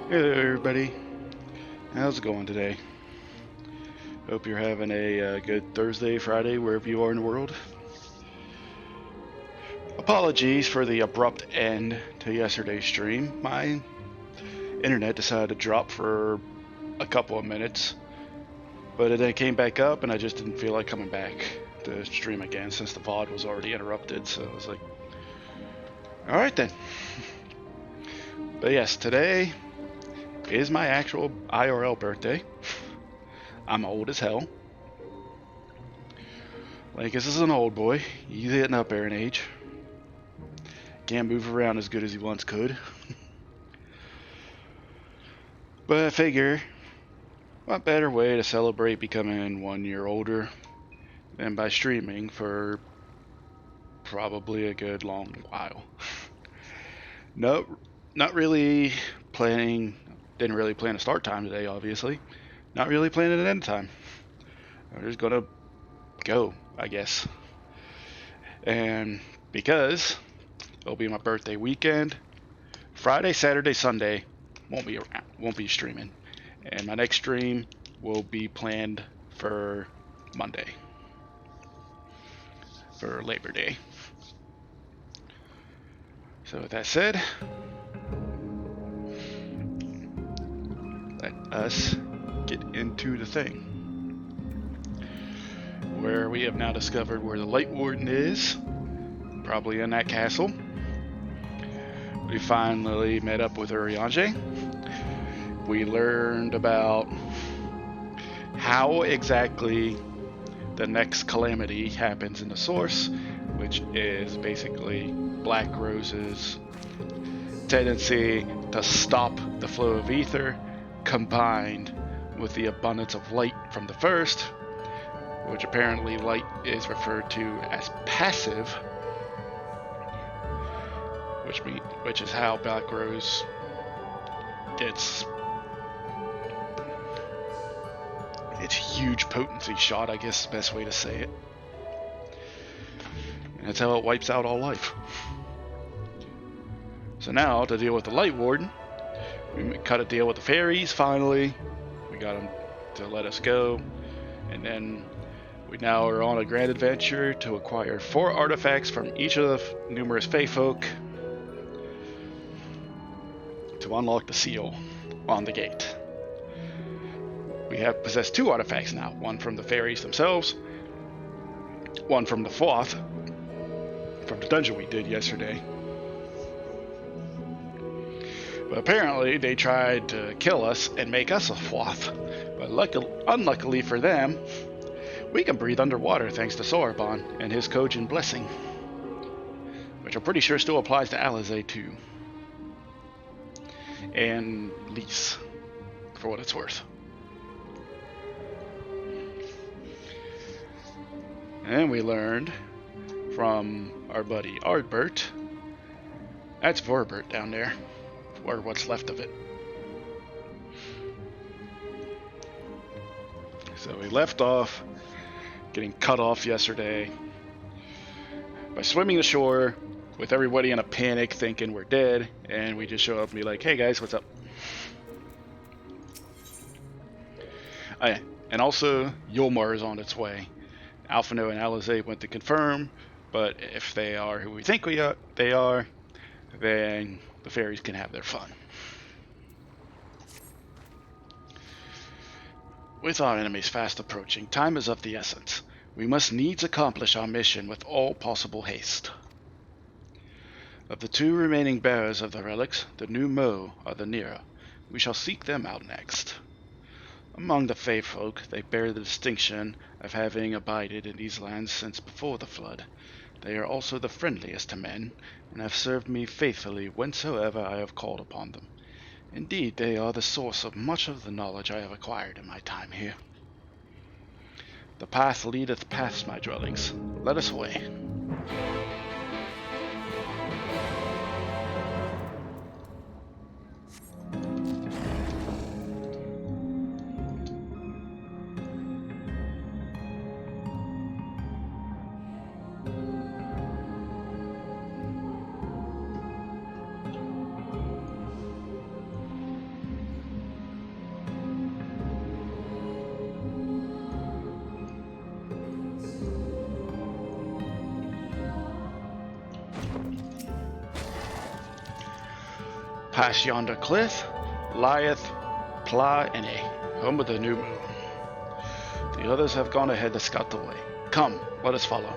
Hey there, everybody. How's it going today? Hope you're having a good Thursday, Friday, wherever you are in the world. Apologies for the abrupt end to yesterday's stream. My internet decided to drop for a couple of minutes, but it then came back up, and I just didn't feel like coming back to stream again since the VOD was already interrupted. So I was like, all right then. But yes, today is my actual IRL birthday. I'm old as hell. Like, this is an old boy. He's getting up there in age. Can't move around as good as he once could. But I figure, what better way to celebrate becoming 1 year older than by streaming for probably a good long while. No, not really planning. Didn't really plan a start time today, obviously. Not really planning an end time. I'm just gonna go, I guess. And because it'll be my birthday weekend, Friday, Saturday, Sunday won't be streaming, and my next stream will be planned for Monday, for Labor Day. So with that said, let us get into the thing, where we have now discovered where the Light Warden is, probably in that castle. We finally met up with Urianger. We learned about how exactly the next calamity happens in the source, which is basically Black Rose's tendency to stop the flow of ether, combined with the abundance of light from the first, which apparently light is referred to as passive, which is how Black Rose gets its huge potency shot, I guess is the best way to say it. And that's how it wipes out all life. So now, to deal with the Light Warden, we cut a deal with the fairies, finally. We got them to let us go. And then we now are on a grand adventure to acquire 4 artifacts from each of the numerous Fey folk to unlock the seal on the gate. We have possessed 2 artifacts now, one from the fairies themselves, one from the Foth, from the dungeon we did yesterday. But apparently they tried to kill us and make us a Foth, but unluckily for them, we can breathe underwater thanks to Sorbonne and his Kojin blessing, which I'm pretty sure still applies to Alizé too. And Lys, for what it's worth. And we learned from our buddy Ardbert, that's Vorbert down there, or what's left of it. So we left off getting cut off yesterday by swimming ashore with everybody in a panic thinking we're dead, and we just show up and be like, hey guys, what's up? And also, Yulmar is on its way. Alphino and Alizé went to confirm, but if they are who we think they are, then the fairies can have their fun. With our enemies fast approaching, time is of the essence. We must needs accomplish our mission with all possible haste. Of the 2 remaining bearers of the relics, the new Mo are the nearer. We shall seek them out next. Among the Fey folk, they bear the distinction of having abided in these lands since before the flood. They are also the friendliest to men, and have served me faithfully whensoever I have called upon them. Indeed, they are the source of much of the knowledge I have acquired in my time here. The path leadeth past my dwellings. Let us away. Past yonder cliff lieth Pla Ine, home of the new moon. The others have gone ahead to scout the way. Come, let us follow.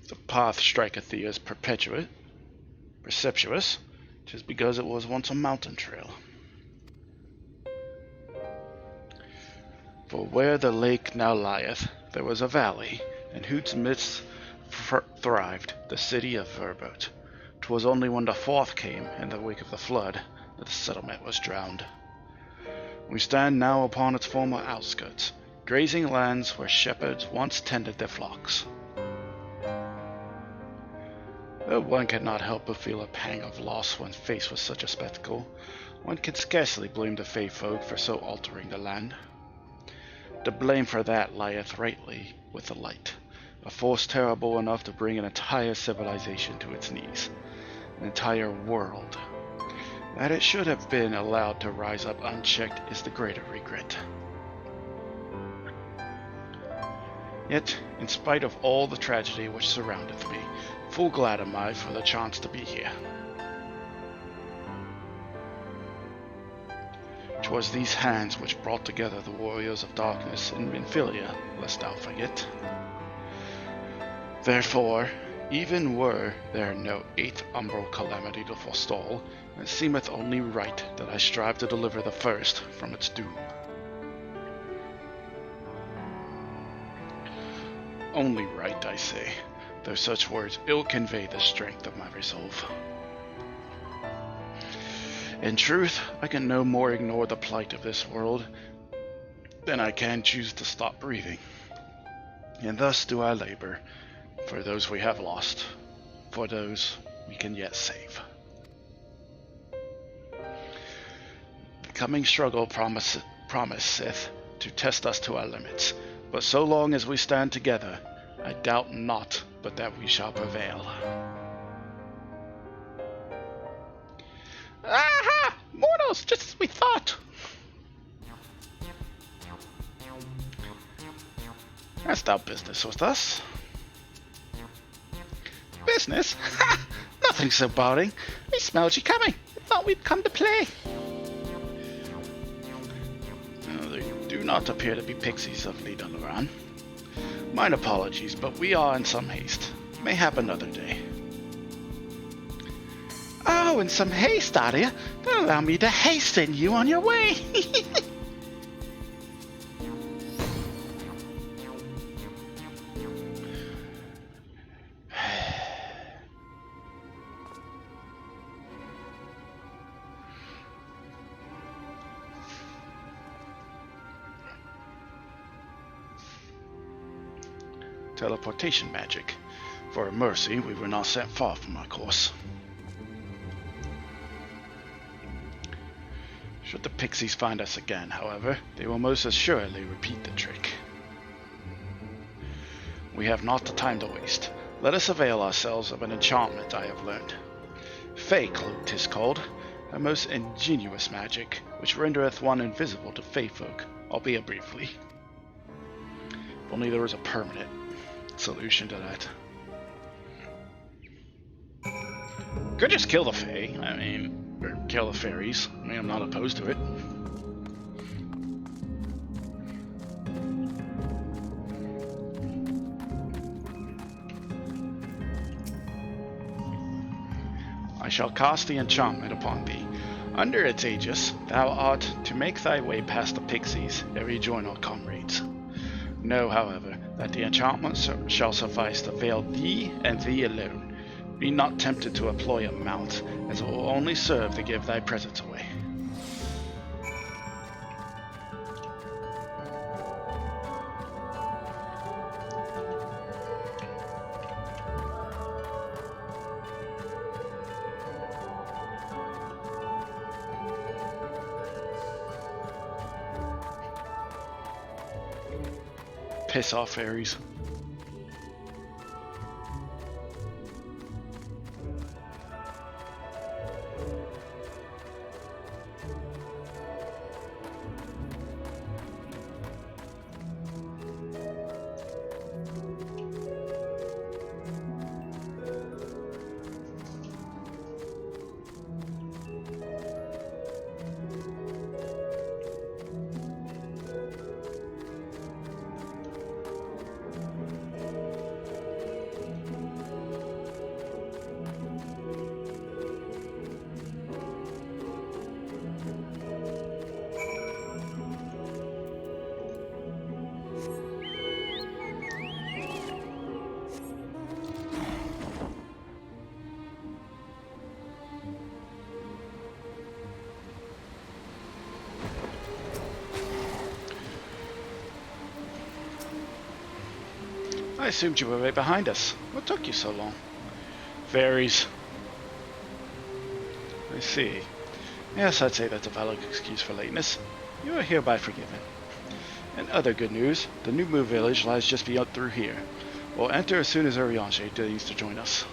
The path striketh thee as perceptuous, 'tis because it was once a mountain trail. For where the lake now lieth, there was a valley, in whose midst thrived the city of Verbote. 'Twas only when the fourth came, in the wake of the flood, that the settlement was drowned. We stand now upon its former outskirts, grazing lands where shepherds once tended their flocks. Though one cannot help but feel a pang of loss when faced with such a spectacle, one can scarcely blame the Fey folk for so altering the land. The blame for that lieth rightly with the Light, a force terrible enough to bring an entire civilization to its knees, an entire world. That it should have been allowed to rise up unchecked is the greater regret. Yet, in spite of all the tragedy which surroundeth me, full glad am I for the chance to be here. 'Twas these hands which brought together the warriors of darkness in Minfilia, lest thou forget. Therefore, even were there no 8th umbral calamity to forestall, it seemeth only right that I strive to deliver the first from its doom. Only right, I say, though such words ill convey the strength of my resolve. In truth, I can no more ignore the plight of this world than I can choose to stop breathing. And thus do I labor for those we have lost, for those we can yet save. The coming struggle promiseth to test us to our limits, but so long as we stand together, I doubt not but that we shall prevail. Aha! Mortals, just as we thought! Hast thou business with us? Business? Ha! Nothing so boring. We smelled you coming. We thought we'd come to play. There do not appear to be pixies of Lidalaran. Mine apologies, but we are in some haste. Mayhap another day. Oh, in some haste, are you? Then allow me to hasten you on your way. Teleportation magic. For a mercy, we were not sent far from our course. Should the pixies find us again, however, they will most assuredly repeat the trick. We have not the time to waste. Let us avail ourselves of an enchantment I have learned. Fey cloak 'tis called, a most ingenious magic, which rendereth one invisible to Fey folk, albeit briefly. If only there was a permanent solution to that. Could just kill the Fey, or kill the fairies. I'm not opposed to it. I shall cast the enchantment upon thee. Under its aegis, thou art to make thy way past the pixies and rejoin our comrades. Know, however, that the enchantment shall suffice to veil thee and thee alone. Be not tempted to employ a mount, as it will only serve to give thy presence away. Piss off, fairies. I assumed you were right behind us. What took you so long? Fairies. I see. Yes, I'd say that's a valid excuse for lateness. You are hereby forgiven. And other good news, the new Moo village lies just beyond through here. We'll enter as soon as Urianger deigns to join us.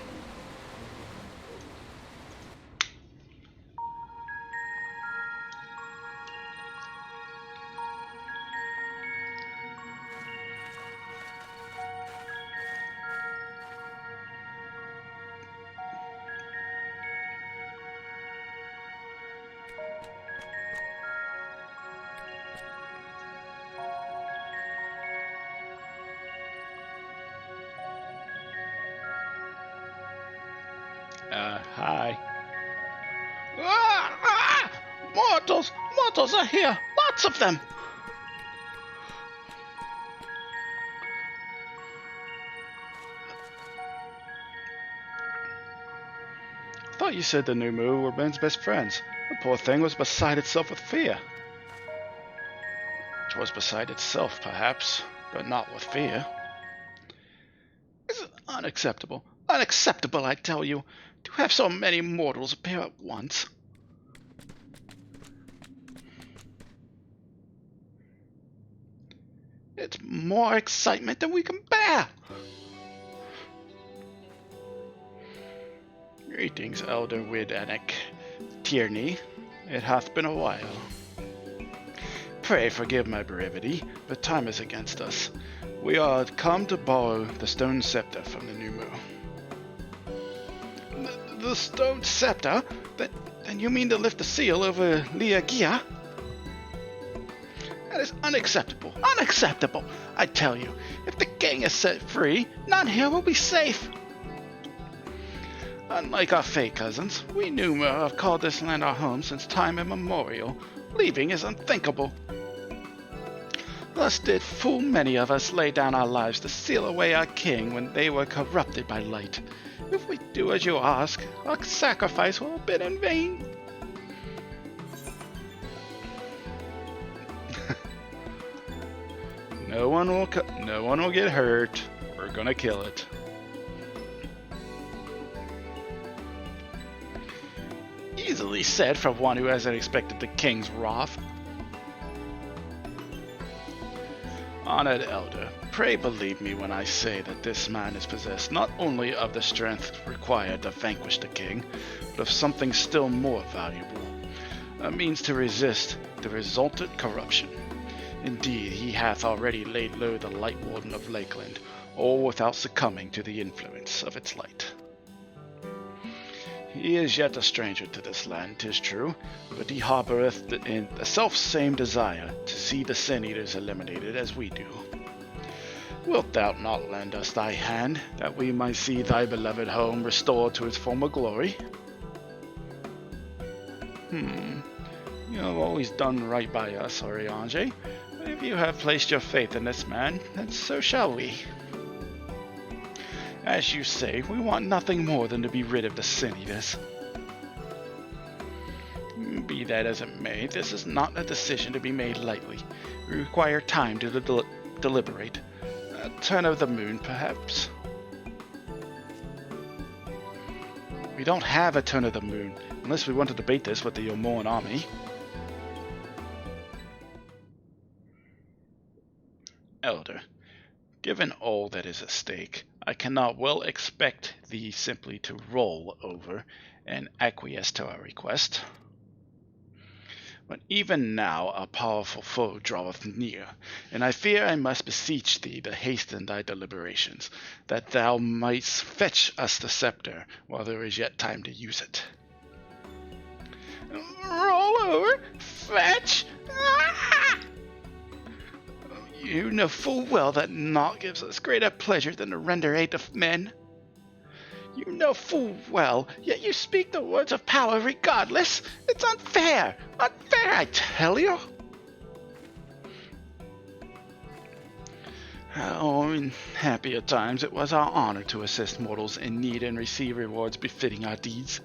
Hi. Mortals! Mortals are here! Lots of them! I thought you said the new Moo were Ben's best friends. The poor thing was beside itself with fear. It was beside itself, perhaps, but not with fear. This is unacceptable. Unacceptable, I tell you. To have so many mortals appear at once. It's more excitement than we can bear. Greetings, Elder Widanek Tierney. It hath been a while. Pray forgive my brevity, but time is against us. We are come to borrow the stone scepter from the new Moo. The stone scepter? Then you mean to lift the seal over Liagia? That is unacceptable. Unacceptable! I tell you, if the king is set free, none here will be safe. Unlike our Fey cousins, we Numer have called this land our home since time immemorial. Leaving is unthinkable. Thus did full many of us lay down our lives to seal away our king when they were corrupted by light. If we do as you ask, our sacrifice will have been in vain. No one will get hurt. We're gonna kill it. Easily said from one who hasn't expected the king's wrath. Honored elder, pray believe me when I say that this man is possessed not only of the strength required to vanquish the king, but of something still more valuable, a means to resist the resultant corruption. Indeed, he hath already laid low the Light Warden of Lakeland, all without succumbing to the influence of its light. He is yet a stranger to this land, 'tis true, but he harboureth the self-same desire to see the Sin-Eaters eliminated as we do. Wilt thou not lend us thy hand, that we might see thy beloved home restored to its former glory? You have always done right by us, Urianger, but if you have placed your faith in this man, then so shall we. As you say, we want nothing more than to be rid of the Sin-Eaters. Be that as it may, this is not a decision to be made lightly. We require time to deliberate. A turn of the moon, perhaps. We don't have a turn of the moon, unless we want to debate this with the Yomoan army. Elder, Given all that is at stake, I cannot well expect thee simply to roll over and acquiesce to our request. But even now a powerful foe draweth near, and I fear I must beseech thee to hasten thy deliberations, that thou mightst fetch us the scepter while there is yet time to use it. Roll over? Fetch? Ah! You know full well that naught gives us greater pleasure than to render aid to men. You know full well, yet you speak the words of power regardless. It's unfair! Unfair, I tell you! Oh, in happier times it was our honor to assist mortals in need and receive rewards befitting our deeds.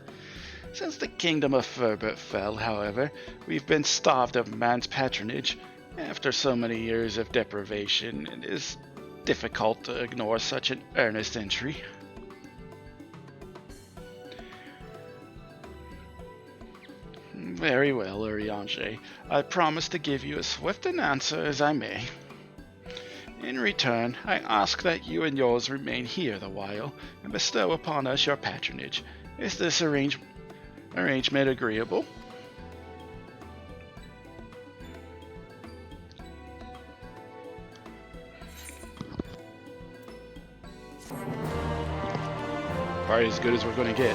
Since the kingdom of Ferbert fell, however, we've been starved of man's patronage. After so many years of deprivation, it is difficult to ignore such an earnest entry. Very well, Urianger. I promise to give you as swift an answer as I may. In return, I ask that you and yours remain here the while, and bestow upon us your patronage. Is this arrangement agreeable? Probably as good as we're going to get.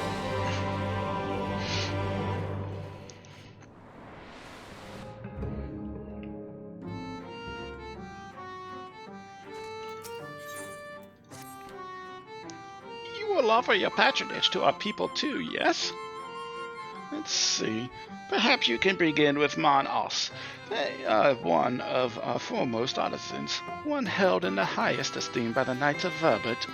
You will offer your patronage to our people too, yes? Let's see. Perhaps you can begin with Mon Os. They are one of our foremost artisans, one held in the highest esteem by the Knights of Verbert.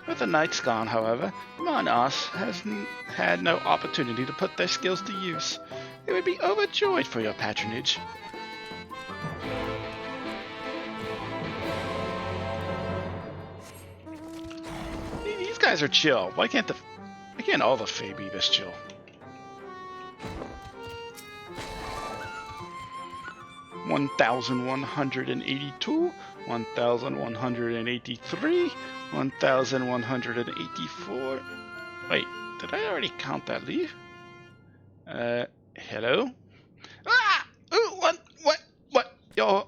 With the Knights gone, however, Mon Os has had no opportunity to put their skills to use. They would be overjoyed for your patronage. These guys are chill. Why can't all the Fae be this chill? $1,182, $1,183, $1,184. Wait, did I already count that leave? Hello? Ah! Ooh, what? You're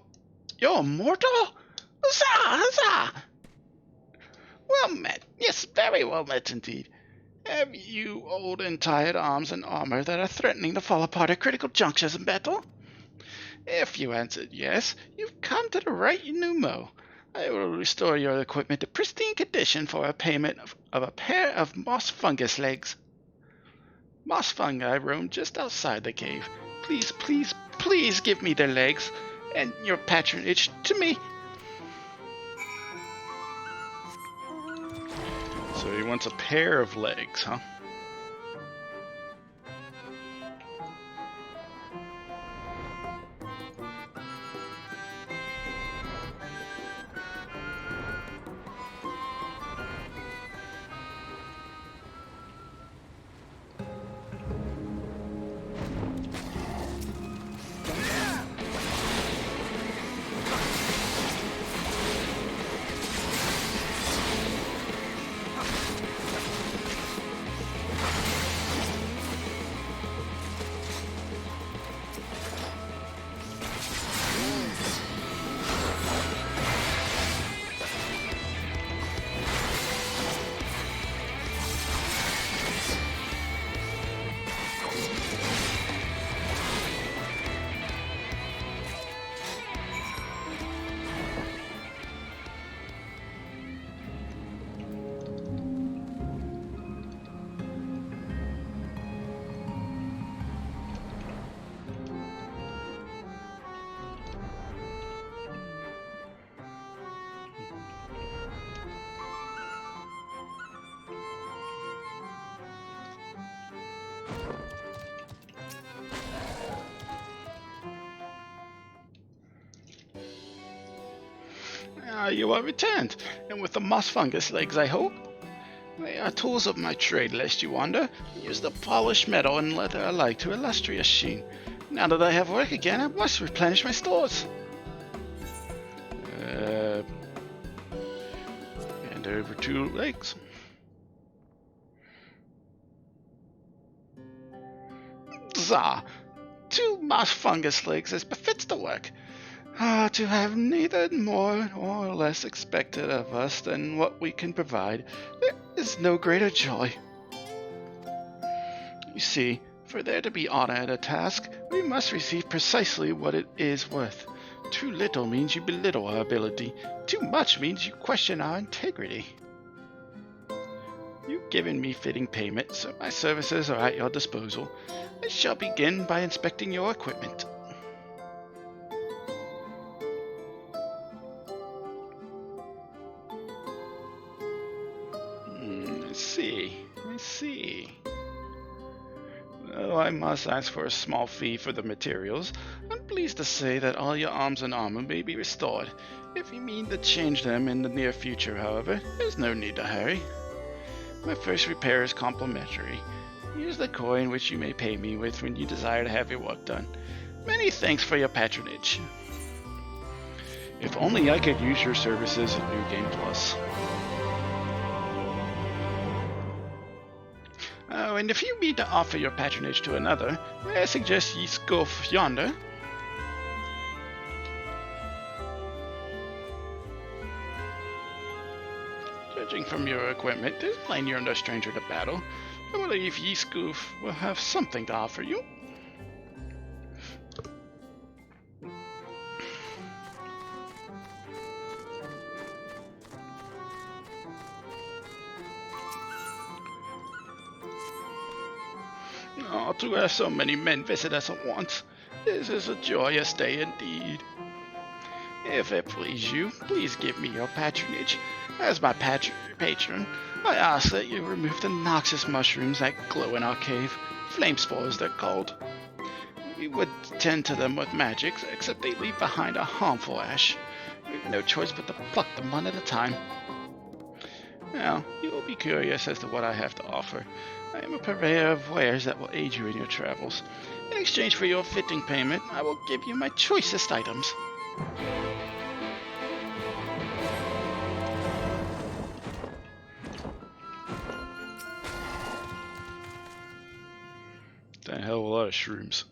immortal? Huzzah! Well met. Yes, very well met indeed. Have you old and tired arms and armor that are threatening to fall apart at critical junctures in battle? If you answered yes, you've come to the right numo. I will restore your equipment to pristine condition for a payment of a pair of moss fungus legs. Moss fungi roam just outside the cave. Please give me their legs and your patronage to me. So he wants a pair of legs, huh? You are returned, and with the moss fungus legs, I hope. They are tools of my trade, lest you wonder. Use the polished metal and leather alike to illustrious sheen. Now that I have work again, I must replenish my stores. over 2 legs. Zah! 2 moss fungus legs as befits the work. To have neither more nor less expected of us than what we can provide, there is no greater joy. You see, for there to be honor at a task, we must receive precisely what it is worth. Too little means you belittle our ability. Too much means you question our integrity. You've given me fitting payment, so my services are at your disposal. I shall begin by inspecting your equipment. I see. Though I must ask for a small fee for the materials, I'm pleased to say that all your arms and armor may be restored. If you mean to change them in the near future, however, there's no need to hurry. My first repair is complimentary. Here's the coin which you may pay me with when you desire to have your work done. Many thanks for your patronage. If only I could use your services in New Game Plus. Oh, and if you mean to offer your patronage to another, I suggest ye scoff yonder. Judging from your equipment, it's plain you're no stranger to battle. I believe ye Scoof will have something to offer you. Oh, to have so many men visit us at once. This is a joyous day indeed. If it please you, please give me your patronage. As my patron, I ask that you remove the noxious mushrooms that glow in our cave. Flame spores, they're called. We would tend to them with magic, except they leave behind a harmful ash. We've no choice but to pluck them one at a time. Now, you will be curious as to what I have to offer. I am a purveyor of wares that will aid you in your travels. In exchange for your fitting payment, I will give you my choicest items. That hell of a lot of shrooms.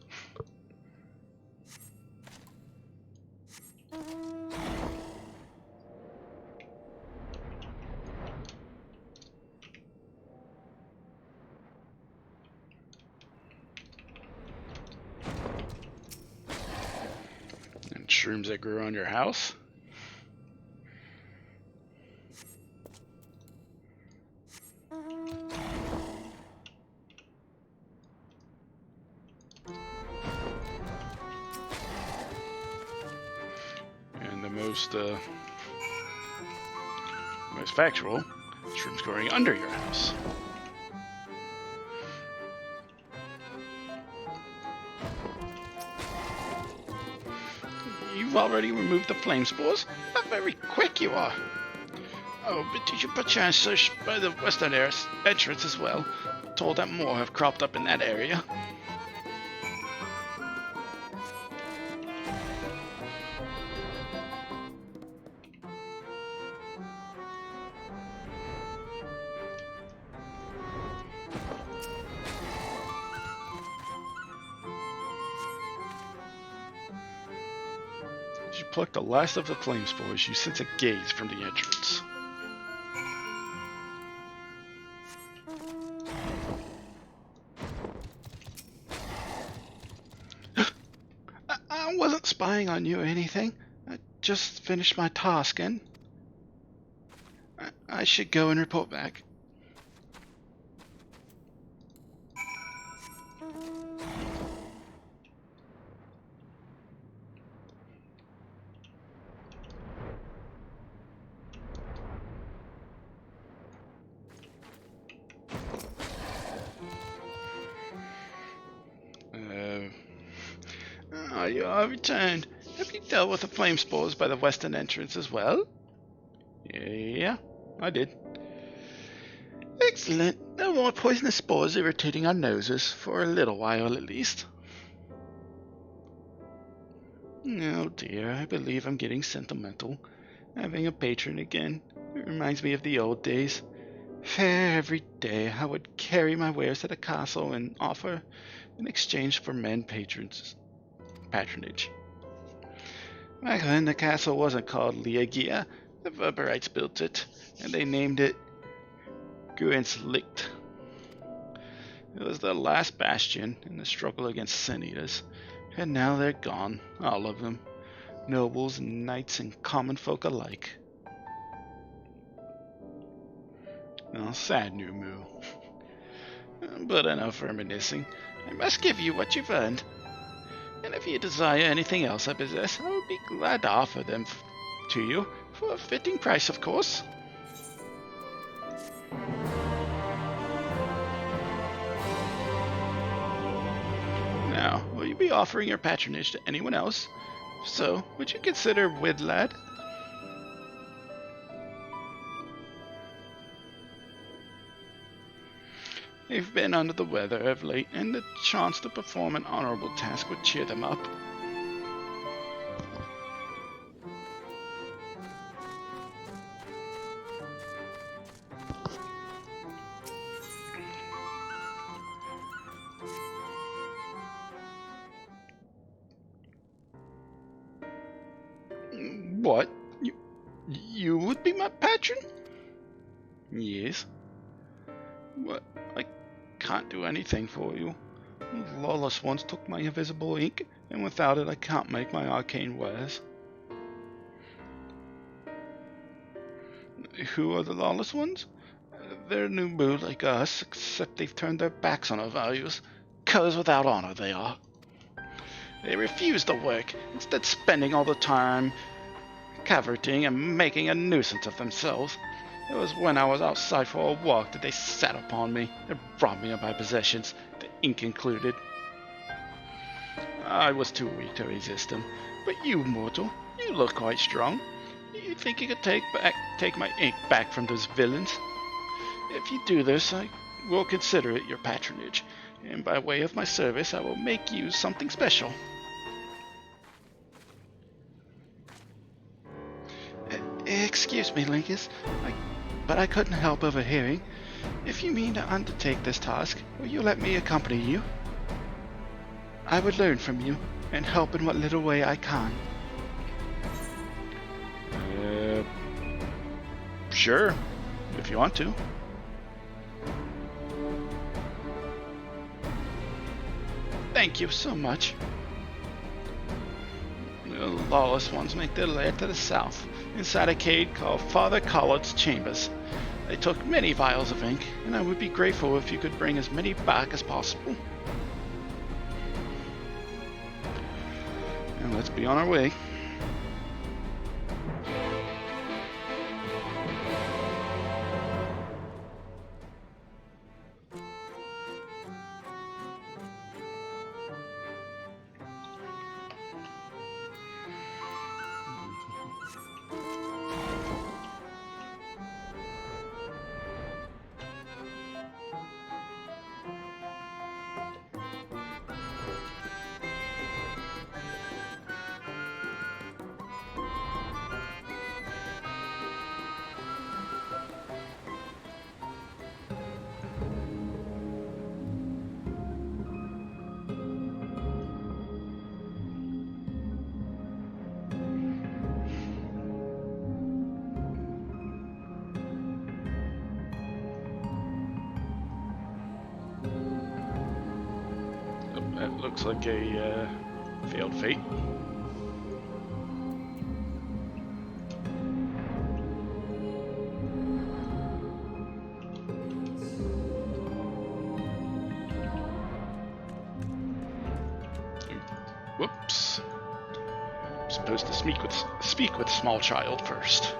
And shrooms that grew on your house. Most factual, shrooms growing under your house. You've already removed the flame spores? How very quick you are! Oh, but did you perchance search by the western entrance as well? Told that more have cropped up in that area. As you pluck the last of the flame spores, you sense a gaze from the entrance. I wasn't spying on you or anything. I just finished my task and I should go and report back. You are returned. Have you dealt with the flame spores by the western entrance as well? Yeah, I did. Excellent. No more poisonous spores irritating our noses, for a little while at least. Oh dear, I believe I'm getting sentimental. Having a patron again. It reminds me of the old days. Fair every day, I would carry my wares to the castle and offer in exchange for patronage. Back then, the castle wasn't called Liagia. The Verberites built it, and they named it Guenslicht. It was the last bastion in the struggle against Sin Eaters, and now they're gone, all of them, nobles and knights and common folk alike. Oh, sad new moo. But enough reminiscing. I must give you what you've earned. And if you desire anything else I possess, I would be glad to offer them to you, for a fitting price, of course. Now, will you be offering your patronage to anyone else? If so, would you consider Widlad? They've been under the weather of late, and the chance to perform an honorable task would cheer them up. What? You would be my patron? Yes. What? I can't do anything for you. The lawless ones took my invisible ink, and without it I can't make my arcane wares. Who are the lawless ones? They're new moo like us, except they've turned their backs on our values. Curs without honor they are. They refuse to work, instead spending all the time cavorting and making a nuisance of themselves. It was when I was outside for a walk that they sat upon me and robbed me of my possessions, the ink included. I was too weak to resist them, but you, mortal, you look quite strong. You think you could take my ink back from those villains? If you do this, I will consider it your patronage, and by way of my service I will make you something special. Excuse me, Linkus, but I couldn't help overhearing. If you mean to undertake this task, will you let me accompany you? I would learn from you, and help in what little way I can. Sure, if you want to. Thank you so much. The lawless ones make their lair to the south, inside a cave called Father Collard's Chambers. They took many vials of ink, and I would be grateful if you could bring as many back as possible. And let's be on our way. That looks like a failed fate. Whoops. I'm supposed to speak with small child first.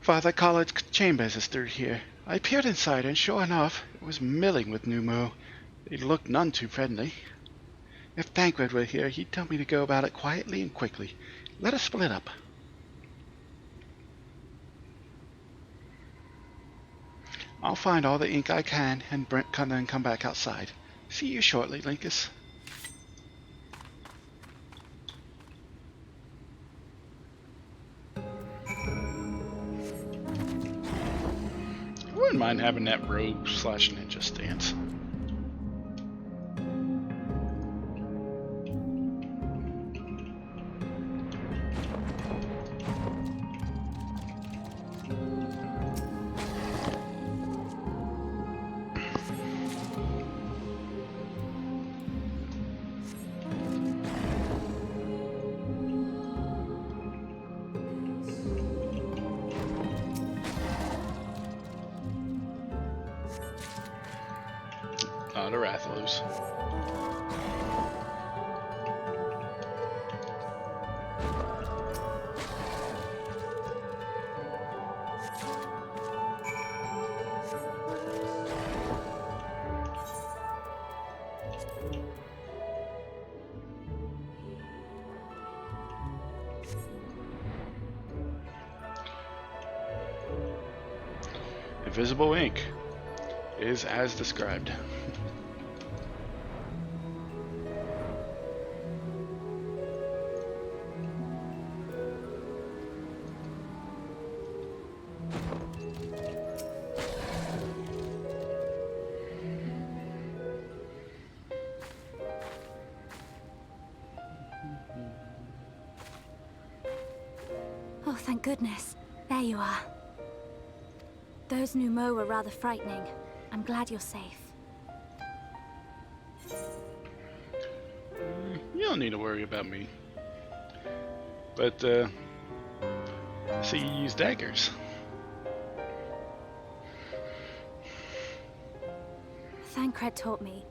Father Collard's chambers is through here. I peered inside, and sure enough, it was milling with new moo. They looked none too friendly. If Thancred were here, he'd tell me to go about it quietly and quickly. Let us split up. I'll find all the ink I can and then come back outside. See you shortly, Linkus. I wouldn't mind having that rogue/ninja stance. Not a Rathalos. Invisible ink is as described. Oh, thank goodness. There you are. Those Numo were rather frightening. I'm glad you're safe. You don't need to worry about me. But, I see you use daggers. Thancred taught me,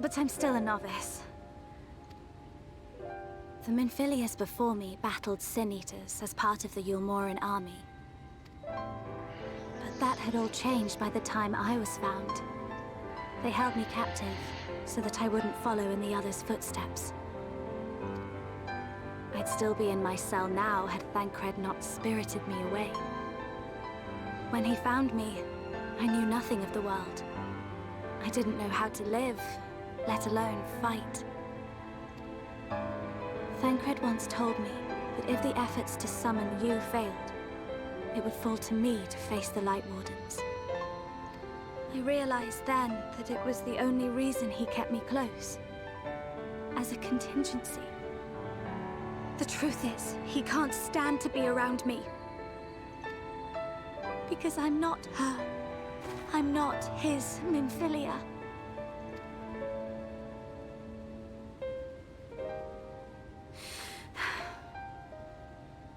but I'm still a novice. The Minfilius before me battled Sin Eaters as part of the Yulmoran army. But that had all changed by the time I was found. They held me captive, so that I wouldn't follow in the others' footsteps. I'd still be in my cell now had Thancred not spirited me away. When he found me, I knew nothing of the world. I didn't know how to live, let alone fight. Thancred once told me that if the efforts to summon you failed, it would fall to me to face the Light Wardens. I realized then that it was the only reason he kept me close. As a contingency. The truth is, he can't stand to be around me. Because I'm not her. I'm not his Minfilia.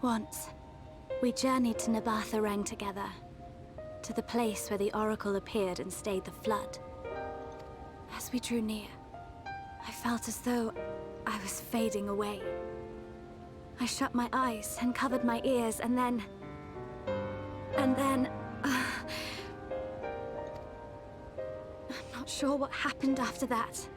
Once, we journeyed to Nabatha Reng together, to the place where the Oracle appeared and stayed the flood. As we drew near, I felt as though I was fading away. I shut my eyes and covered my ears, and then... I'm not sure what happened after that.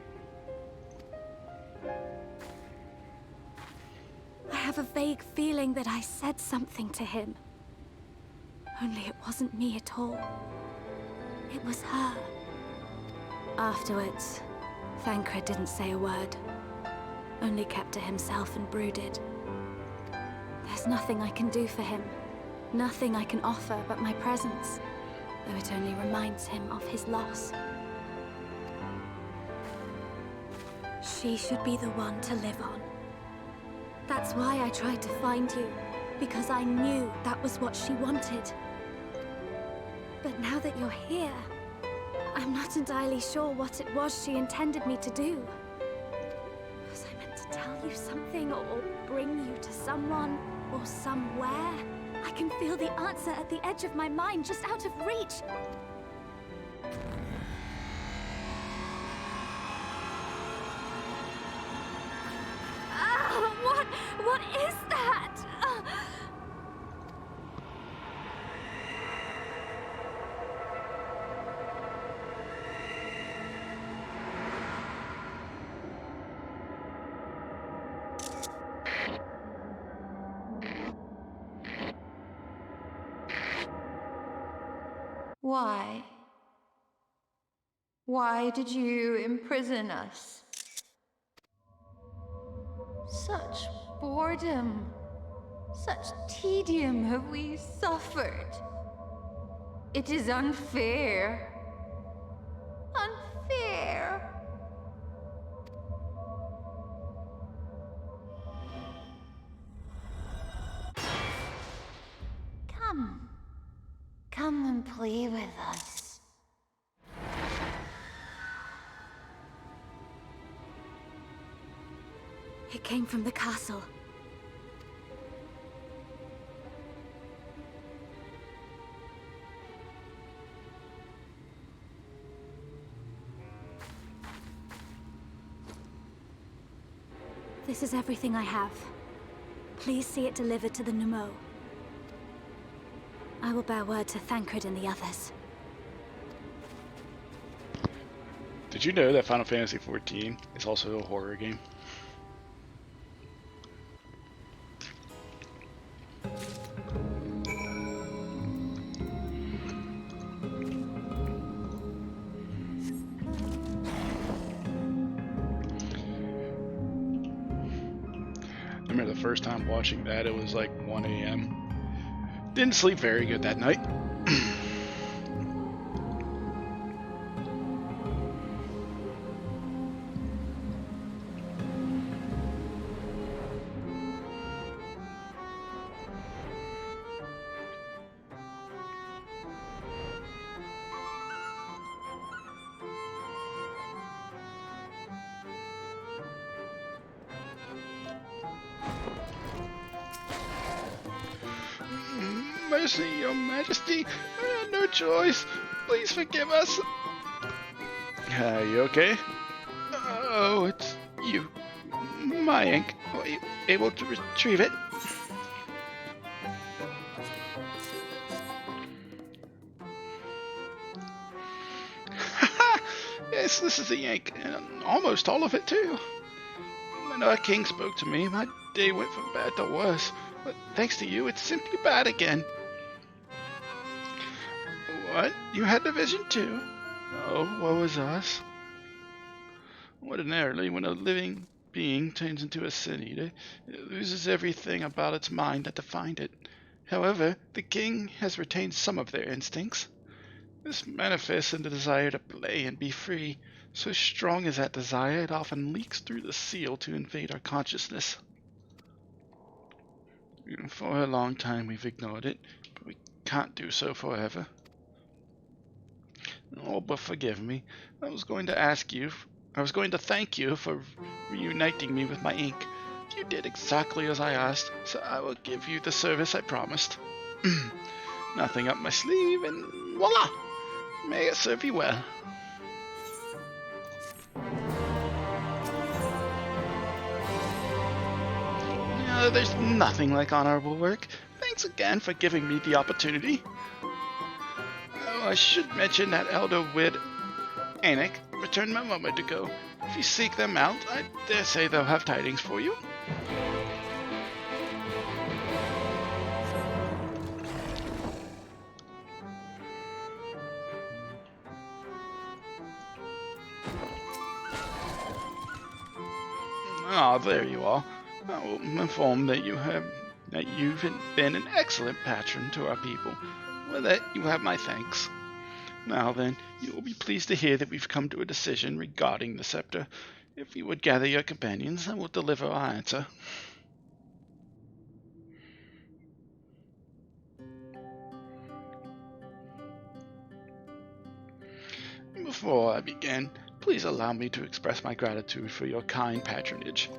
I have a vague feeling that I said something to him. Only it wasn't me at all. It was her. Afterwards, Thancred didn't say a word. Only kept to himself and brooded. There's nothing I can do for him. Nothing I can offer but my presence, though it only reminds him of his loss. She should be the one to live on. That's why I tried to find you, because I knew that was what she wanted. But now that you're here, I'm not entirely sure what it was she intended me to do. Was I meant to tell you something, or bring you to someone, or somewhere? I can feel the answer at the edge of my mind, just out of reach. What is that? Why? Why did you imprison us? Such boredom, such tedium have we suffered. It is unfair. Unfair. Come. Come and play with us. It came from the castle. This is everything I have. Please see it delivered to the Nemo. I will bear word to Thancred and the others. Did you know that Final Fantasy XIV is also a horror game? I remember the first time watching that, it was like 1 a.m. Didn't sleep very good that night. Mercy, your majesty, I had no choice. Please forgive us. You okay? Oh, it's you. My ink. Were you able to retrieve it? Yes, this is the ink, and almost all of it too. When our king spoke to me, my day went from bad to worse. But thanks to you, it's simply bad again. What? You had the vision too? Oh, woe is us. Ordinarily, when a living being turns into a sin eater, it loses everything about its mind that defined it. However, the king has retained some of their instincts. This manifests in the desire to play and be free. So strong is that desire, it often leaks through the seal to invade our consciousness. For a long time we've ignored it, but we can't do so forever. Oh, but forgive me. I was going to thank you for reuniting me with my ink. You did exactly as I asked, so I will give you the service I promised. Nothing up my sleeve, and voila! May it serve you well. There's nothing like honorable work. Thanks again for giving me the opportunity. Oh, I should mention that Elder Wid Anik returned my moment ago. If you seek them out, I dare say they'll have tidings for you. Ah, there you are. I will inform that you've been an excellent patron to our people. For that, you have my thanks. Now then, you will be pleased to hear that we've come to a decision regarding the Scepter. If you would gather your companions, I will deliver our answer. Before I begin, please allow me to express my gratitude for your kind patronage.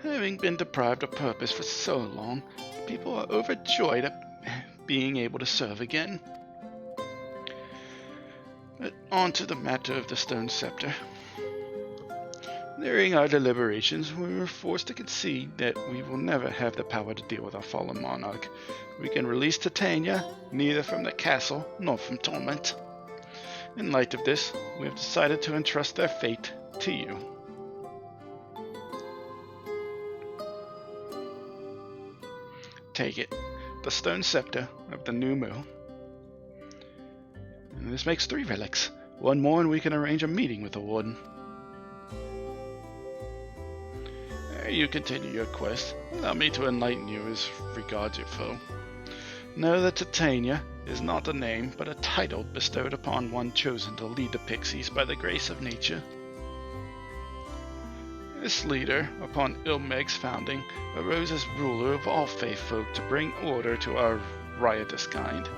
Having been deprived of purpose for so long, people are overjoyed at being able to serve again. But on to the matter of the stone scepter. During our deliberations, we were forced to concede that we will never have the power to deal with our fallen monarch. We can release Titania, neither from the castle nor from torment. In light of this, we have decided to entrust their fate to you. Take it, the stone scepter of the new moon. And this makes 3 relics. One more and we can arrange a meeting with the Warden. You continue your quest. Allow me to enlighten you as regards your foe. Know that Titania is not a name, but a title bestowed upon one chosen to lead the pixies by the grace of nature. This leader, upon Ilmeg's founding, arose as ruler of all faith folk to bring order to our riotous kind.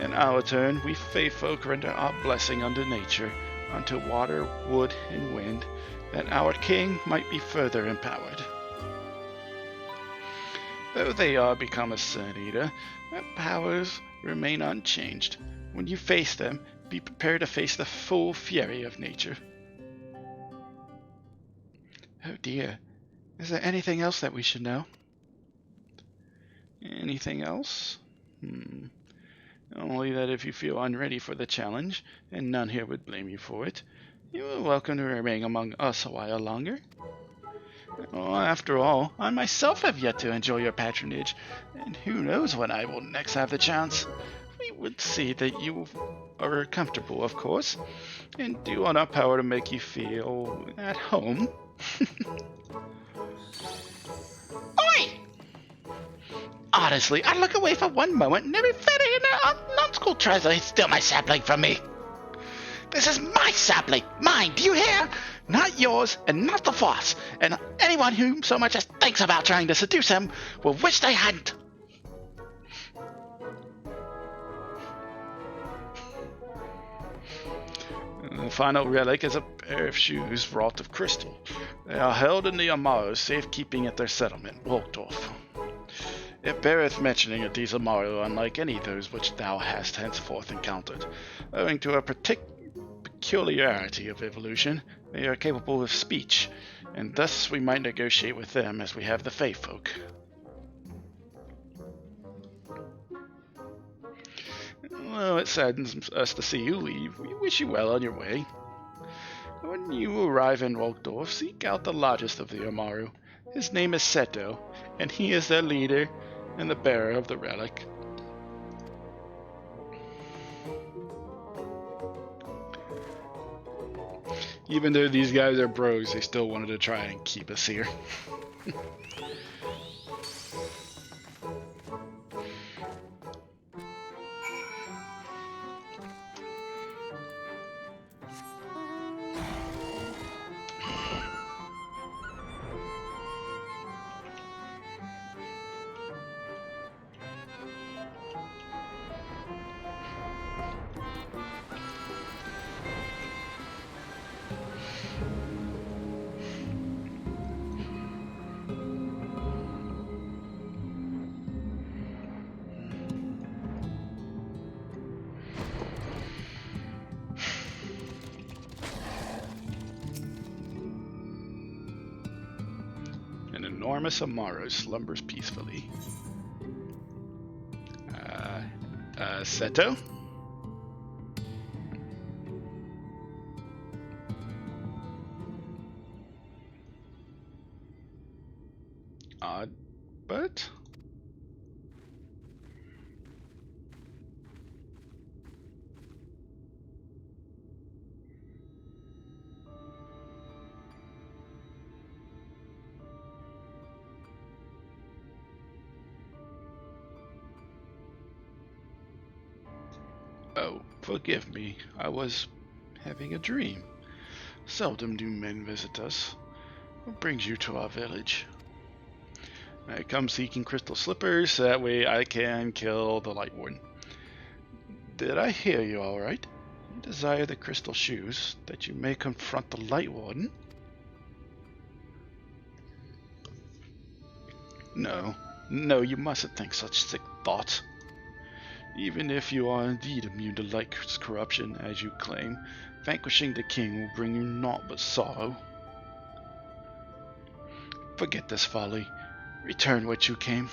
In our turn, we faith folk render our blessing unto nature, unto water, wood, and wind, that our king might be further empowered. Though they are become a Sun Eater, their powers remain unchanged. When you face them, be prepared to face the full fury of nature. Oh dear, is there anything else that we should know? Anything else? Only that if you feel unready for the challenge, and none here would blame you for it, you are welcome to remain among us a while longer. After all, I myself have yet to enjoy your patronage, and who knows when I will next have the chance. We would see that you are comfortable, of course, and do all our power to make you feel at home. Oi! Honestly, I'd look away for one moment and every fella in the non-school tries to steal my sapling from me. This is my sapling, mine, do you hear? Not yours, and not the Foss, and anyone who so much as thinks about trying to seduce him will wish they hadn't. The final relic is a pair of shoes wrought of crystal. They are held in the Amaro's safekeeping at their settlement, Waldorf. It beareth mentioning that these Amaro are unlike any of those which thou hast henceforth encountered, owing to a peculiarity of evolution. They are capable of speech, and thus we might negotiate with them as we have the Fae folk. Well, it saddens us to see you leave. We wish you well on your way. When you arrive in Waldorf, seek out the largest of the Amaru. His name is Seto, and he is their leader and the bearer of the relic. Even though these guys are bros, they still wanted to try and keep us here. An enormous Amaro slumbers peacefully. Seto? Odd, but... Oh, forgive me. I was having a dream. Seldom do men visit us. What brings you to our village? I come seeking crystal slippers, so that way I can kill the Light Warden. Did I hear you all right? You desire the crystal shoes, that you may confront the Light Warden? No, you mustn't think such sick thoughts. Even if you are indeed immune to Light's corruption, as you claim, vanquishing the king will bring you naught but sorrow. Forget this folly. Return what you came.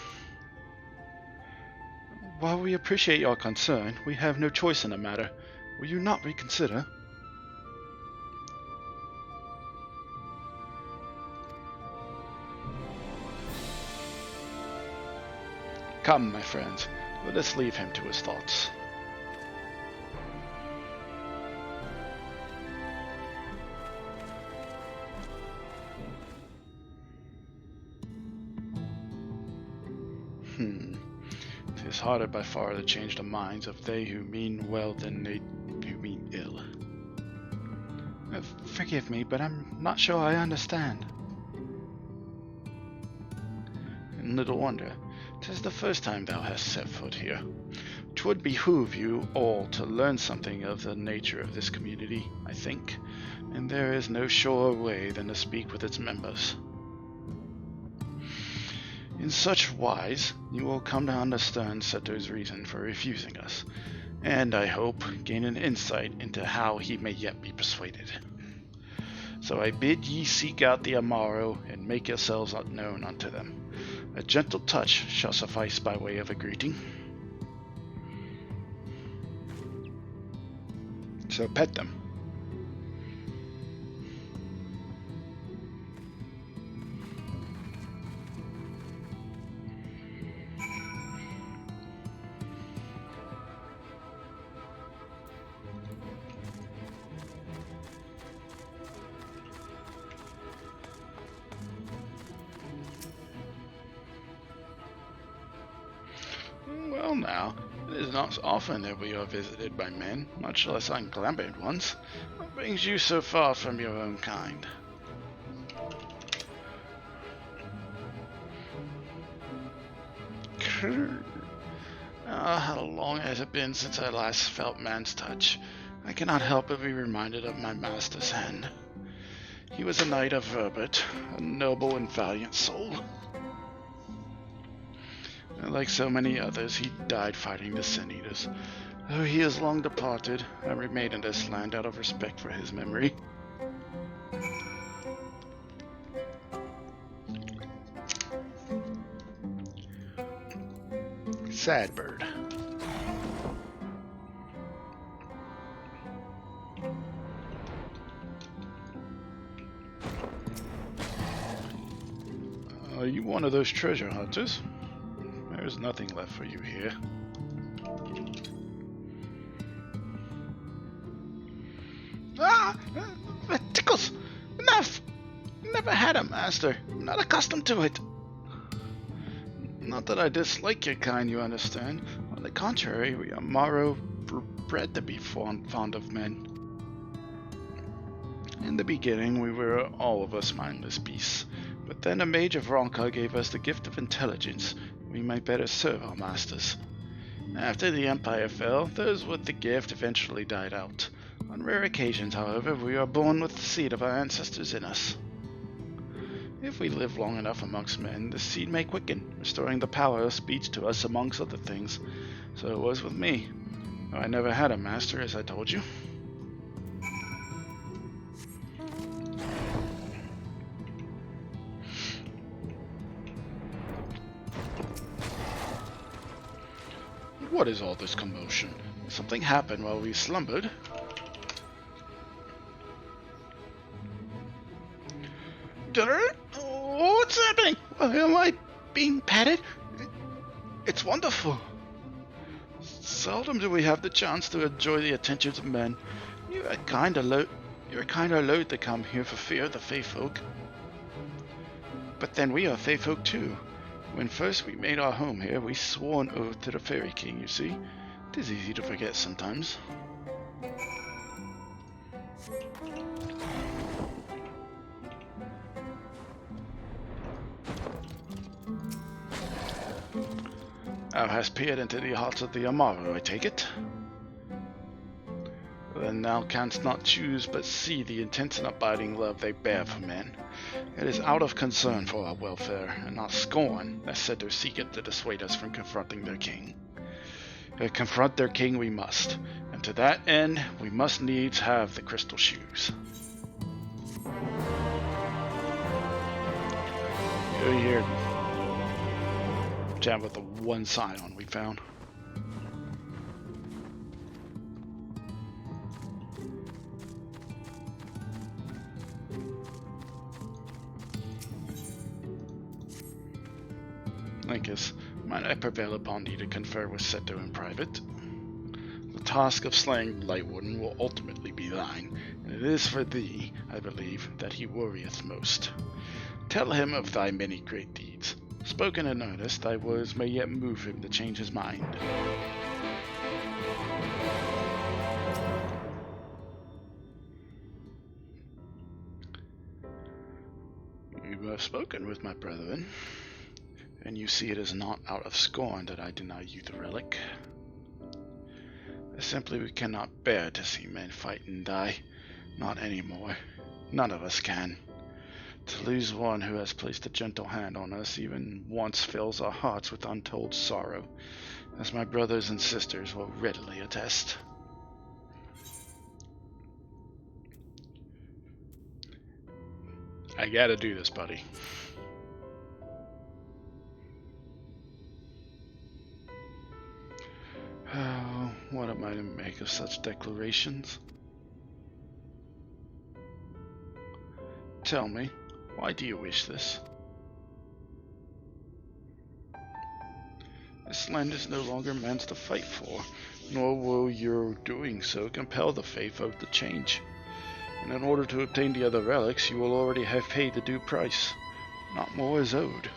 While we appreciate your concern, we have no choice in the matter. Will you not reconsider? Come, my friends. Let us leave him to his thoughts. is harder by far to change the minds of they who mean well than they who mean ill. Forgive me, but I'm not sure I understand. And little wonder, 'tis the first time thou hast set foot here. 'Twould behoove you all to learn something of the nature of this community, I think, and there is no surer way than to speak with its members. In such wise, you will come to understand Seto's reason for refusing us, and I hope gain an insight into how he may yet be persuaded. So I bid ye seek out the Amaro and make yourselves known unto them. A gentle touch shall suffice by way of a greeting. So pet them. Well now, it is not often that we are visited by men, much less unclambered ones. What brings you so far from your own kind? How long has it been since I last felt man's touch? I cannot help but be reminded of my master's hand. He was a knight of Verbert, a noble and valiant soul. And like so many others, he died fighting the Sin Eaters. Though he is long departed, I remain in this land out of respect for his memory. Sad bird. Are you one of those treasure hunters? There's nothing left for you here. Ah! That tickles! Enough! Never had a master. I'm not accustomed to it. Not that I dislike your kind, you understand. On the contrary, we are Amaro bred to be fond of men. In the beginning, we were all of us mindless beasts. But then a mage of Ronka gave us the gift of intelligence. We might better serve our masters. After the Empire fell, those with the gift eventually died out. On rare occasions, however, we are born with the seed of our ancestors in us. If we live long enough amongst men, the seed may quicken, restoring the power of speech to us amongst other things. So it was with me. Though I never had a master, as I told you. What is all this commotion? Something happened while we slumbered. What's happening? Am I being patted? It's wonderful. Seldom do we have the chance to enjoy the attentions of men. You're kinda loath to come here for fear of the Fae folk. But then we are Fae folk too. When first we made our home here, we swore an oath to the Fairy King, you see. It is easy to forget sometimes. Thou hast peered into the hearts of the Amaro, I take it? Then thou canst not choose but see the intense and abiding love they bear for men. It is out of concern for our welfare, and not scorn, that Seto seeketh to dissuade us from confronting their king. Confront their king we must, and to that end we must needs have the crystal shoes. You're here. Jam with the one scion we found. Linkus, might I prevail upon thee to confer with Seto in private? The task of slaying Lightwarden will ultimately be thine, and it is for thee, I believe, that he worrieth most. Tell him of thy many great deeds. Spoken in earnest, thy words may yet move him to change his mind. You have spoken with my brethren, and you see it is not out of scorn that I deny you the relic. Simply we cannot bear to see men fight and die. Not anymore. None of us can. To lose one who has placed a gentle hand on us even once fills our hearts with untold sorrow, as my brothers and sisters will readily attest. I gotta do this, buddy. Oh, what am I to make of such declarations? Tell me, why do you wish this? This land is no longer man's to fight for, nor will your doing so compel the faith of the change. And in order to obtain the other relics, you will already have paid the due price. Not more is owed.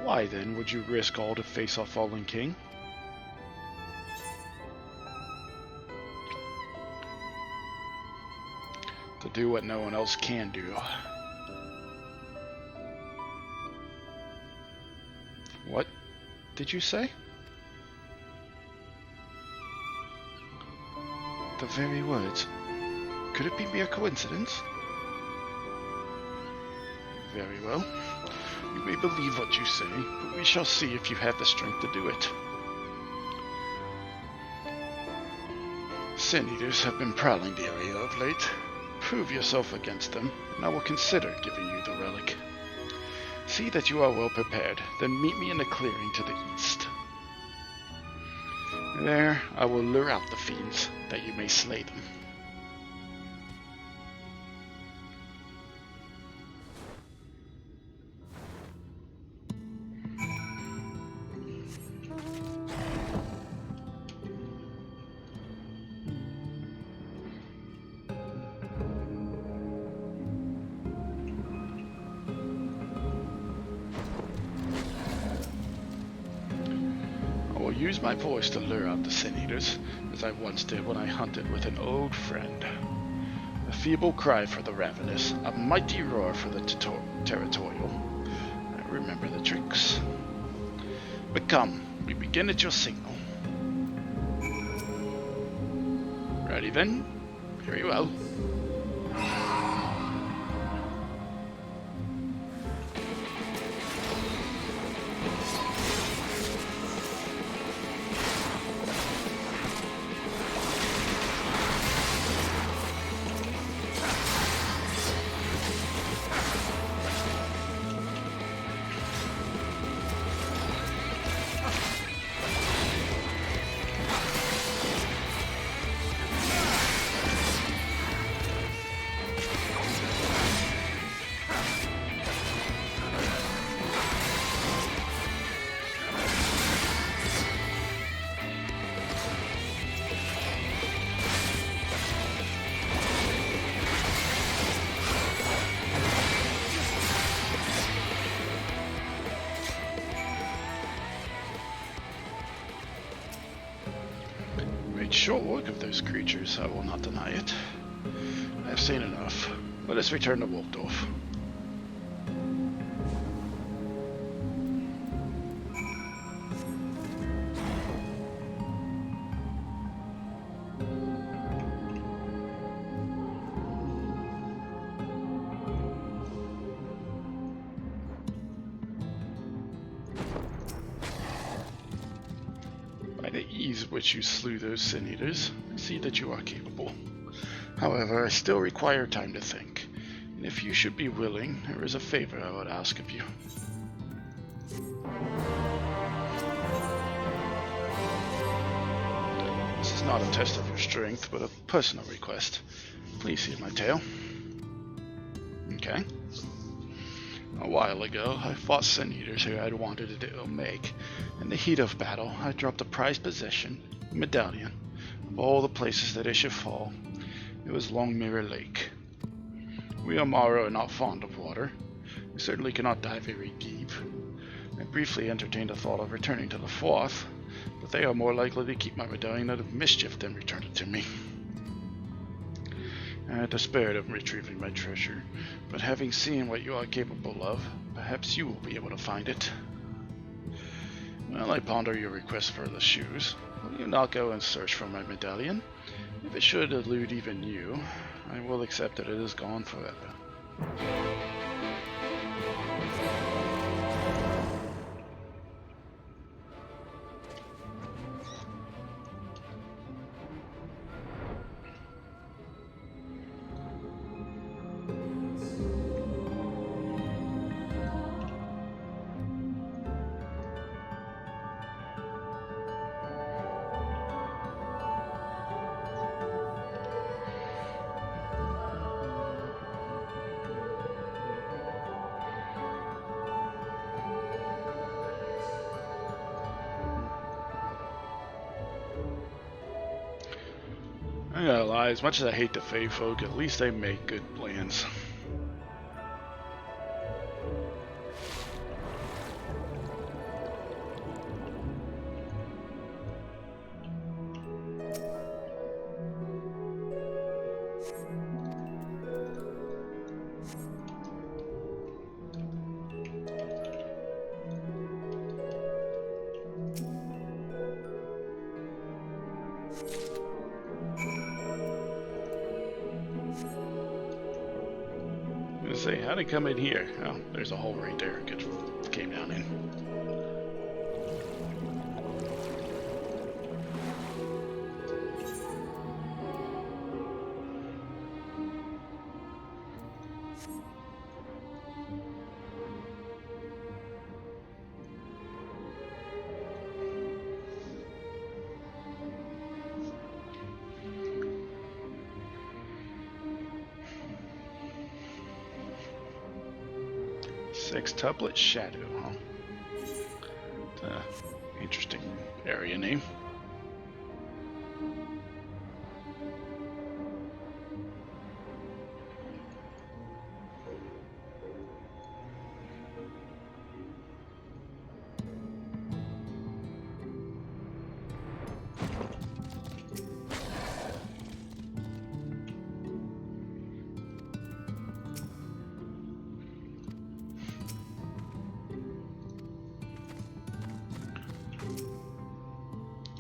Why then would you risk all to face our fallen king? To do what no one else can do. What did you say? The very words. Could it be mere coincidence? Very well. You may believe what you say, but we shall see if you have the strength to do it. Sin Eaters have been prowling the area of late. Prove yourself against them, and I will consider giving you the relic. See that you are well prepared, then meet me in the clearing to the east. There I will lure out the fiends, that you may slay them. Use my voice to lure out the Sin Eaters, as I once did when I hunted with an old friend. A feeble cry for the ravenous, a mighty roar for the territorial. I remember the tricks. But come, we begin at your signal. Ready then? Very well. Short work of those creatures, I will not deny it. I have seen enough. Let us return to Waldorf. Which you slew those Sin Eaters, I see that you are capable. However, I still require time to think, and if you should be willing, there is a favor I would ask of you. This is not a test of your strength, but a personal request. Please see my tail. Okay. A while ago, I fought Sin Eaters who had wanted to ill make. In the heat of battle, I dropped a prized possession, a medallion, of all the places that it should fall. It was Long Mirror Lake. We Amara are not fond of water. We certainly cannot dive very deep. I briefly entertained the thought of returning to the fourth, but they are more likely to keep my medallion out of mischief than return it to me. I despaired of retrieving my treasure, but having seen what you are capable of, perhaps you will be able to find it. Well, I ponder your request for the shoes. Will you not go and search for my medallion? If it should elude even you, I will accept that it is gone forever. I gotta lie, as much as I hate the Fae folk, at least they make good plans. Say, how'd it come in here? Oh, there's a hole right there. It came down in. Sextuplet Shadow, huh? Interesting area name.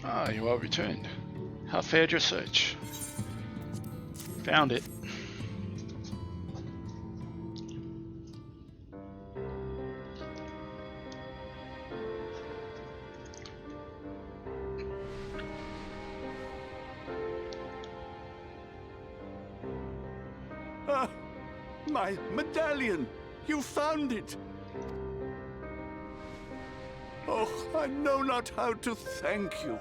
Ah, you are returned. How fared your search? Found it. Ah, my medallion! You found it! Oh, I know not how to thank you.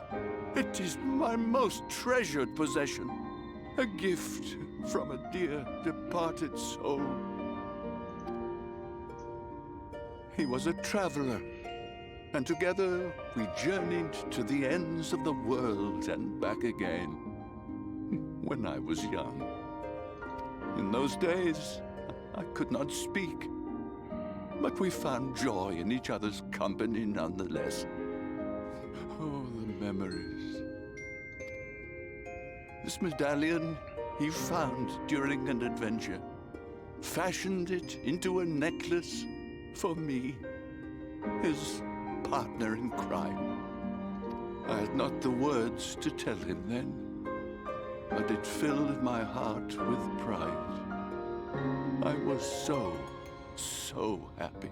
It is my most treasured possession. A gift from a dear departed soul. He was a traveler, and together we journeyed to the ends of the world and back again. When I was young. In those days, I could not speak. But we found joy in each other's company nonetheless. Oh, the memories. This medallion he found during an adventure. Fashioned it into a necklace for me, his partner in crime. I had not the words to tell him then, but it filled my heart with pride. I was so happy.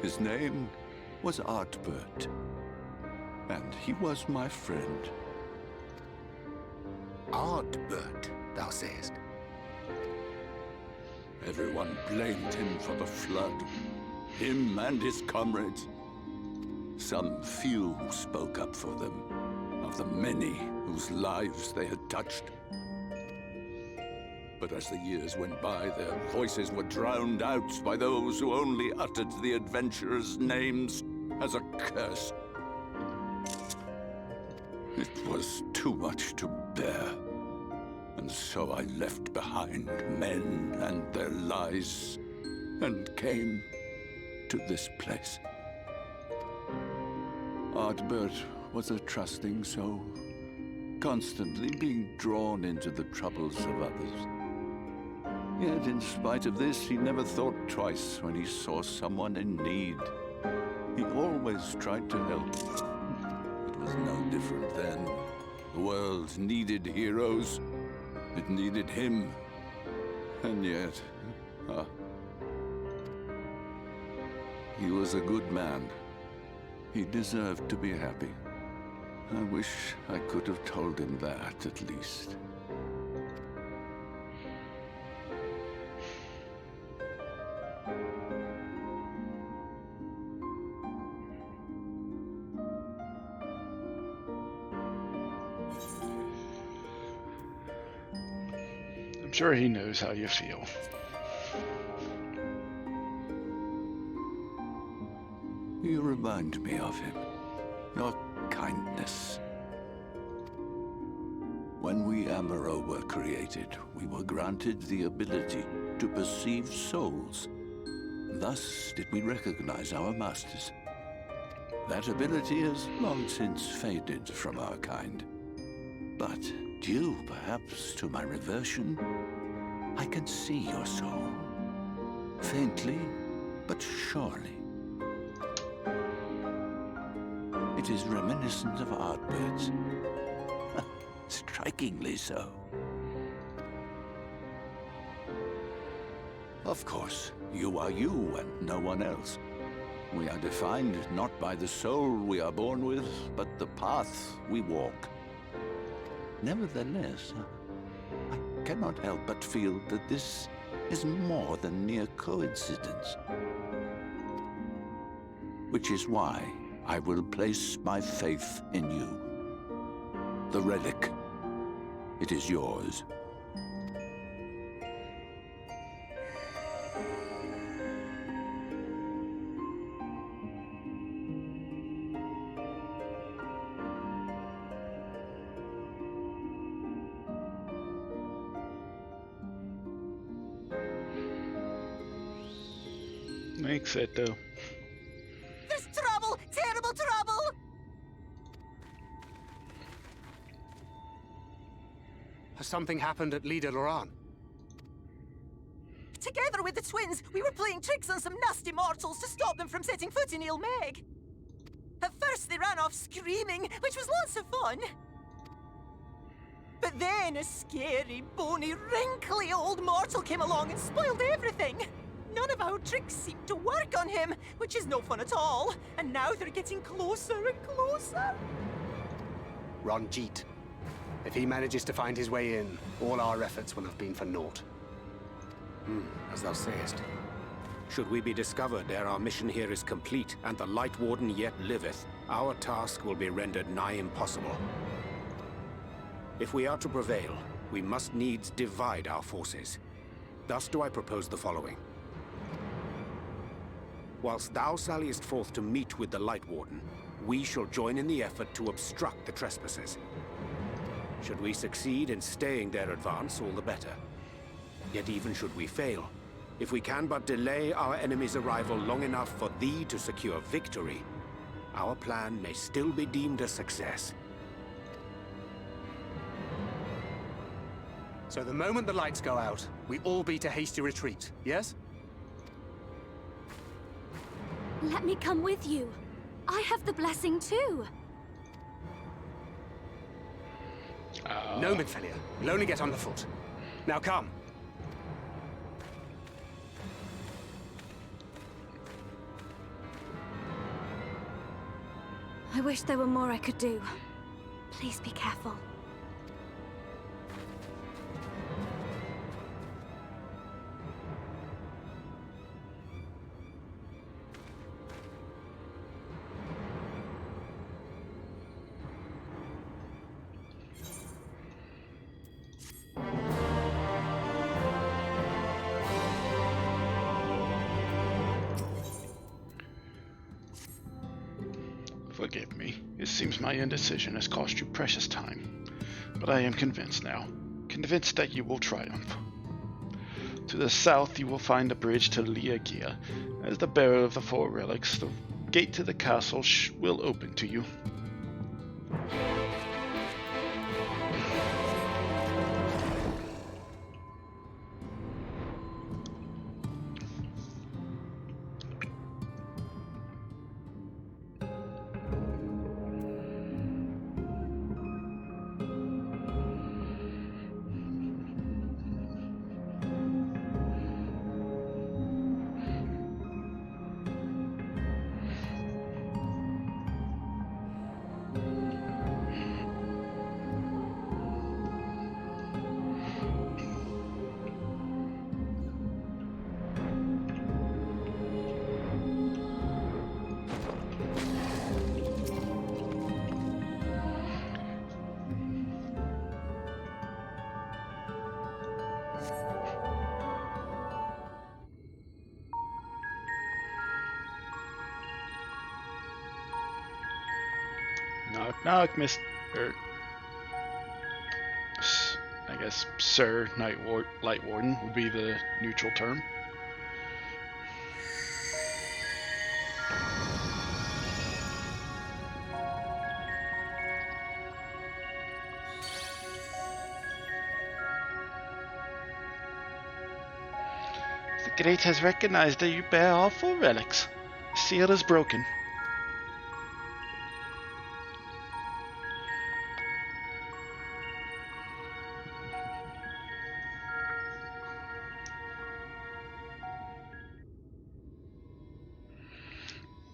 His name was Artbert, and he was my friend. Ardbert, thou sayest? Everyone blamed him for the flood, him and his comrades. Some few spoke up for them, of the many whose lives they had touched. But as the years went by, their voices were drowned out by those who only uttered the adventurers' names as a curse. It was too much to bear. And so I left behind men and their lies, and came to this place. Ardbert was a trusting soul, constantly being drawn into the troubles of others. Yet in spite of this, he never thought twice when he saw someone in need. He always tried to help. It was no different then. The world needed heroes. It needed him. And yet, he was a good man. He deserved to be happy. I wish I could have told him that, at least. I'm sure he knows how you feel. You remind me of him. Your kindness. When we Amaro were created, we were granted the ability to perceive souls. Thus did we recognize our masters. That ability has long since faded from our kind. But due perhaps to my reversion, I can see your soul. Faintly, but surely. It is reminiscent of Ardbert's. Strikingly so. Of course, you are you and no one else. We are defined not by the soul we are born with, but the path we walk. Nevertheless, I cannot help but feel that this is more than mere coincidence. Which is why I will place my faith in you. The relic. It is yours. Makes it though. There's trouble! Terrible trouble! Has something happened at Lida Loran? Together with the twins, we were playing tricks on some nasty mortals to stop them from setting foot in Il Meg. At first they ran off screaming, which was lots of fun. But then a scary, bony, wrinkly old mortal came along and spoiled everything. None of our tricks seemed to work on him, which is no fun at all. And now they're getting closer and closer. Ranjit. If he manages to find his way in, all our efforts will have been for naught. As thou sayest. Should we be discovered ere our mission here is complete, and the Light Warden yet liveth, our task will be rendered nigh impossible. If we are to prevail, we must needs divide our forces. Thus do I propose the following. Whilst thou salliest forth to meet with the Light Warden, we shall join in the effort to obstruct the trespassers. Should we succeed in staying their advance, all the better. Yet even should we fail, if we can but delay our enemy's arrival long enough for thee to secure victory, our plan may still be deemed a success. So the moment the lights go out, we all beat a hasty retreat, yes? Let me come with you. I have the blessing too. No, Midfelia. We'll only get on the foot. Now come. I wish there were more I could do. Please be careful. Forgive me. It seems my indecision has cost you precious time. But I am convinced now. Convinced that you will triumph. To the south you will find the bridge to Liagia. As the bearer of the 4 relics, the gate to the castle will open to you. Knock knock, Miss... I guess Sir Light Warden would be the neutral term. The Great has recognized that you bear all 4 relics. The seal is broken.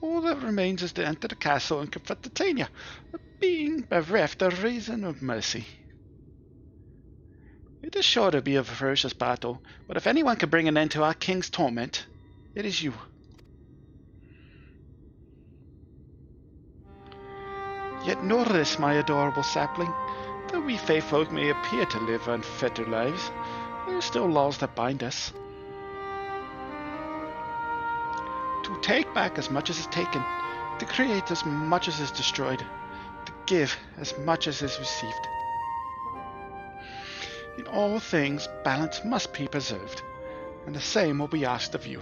All that remains is to enter the castle and confront Titania, being bereft of reason of mercy. It is sure to be a ferocious battle, but if anyone can bring an end to our king's torment, it is you. Yet know this, my adorable sapling. Though we fae folk may appear to live unfettered lives, there are still laws that bind us. To take back as much as is taken, to create as much as is destroyed, to give as much as is received. In all things, balance must be preserved, and the same will be asked of you.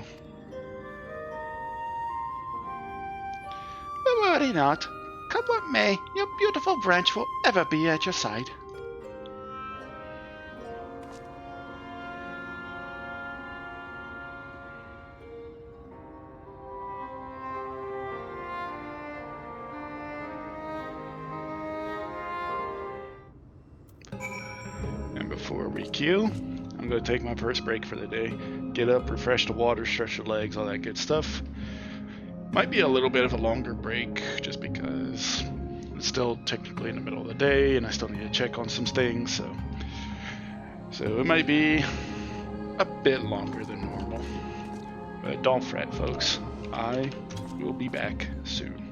But worry not. Come what may, your beautiful branch will ever be at your side. And before we queue, I'm going to take my first break for the day. Get up, refresh the water, stretch the legs, all that good stuff. Might be a little bit of a longer break, just because it's still technically in the middle of the day, and I still need to check on some things, so it might be a bit longer than normal. But don't fret, folks. I will be back soon.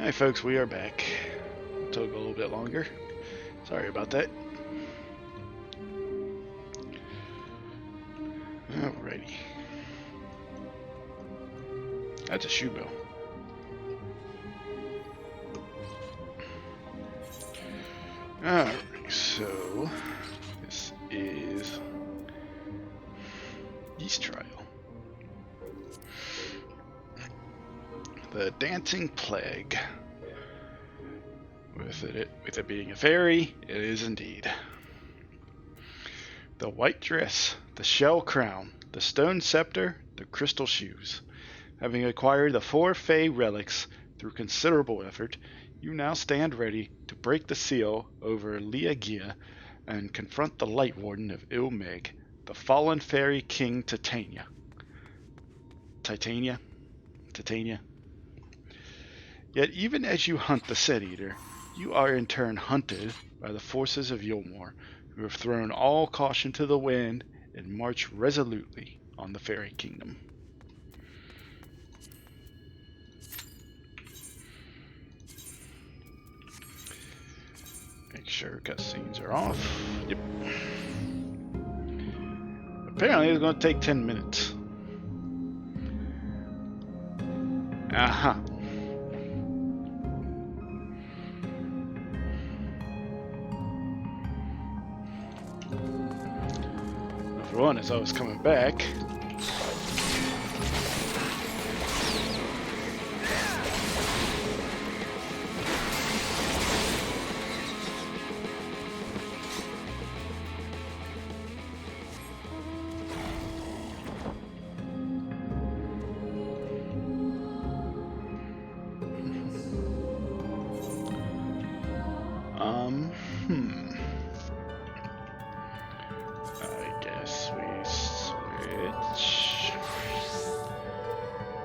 Hi folks, we are back. Took a little bit longer. Sorry about that. Alrighty. That's a shoe bill. Alright, so this is Yeast Trial. The Dancing Plague. With it being a fairy, it is indeed. The white dress, the shell crown, the stone scepter, the crystal shoes. Having acquired the 4 Fey relics through considerable effort, you now stand ready to break the seal over Liagia and confront the Light Warden of Ilmeg, the fallen fairy king Titania. Titania? Yet even as you hunt the Set Eater, you are in turn hunted by the forces of Yulmore, who have thrown all caution to the wind and march resolutely on the Fairy Kingdom. Make sure cutscenes are off. Yep. Apparently it's going to take 10 minutes. Aha. For one, as I was coming back, I guess we switch.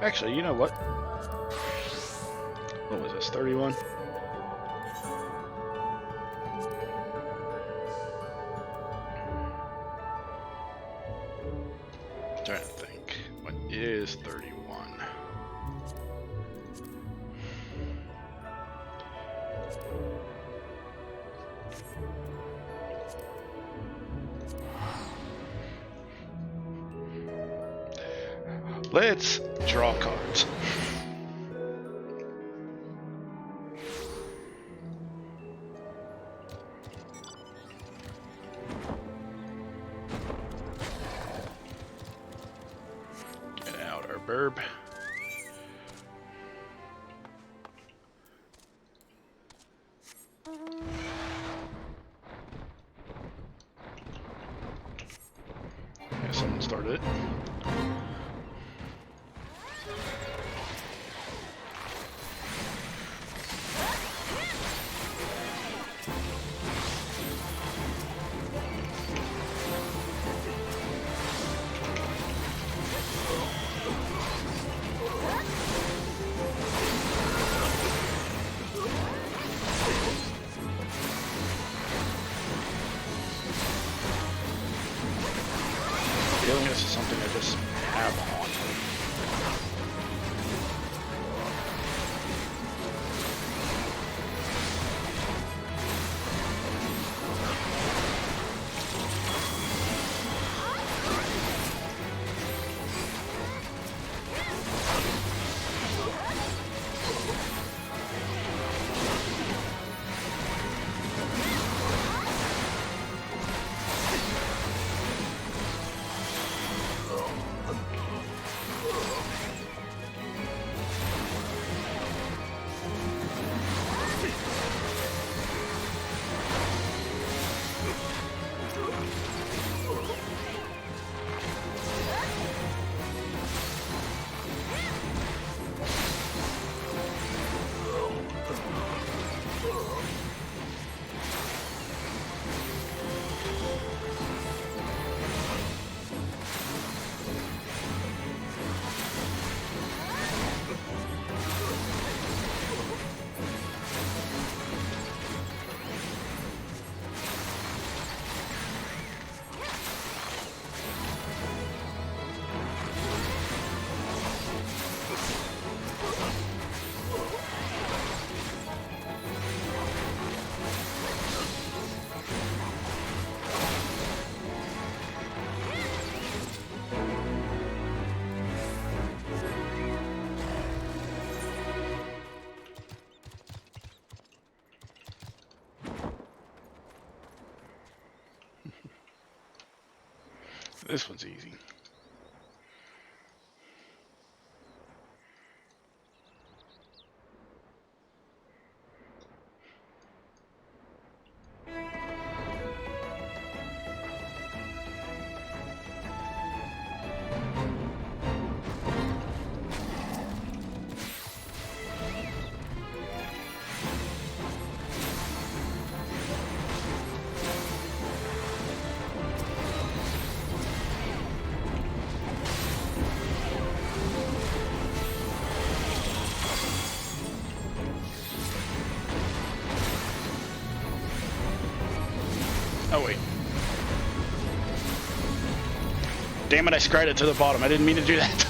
Actually, you know what? What was this, 31? I'm trying to think. What is 31? Let's draw cards. Get out our burb. Yeah, someone started it. Feeling this is something I just have on. This one's easy. Oh, wait. Damn it, I scryed it to the bottom. I didn't mean to do that.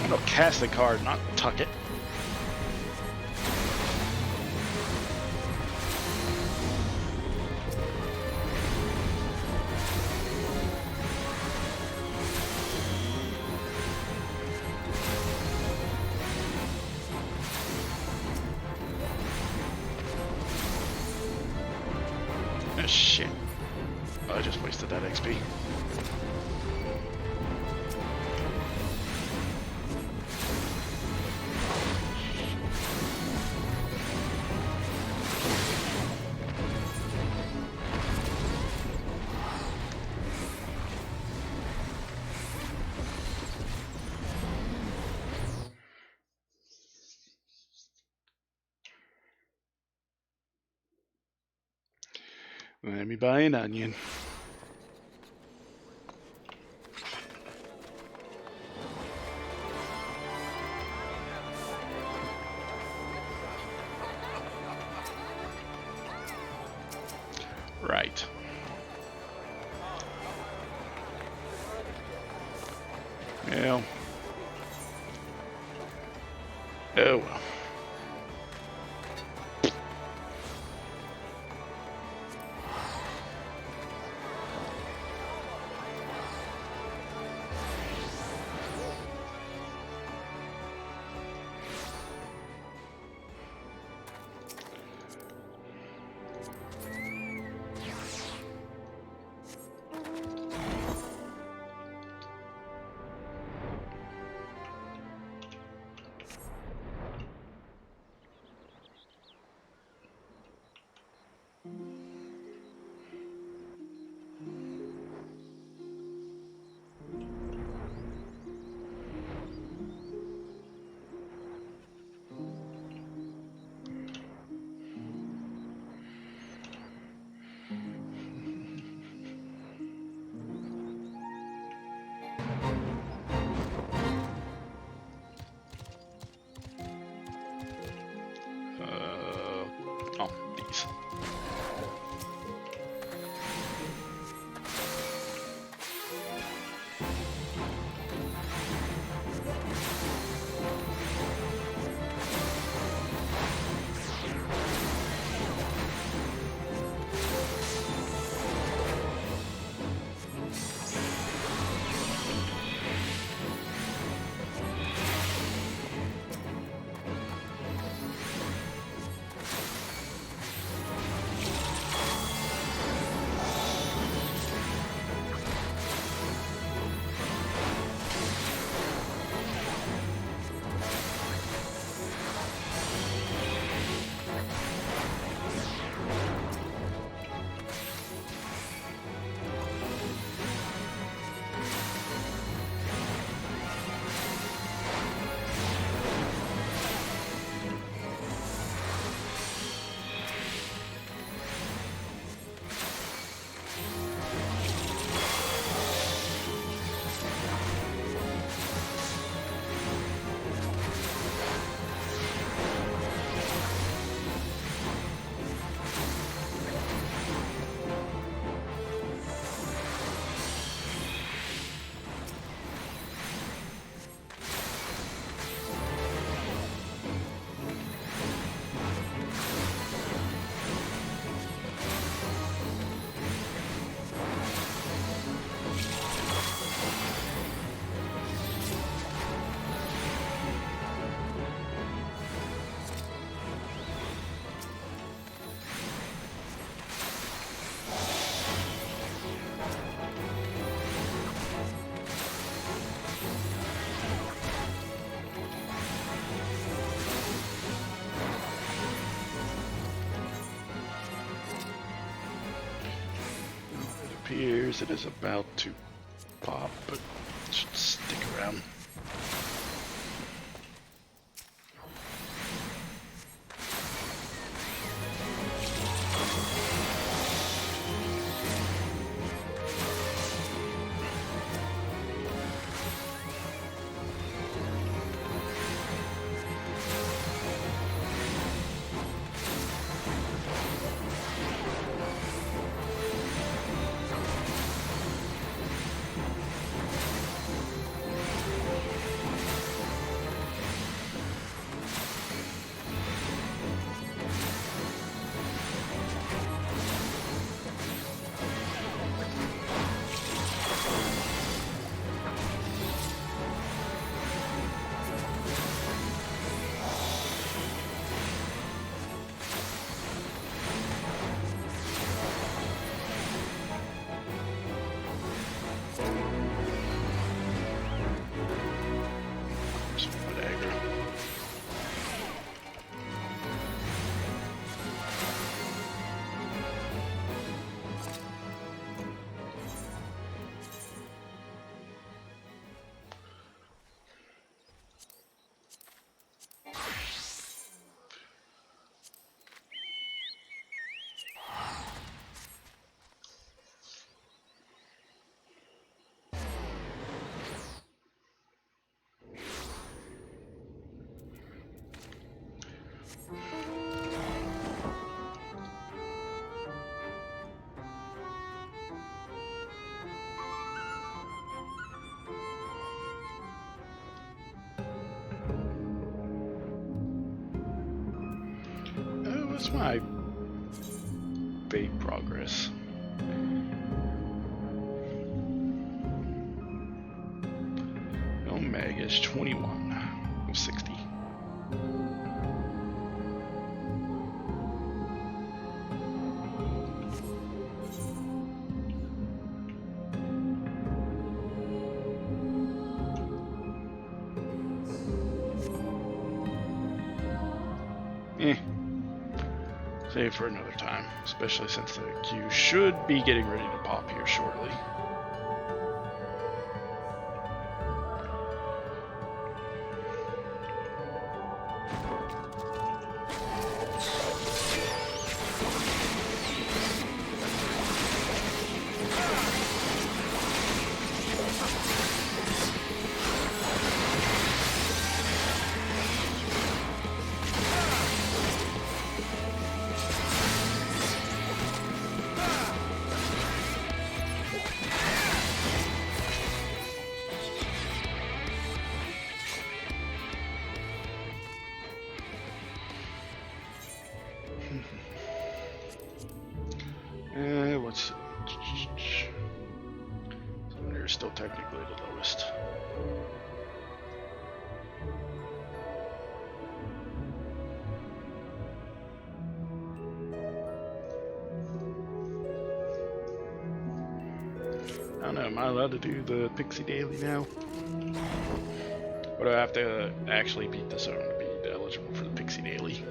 I'm gonna cast the card, not tuck it. Oh shit. I just wasted that XP. Let me buy an onion. Right. Well. Oh well. appears it is about to pop, but should stick around. What's my fate progress? Omega is 21 of 60. Save for another time, especially since the queue should be getting ready to pop here shortly. What's Summoner is still technically the lowest. I don't know, am I allowed to do the Pixie Daily now? Or do I have to actually beat the zone to be eligible for the Pixie Daily?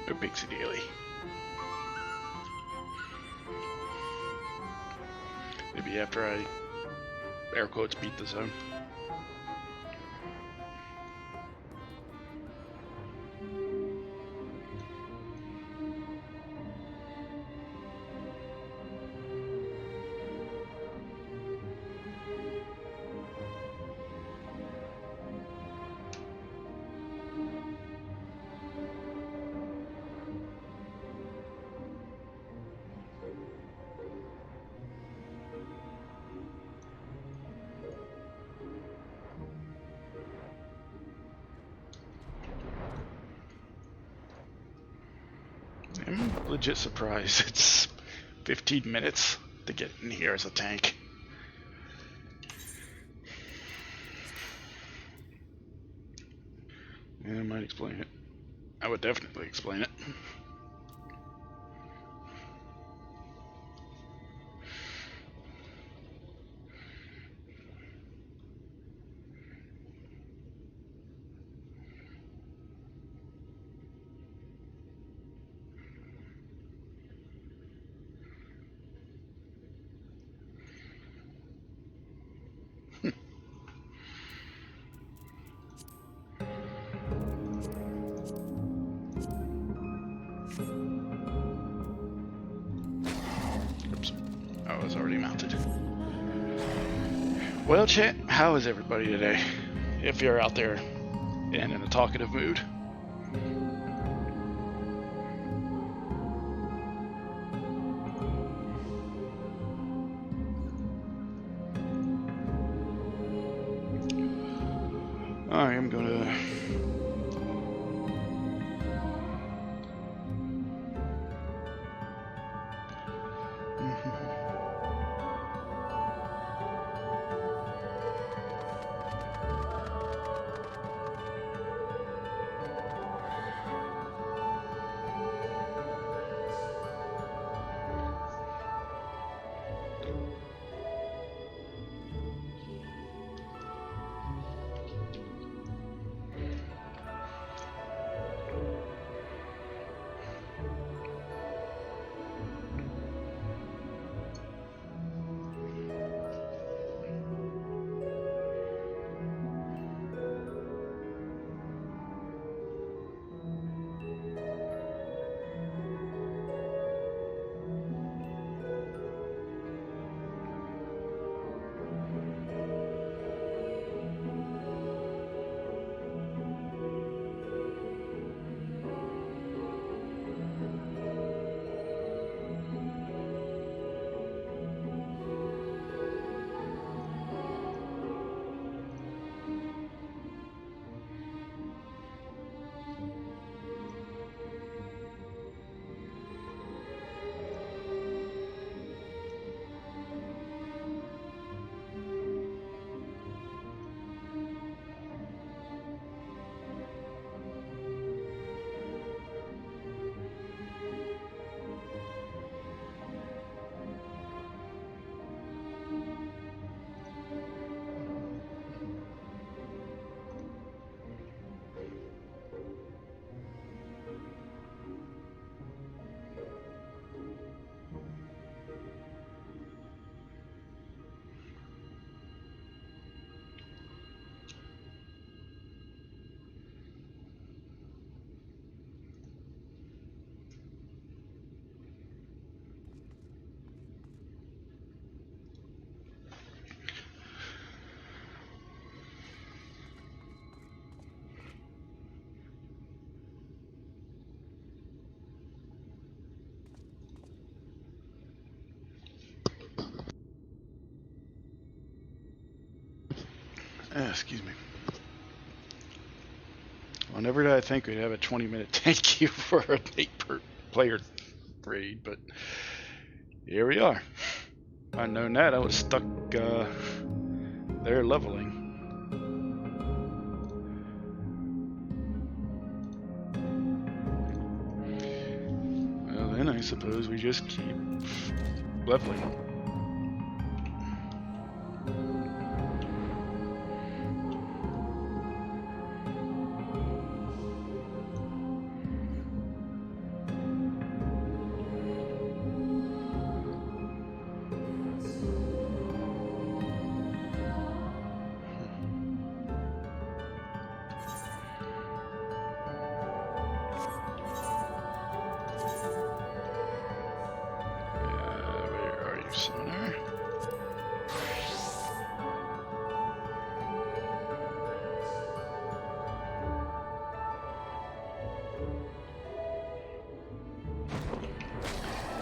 No Pixie Daily. Maybe after I, air quotes, beat the zone. legit surprised it's 15 minutes to get in here as a tank. Yeah, I might explain it. I would definitely explain it. Oops. Oh, it was already mounted. Well, chat, how is everybody today? If you're out there and in a talkative mood. I am gonna excuse me. Well, never did I think we'd have a 20-minute thank queue for an 8-player raid, but here we are. If I'd known that, I would have stuck there leveling. Well, then I suppose we just keep leveling.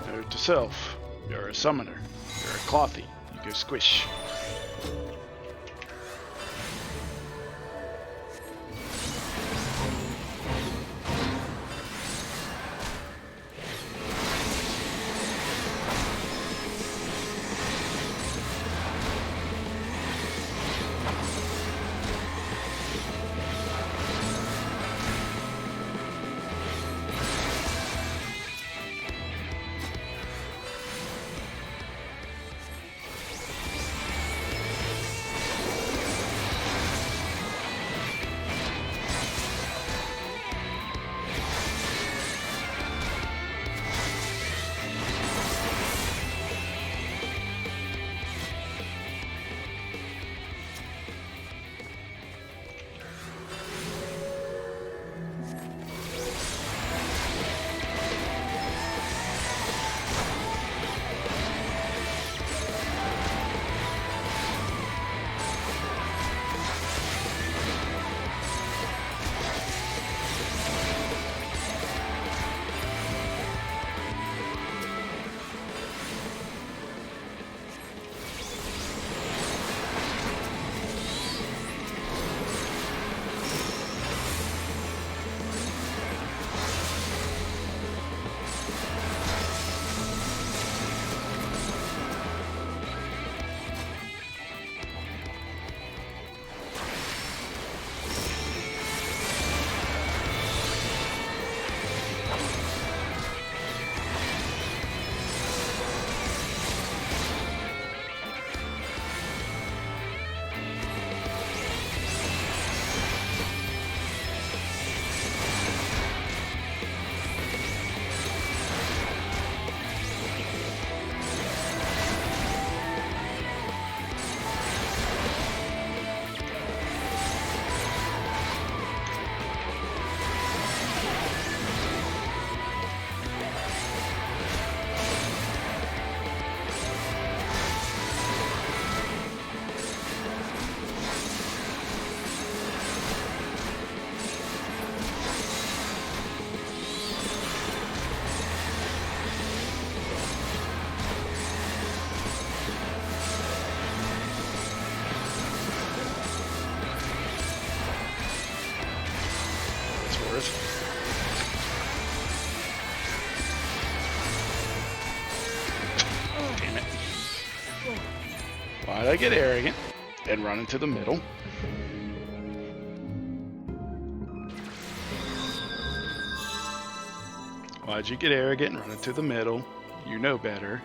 Note to self, you're a summoner. You're a clothy. You go squish. Why'd I get arrogant and run into the middle? Why'd you get arrogant and run into the middle? You know better.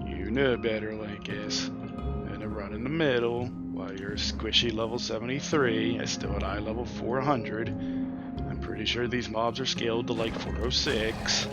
You know better, Linkus. And to run in the middle while you're squishy level 73 and still at eye level 400. I'm pretty sure these mobs are scaled to like 406.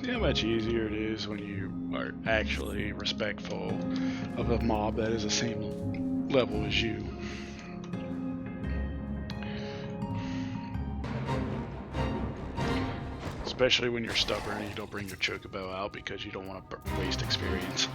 See how much easier it is when you are actually respectful of a mob that is the same level as you. Especially when you're stubborn and you don't bring your chocobo out because you don't want to waste experience.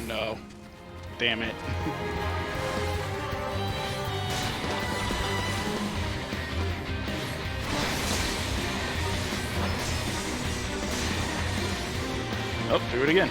no. Damn it. Oh, do it again.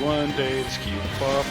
One day this keep up.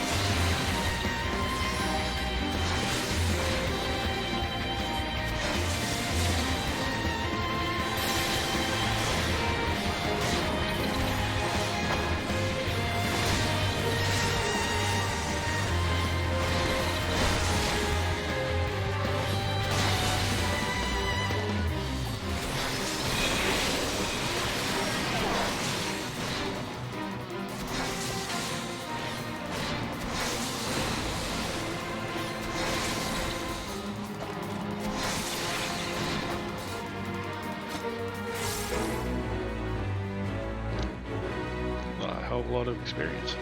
A lot of experience.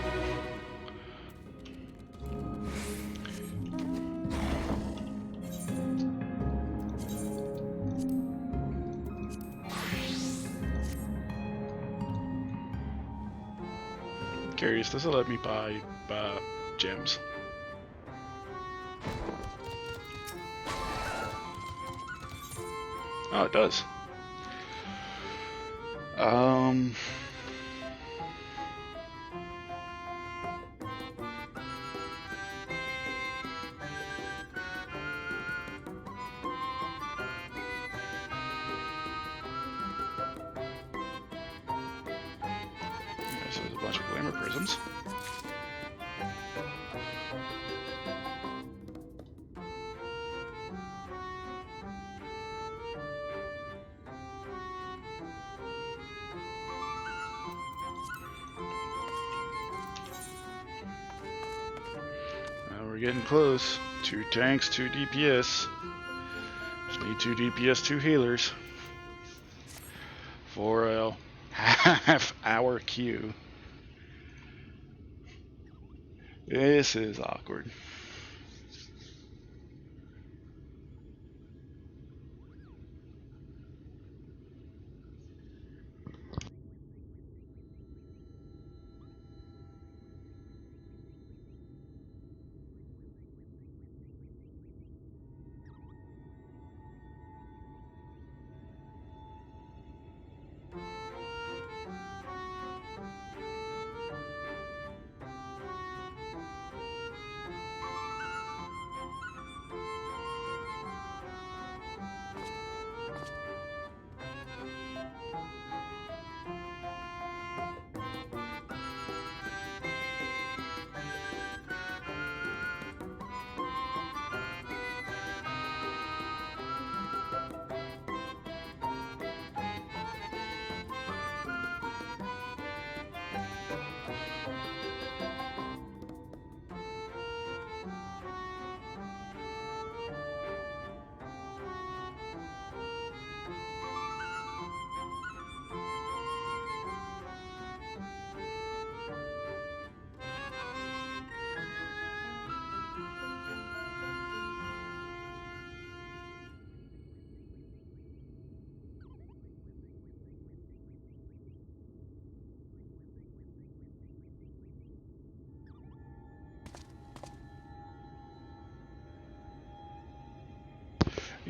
Curious, does it let me buy gems? Oh, it does. So there's a bunch of glamour prisms. Now we're getting close. 2 tanks, 2 DPS. Just need 2 DPS, 2 healers. For a half-hour queue. This is awkward.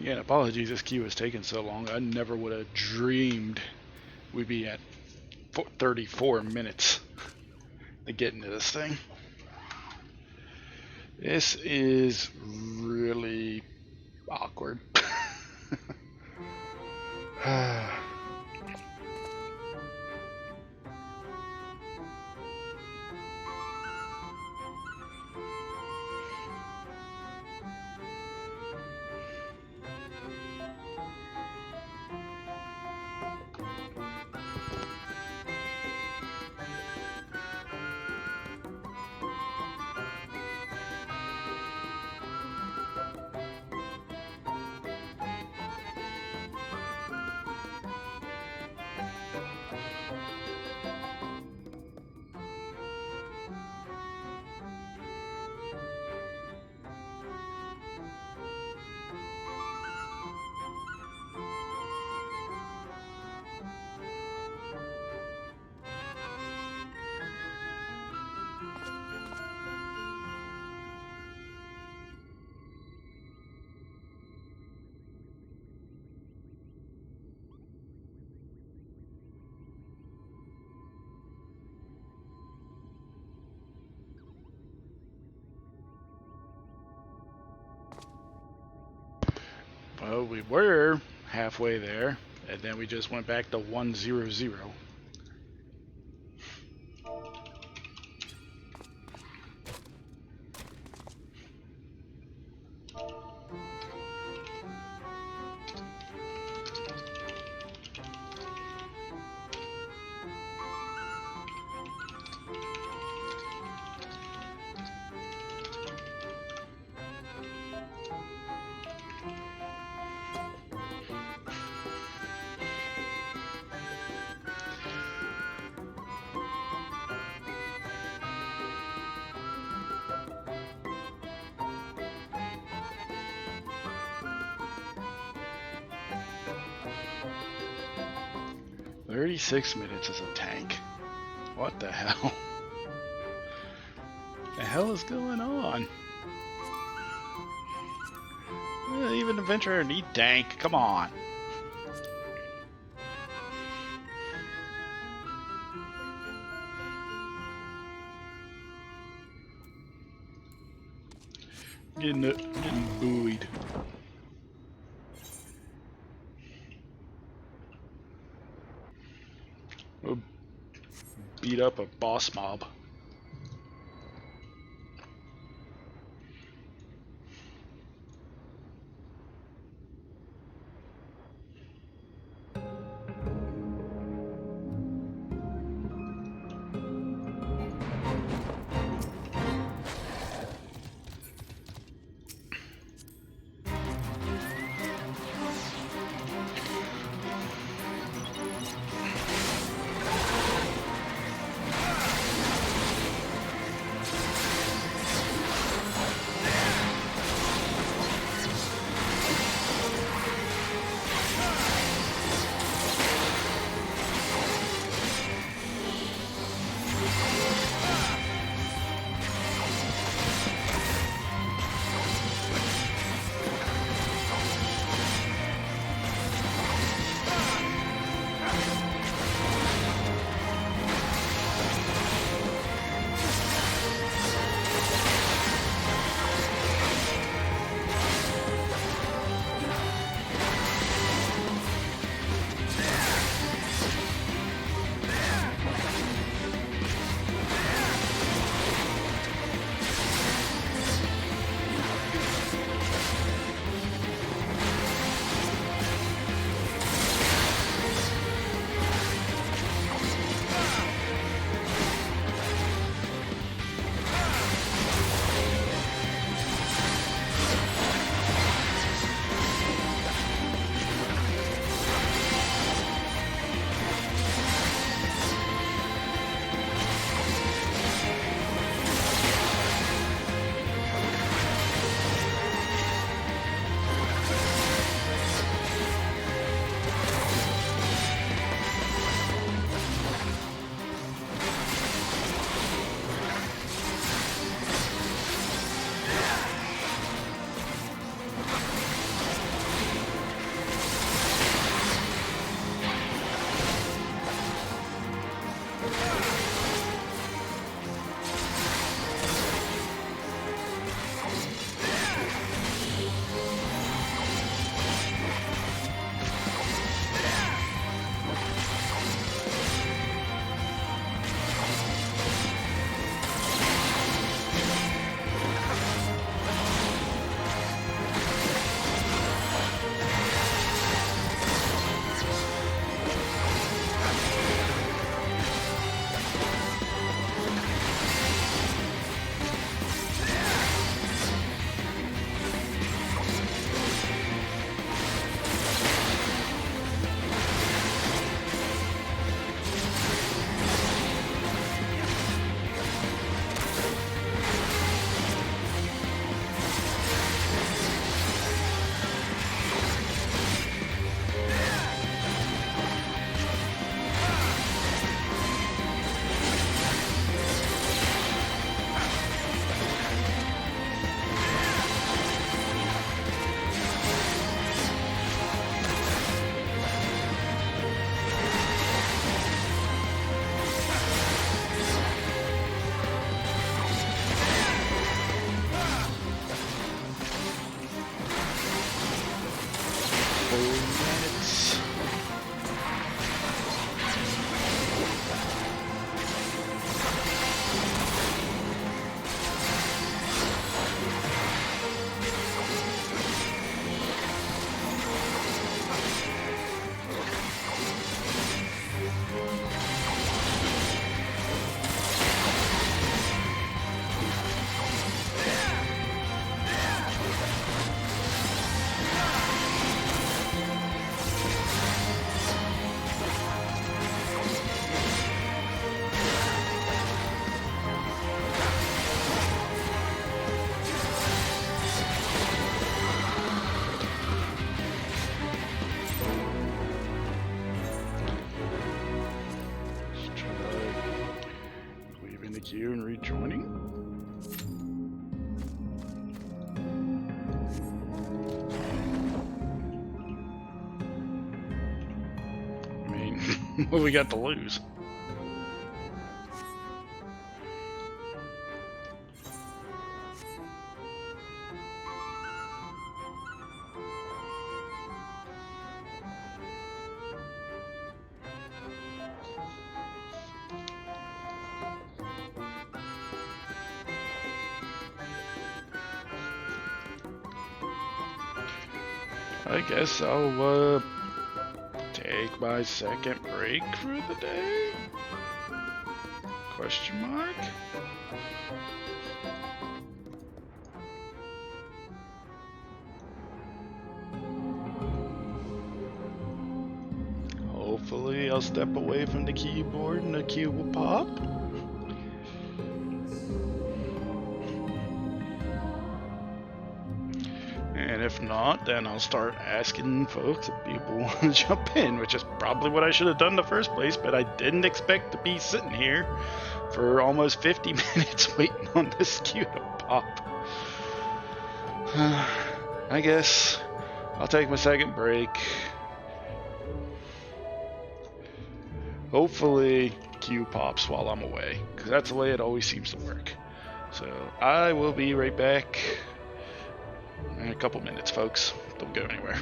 Again, apologies this queue is taking so long. I never would have dreamed we'd be at 34 minutes to get into this thing. This is really awkward. Well, we were halfway there, and then we just went back to 100. "36 minutes as a tank. What the hell? The hell is going on? Even adventurer need tank. Come on." Getting buoyed. We'll beat up a boss mob. the queue and rejoining? I mean, what do we got to lose? I guess I'll take my second break for the day? Question mark? Hopefully I'll step away from the keyboard and the cue will pop. And if not, then I'll start asking folks if people want to jump in, which is probably what I should have done in the first place, but I didn't expect to be sitting here for almost 50 minutes waiting on this queue to pop. I guess I'll take my second break. Hopefully queue pops while I'm away, because that's the way it always seems to work. So I will be right back in a couple minutes, folks. Don't go anywhere.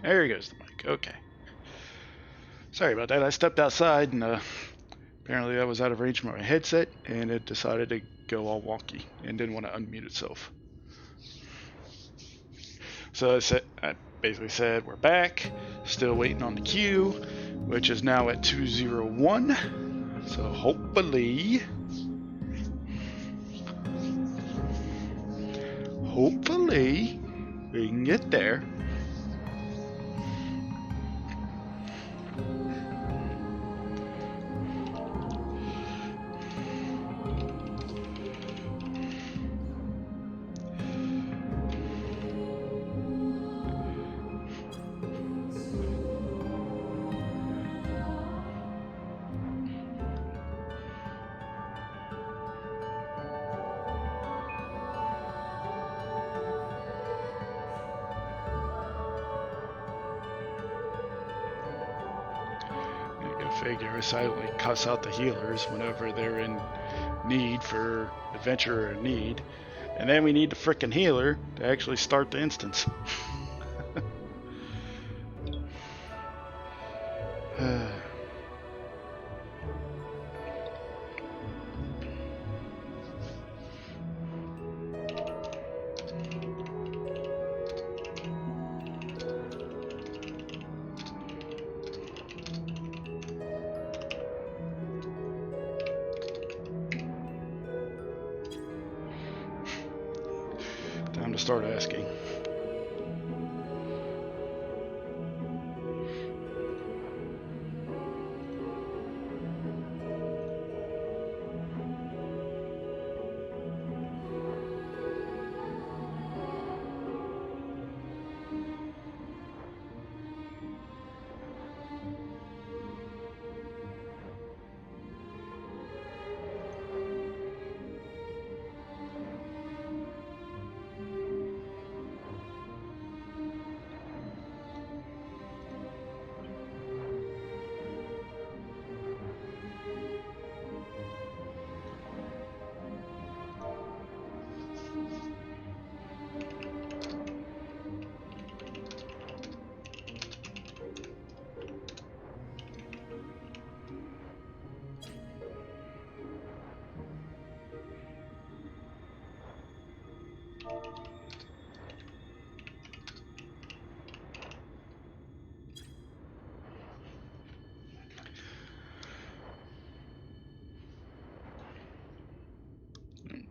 There goes the mic. Okay. Sorry about that. I stepped outside and apparently I was out of range from my headset and it decided to go all wonky and didn't want to unmute itself. So I basically said we're back, still waiting on the queue, which is now at 201. So hopefully we can get there. Figure I silently cuss out the healers whenever they're in need for adventure or need, and then we need the frickin' healer to actually start the instance. Time to start asking.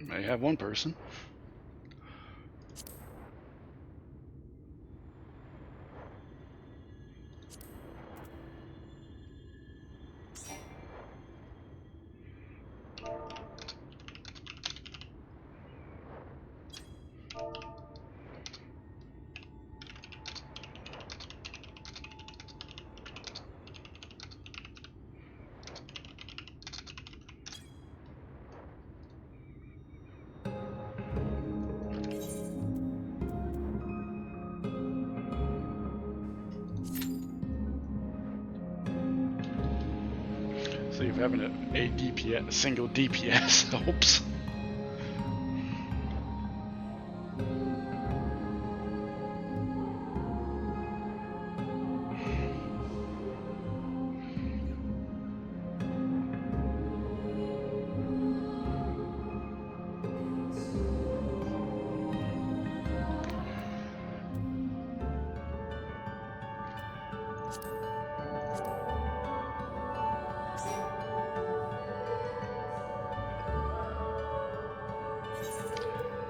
May have one person. See if having a single DPS helps.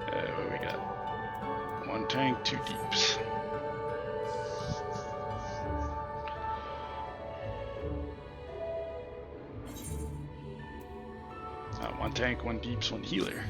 What we got? One tank, two deeps. One tank, one deeps, one healer.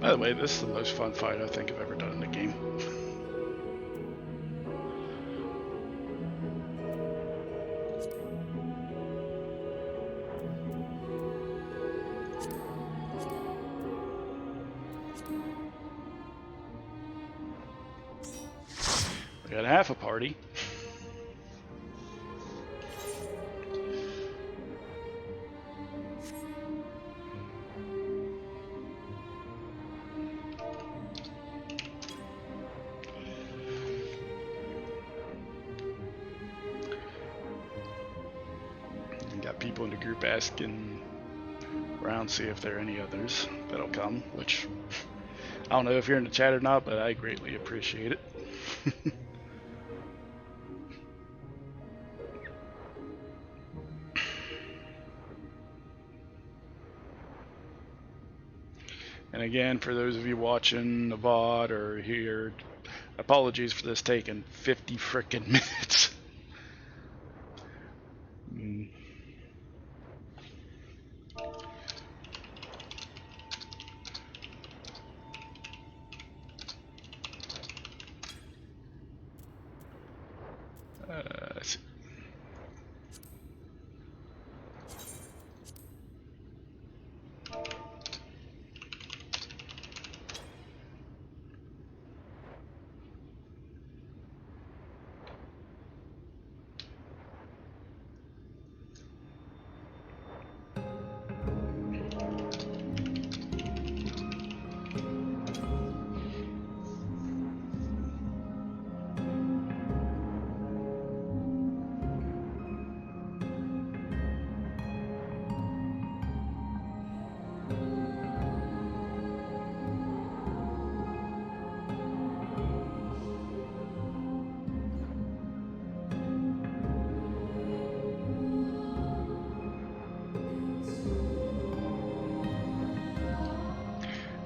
By the way, this is the most fun fight I think I've ever done in the game. We got half a party. Got people in the group asking around, see if there are any others that'll come, which I don't know if you're in the chat or not, but I greatly appreciate it. And again, for those of you watching the VOD or here, apologies for this taking 50 frickin' minutes. Let's see.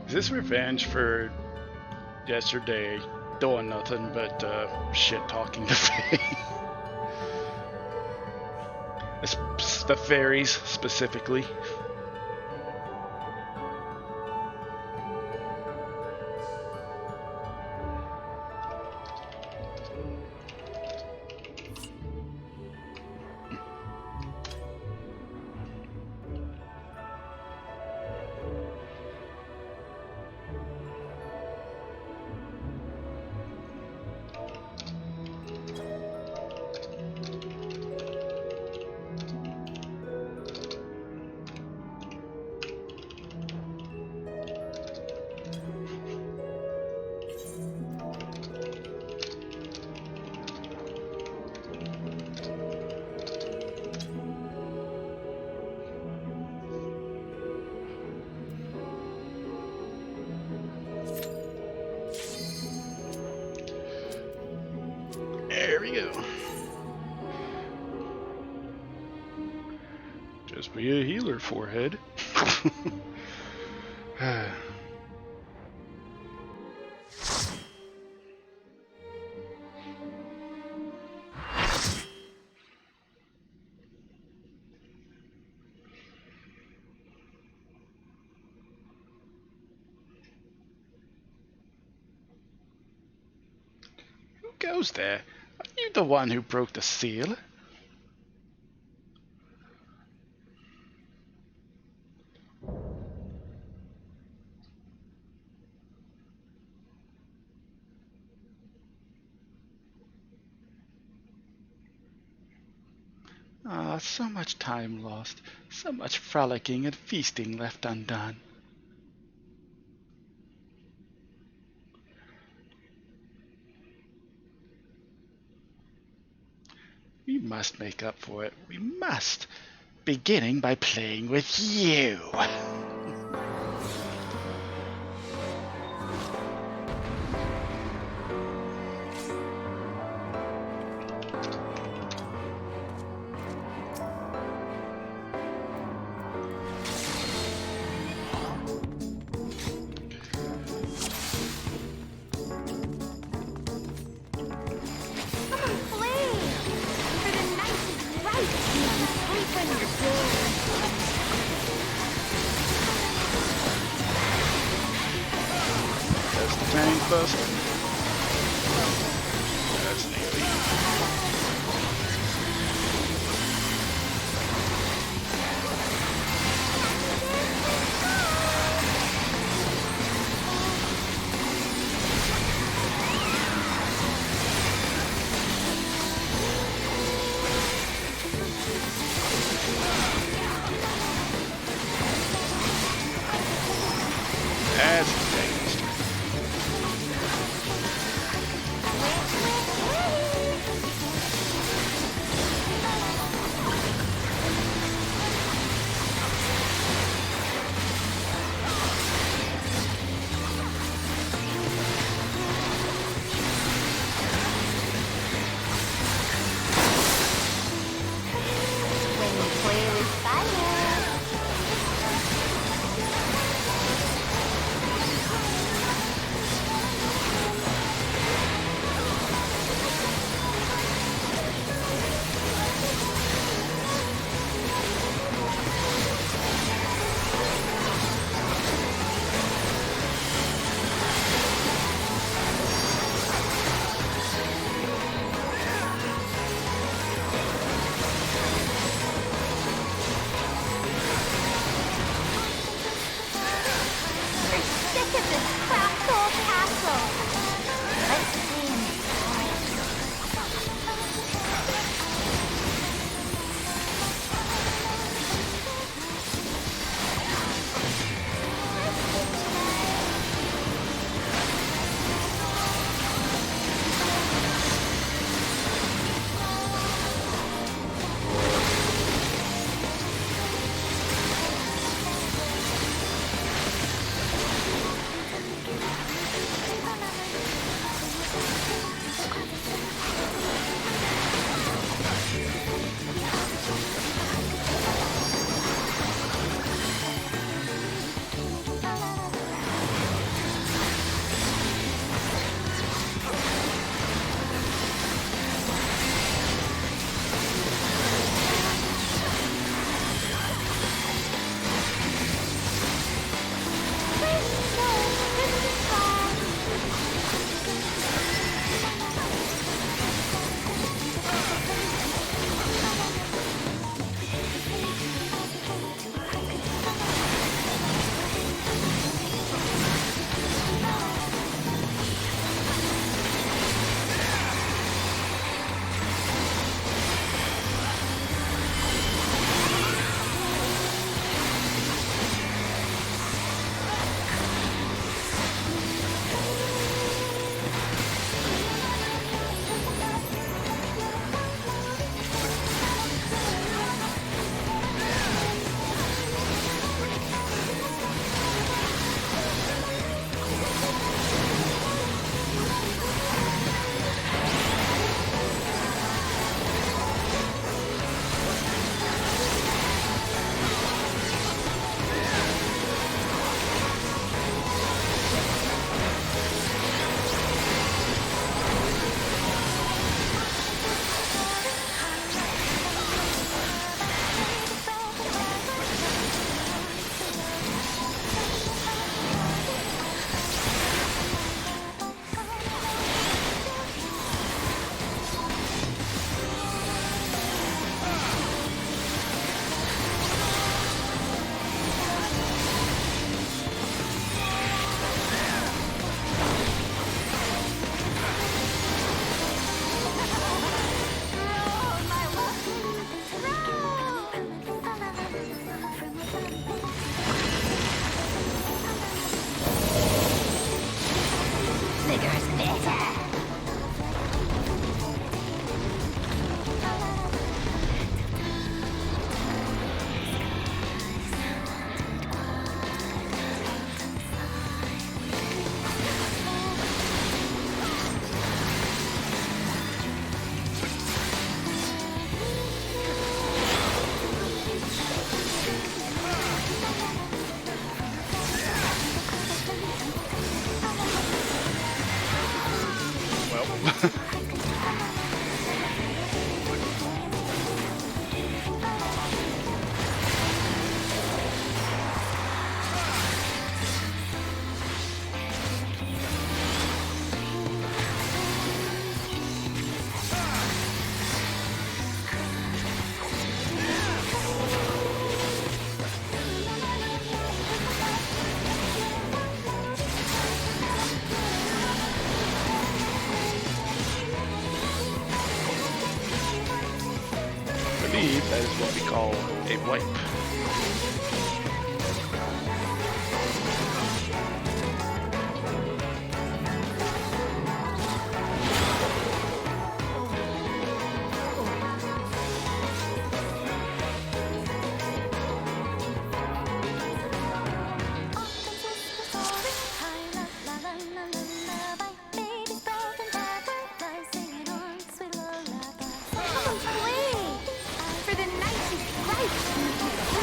Is this revenge for yesterday doing nothing but shit talking to Faye? The fairies specifically. There we go. Just be a healer, forehead. Who goes there? Are you the one who broke the seal? Ah, so much time lost, so much frolicking and feasting left undone. We must make up for it. We must. Beginning by playing with you. That's the tank buster. That's an elite. at this cramped old castle. Let's see inside. That is what we call a wipe. For the night is bright.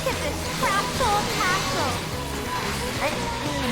at this cramped old castle. Let's see.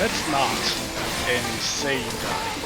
That's not an insane die.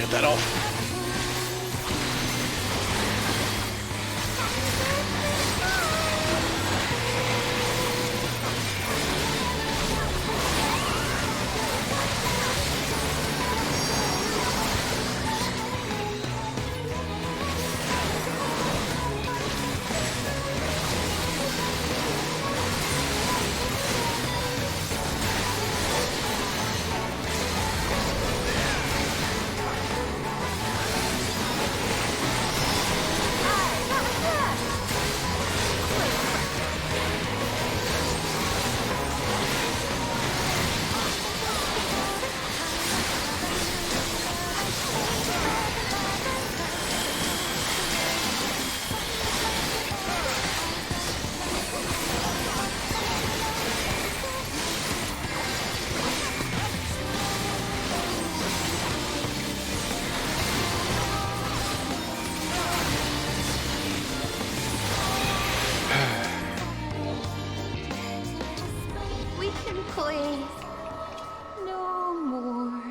get that off. We can play no more.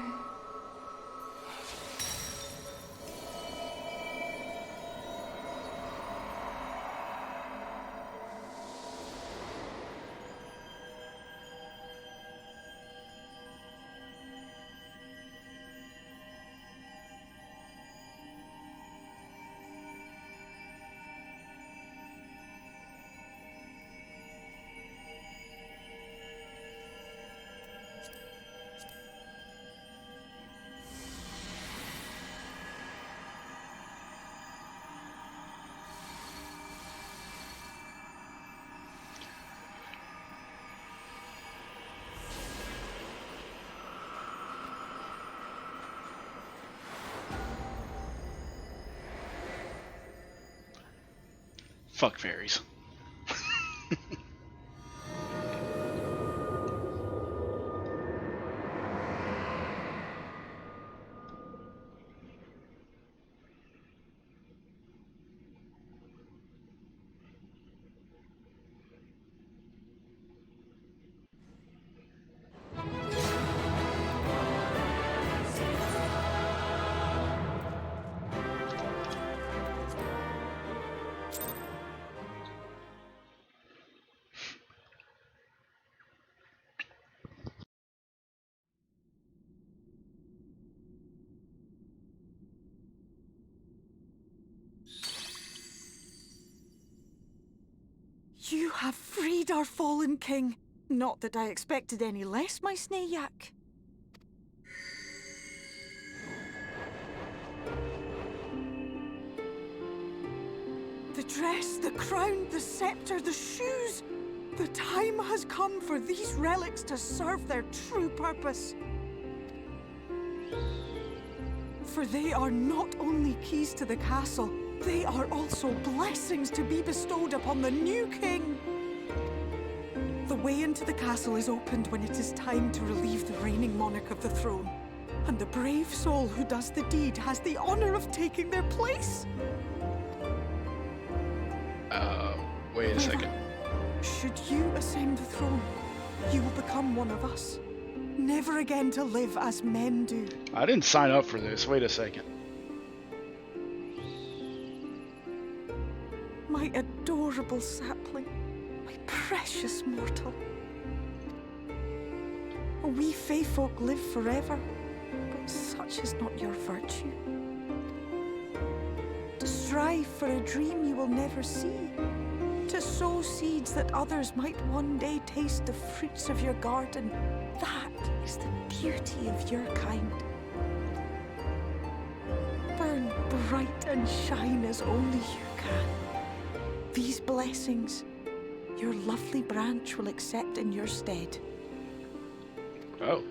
Fuck fairies. You have freed our fallen king. Not that I expected any less, my Snayak. The dress, the crown, the scepter, the shoes. The time has come for these relics to serve their true purpose. For they are not only keys to the castle, they are also blessings to be bestowed upon the new king. The way into the castle is opened when it is time to relieve the reigning monarch of the throne. And the brave soul who does the deed has the honor of taking their place. Wait a second. Should you ascend the throne, you will become one of us. Never again to live as men do. I didn't sign up for this. Wait a second. My adorable sapling, my precious mortal. We Fae folk live forever, but such is not your virtue. To strive for a dream you will never see, to sow seeds that others might one day taste the fruits of your garden, that is the beauty of your kind. Burn bright and shine as only you can. These blessings, your lovely branch will accept in your stead. Oh,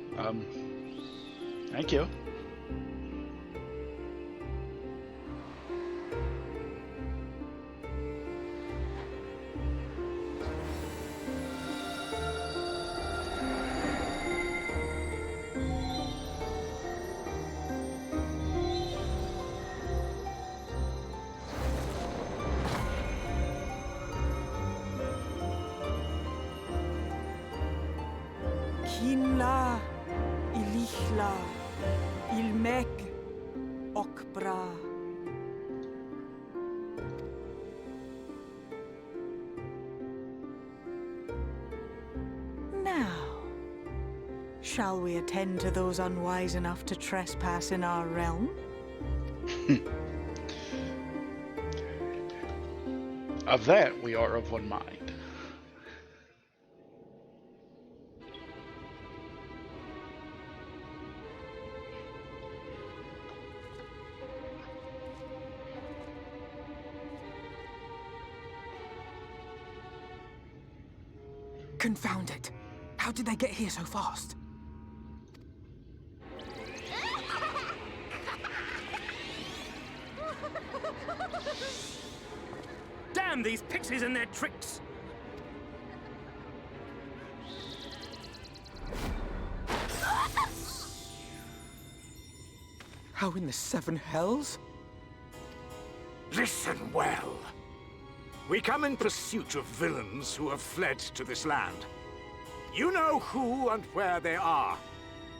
thank you. Kinla, Ilichla, Ilmek, Okbra. Now, shall we attend to those unwise enough to trespass in our realm? Of that, we are of one mind. Confound it! How did they get here so fast? Damn these pixies and their tricks! How in the seven hells? Listen well. We come in pursuit of villains who have fled to this land. You know who and where they are.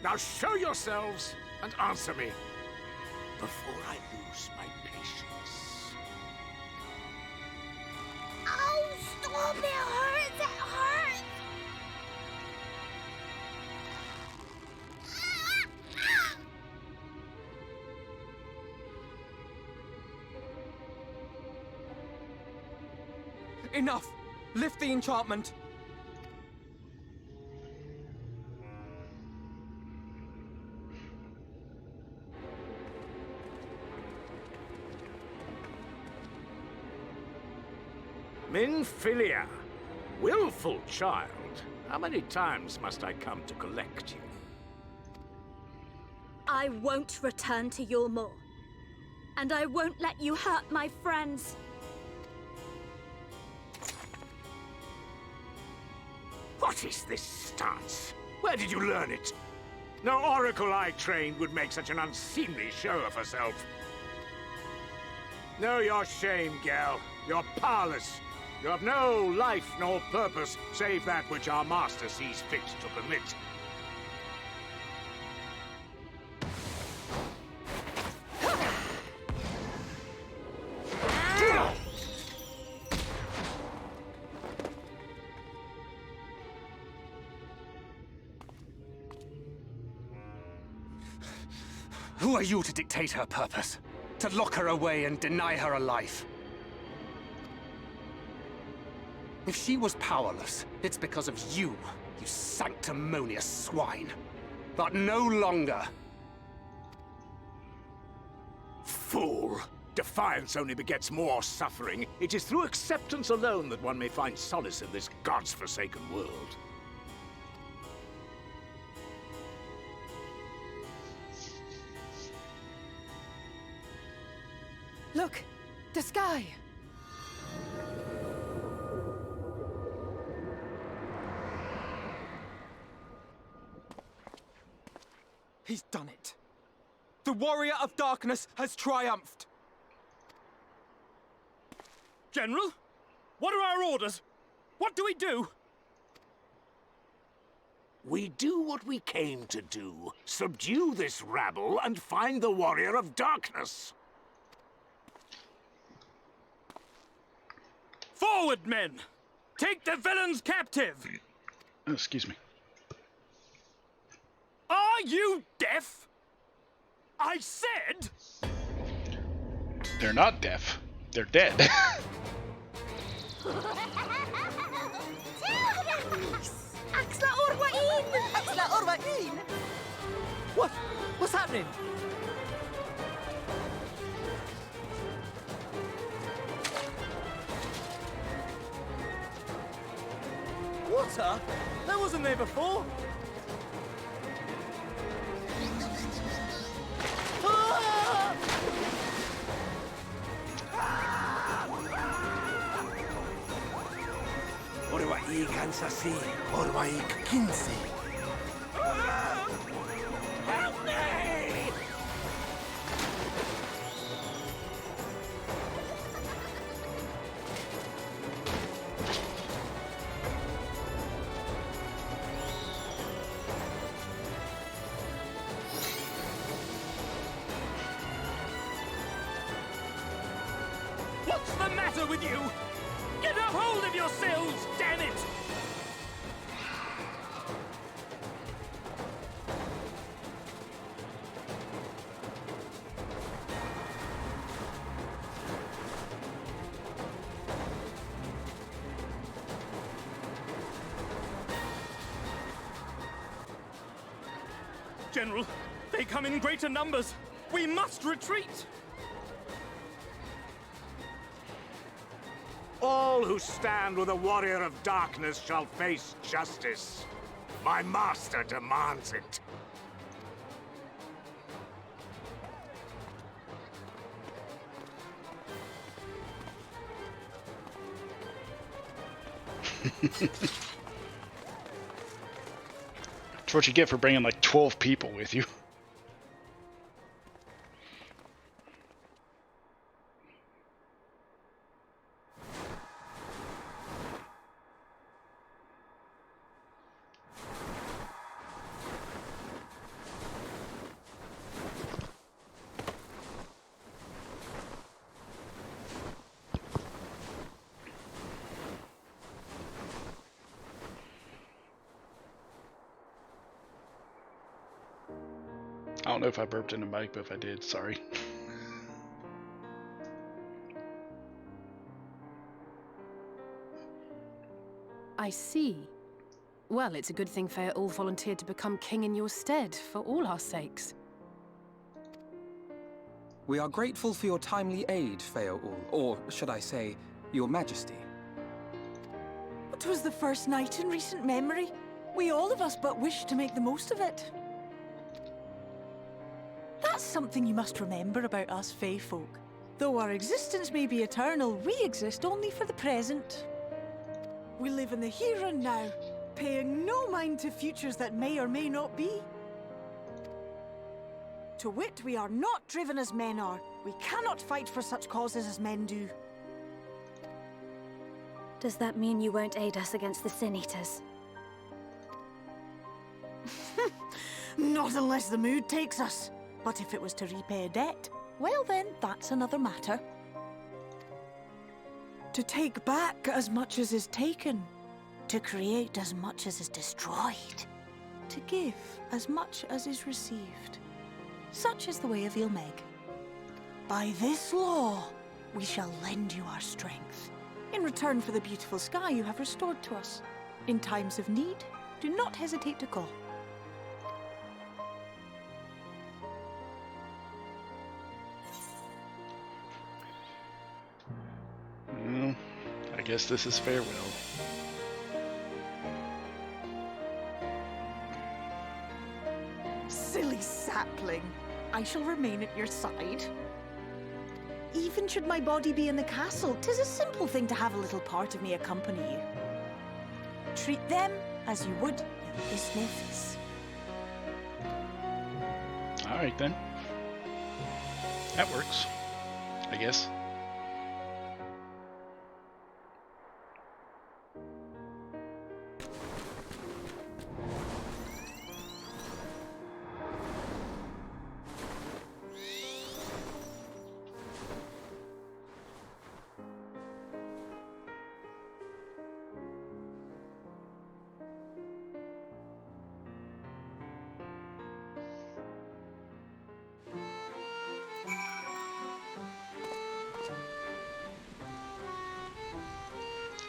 Now show yourselves and answer me before I lose my patience. Oh, stop! It hurts! It hurts! Enough! Lift the enchantment! Minfilia, willful child. How many times must I come to collect you? I won't return to your moor. And I won't let you hurt my friends. What is this stance? Where did you learn it? No oracle I trained would make such an unseemly show of herself. Know your shame, gal. You're powerless. You have no life nor purpose, save that which our master sees fit to permit. Who are you to dictate her purpose? To lock her away and deny her a life? If she was powerless, it's because of you, you sanctimonious swine. But no longer. Fool! Defiance only begets more suffering. It is through acceptance alone that one may find solace in this god's-forsaken world. Look! The sky! He's done it. The Warrior of Darkness has triumphed. General? What are our orders? What do we do? We do what we came to do. Subdue this rabble and find the Warrior of Darkness. Forward, men! Take the villains captive! Oh, excuse me. Are you deaf? I said... They're not deaf. They're dead. Axla Orwain! Axla Orwain! What? What's happening? Water? That wasn't there before. Ah! Orwaik Ansasi, Orwaik Kinsey. Help me! matter with you? Get a hold of yourselves, damn it! General, they come in greater numbers. We must retreat. All who stand with a warrior of darkness shall face justice. My master demands it. That's what you get for bringing like 12 people with you. I don't know if I burped in the mic, but if I did, sorry. I see. Well, it's a good thing Feaul volunteered to become king in your stead, for all our sakes. We are grateful for your timely aid, Feaul, or should I say, your majesty. It was the first night in recent memory. We all of us but wished to make the most of it. That's something you must remember about us Fey folk. Though our existence may be eternal, we exist only for the present. We live in the here and now, paying no mind to futures that may or may not be. To wit, we are not driven as men are. We cannot fight for such causes as men do. Does that mean you won't aid us against the Sin Eaters? Not unless the mood takes us. But if it was to repay a debt, well then, that's another matter. To take back as much as is taken. To create as much as is destroyed. To give as much as is received. Such is the way of Ilmeg. By this law, we shall lend you our strength. In return for the beautiful sky you have restored to us. In times of need, do not hesitate to call. Well, I guess this is farewell. Silly sapling. I shall remain at your side. Even should my body be in the castle, 'tis a simple thing to have a little part of me accompany you. Treat them as you would your business. Alright then. That works, I guess.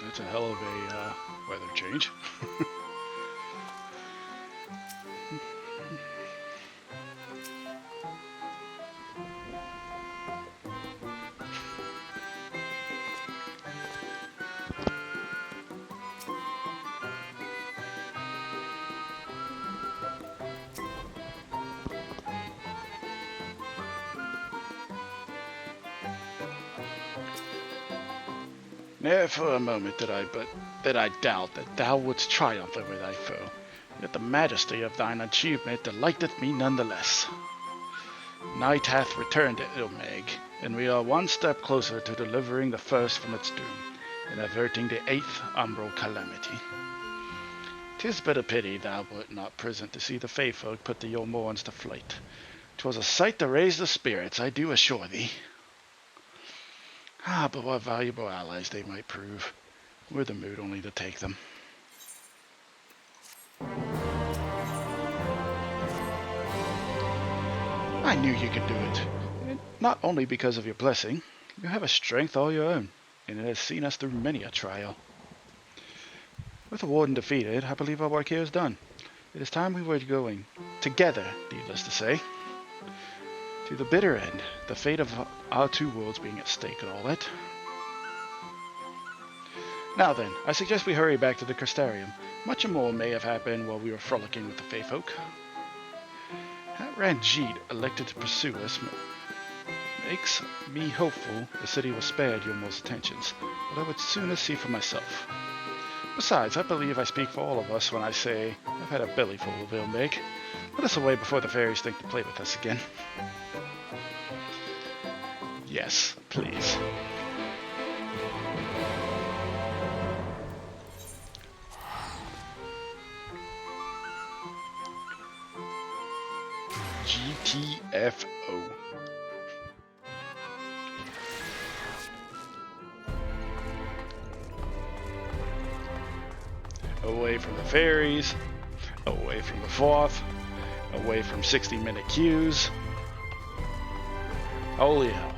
That's a hell of a weather change. Ne'er for a moment did I doubt that thou wouldst triumph over thy foe. Yet the majesty of thine achievement delighteth me none the less. Night hath returned to Ilmeg, and we are one step closer to delivering the first from its doom, and averting the 8th umbral calamity. 'Tis but a pity thou wert not present to see the Fey folk put the Yomorns to flight. 'Twas a sight to raise the spirits, I do assure thee. But what valuable allies they might prove. We're the mood only to take them. I knew you could do it. And not only because of your blessing, you have a strength all your own, and it has seen us through many a trial. With the warden defeated, I believe our work here is done. It is time we were going, together, needless to say, to the bitter end, the fate of our two worlds being at stake and all that. Now then, I suggest we hurry back to the Crystarium. Much more may have happened while we were frolicking with the Fae folk. That Ranjit elected to pursue us makes me hopeful the city was spared your most attentions, but I would sooner see for myself. Besides, I believe I speak for all of us when I say I've had a belly full of Ilmeg. Let us away before the fairies think to play with us again. Yes, please. GTFO. Away from the fairies, away from the fourth, away from 60-minute queues. Holy hell.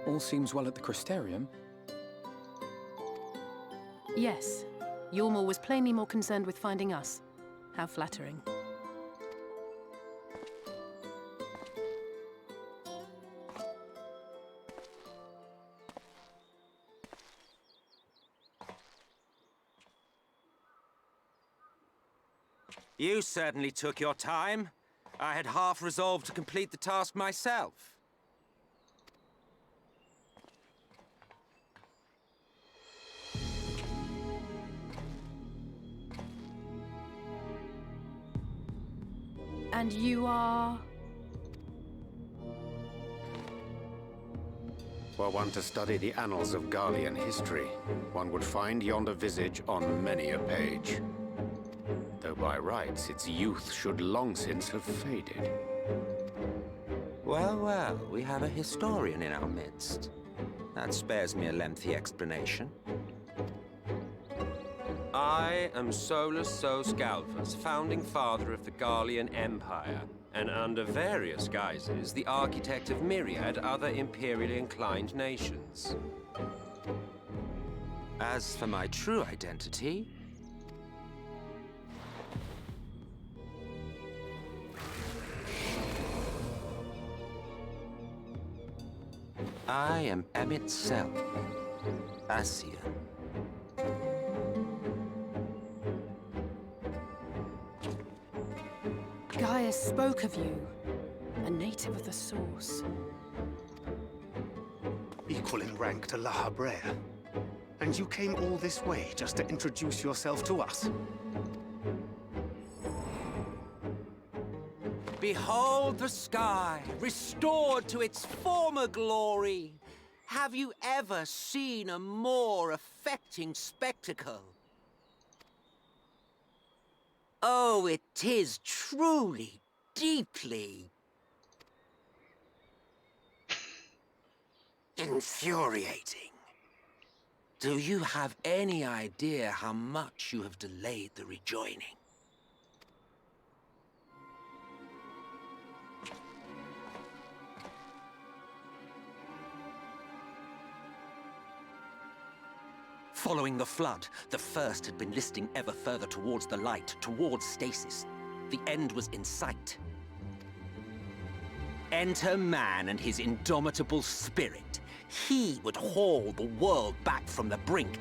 All seems well at the Crystarium. Yes. Ylmor was plainly more concerned with finding us. How flattering. You certainly took your time. I had half resolved to complete the task myself. And you are... Were one to study the annals of Garlean history, one would find yonder visage on many a page. Though by rights its youth should long since have faded. Well, well, we have a historian in our midst. That spares me a lengthy explanation. I am Solus Sos Galvus, founding father of the Garlean Empire, and under various guises, the architect of myriad other imperially inclined nations. As for my true identity, I am Emmett Self, Ascian. Gaius spoke of you. A native of the Source. Equal in rank to La Habrea. And you came all this way just to introduce yourself to us? Behold the sky, restored to its former glory. Have you ever seen a more affecting spectacle? Oh, it is truly, deeply infuriating. Do you have any idea how much you have delayed the rejoining? Following the flood, the First had been listing ever further towards the light, towards stasis. The end was in sight. Enter man and his indomitable spirit. He would haul the world back from the brink.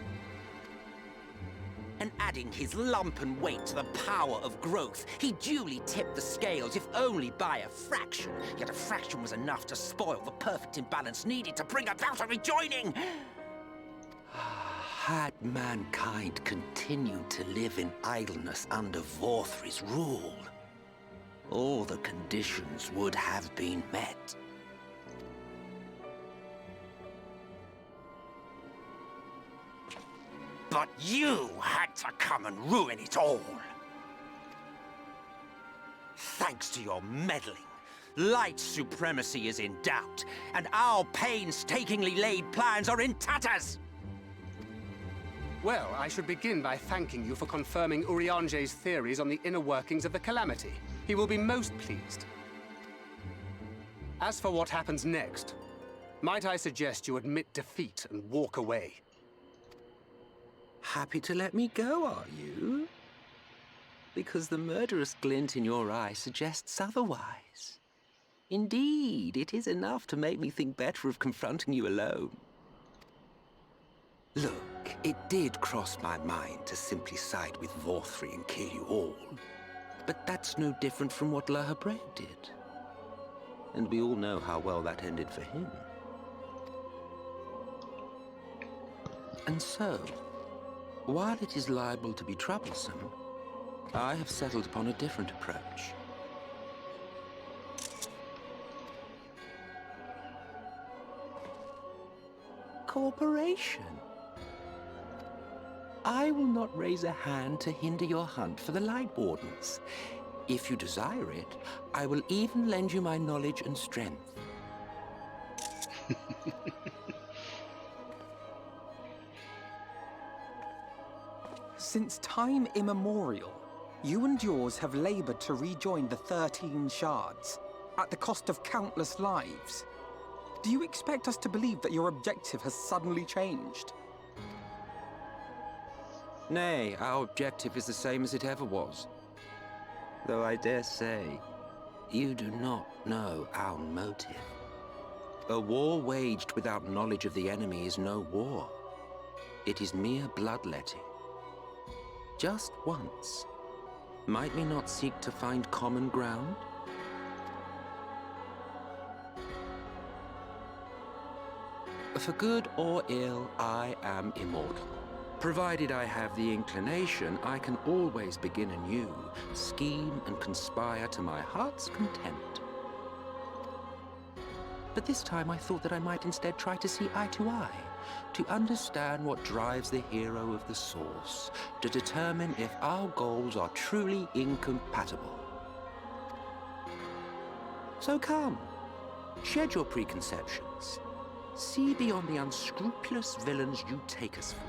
And Adding his lumpen weight to the power of growth, he duly tipped the scales, if only by a fraction. Yet a fraction was enough to spoil the perfect imbalance needed to bring about a rejoining. Had mankind continued to live in idleness under Vorthri's rule, all the conditions would have been met. But you had to come and ruin it all. Thanks to your meddling, light supremacy is in doubt, and our painstakingly laid plans are in tatters! Well, I should begin by thanking you for confirming Urianger's theories on the inner workings of the Calamity. He will be most pleased. As for what happens next, might I suggest you admit defeat and walk away? Happy to let me go, are you? Because the murderous glint in your eye suggests otherwise. Indeed, it is enough to make me think better of confronting you alone. Look, it did cross my mind to simply side with Vorthri and kill you all. But that's no different from what La Habre did. And we all know how well that ended for him. And so, while it is liable to be troublesome, I have settled upon a different approach. Cooperation. I will not raise a hand to hinder your hunt for the Light Wardens. If you desire it, I will even lend you my knowledge and strength. Since time immemorial, you and yours have labored to rejoin the 13 shards, at the cost of countless lives. Do you expect us to believe that your objective has suddenly changed? Nay, our objective is the same as it ever was. Though I dare say, you do not know our motive. A war waged without knowledge of the enemy is no war. It is mere bloodletting. Just once, might we not seek to find common ground? For good or ill, I am immortal. Provided I have the inclination, I can always begin anew, scheme and conspire to my heart's content. But this time I thought that I might instead try to see eye to eye, to understand what drives the hero of the Source, to determine if our goals are truly incompatible. So come, shed your preconceptions. See beyond the unscrupulous villains you take us for.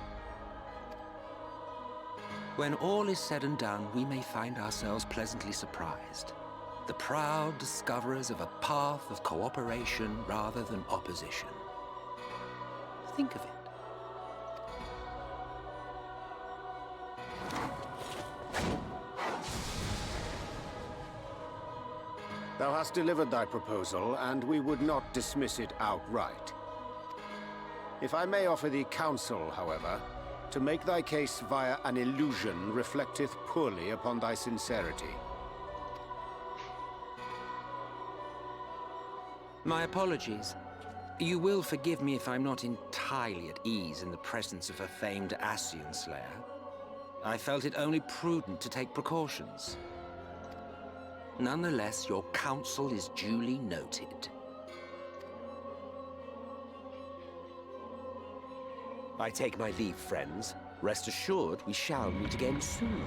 When all is said and done, we may find ourselves pleasantly surprised. The proud discoverers of a path of cooperation rather than opposition. Think of it. Thou hast delivered thy proposal, and we would not dismiss it outright. If I may offer thee counsel, however, to make thy case via an illusion reflecteth poorly upon thy sincerity. My apologies. You will forgive me if I'm not entirely at ease in the presence of a famed Ascian Slayer. I felt it only prudent to take precautions. Nonetheless, your counsel is duly noted. I take my leave, friends. Rest assured, we shall meet again soon.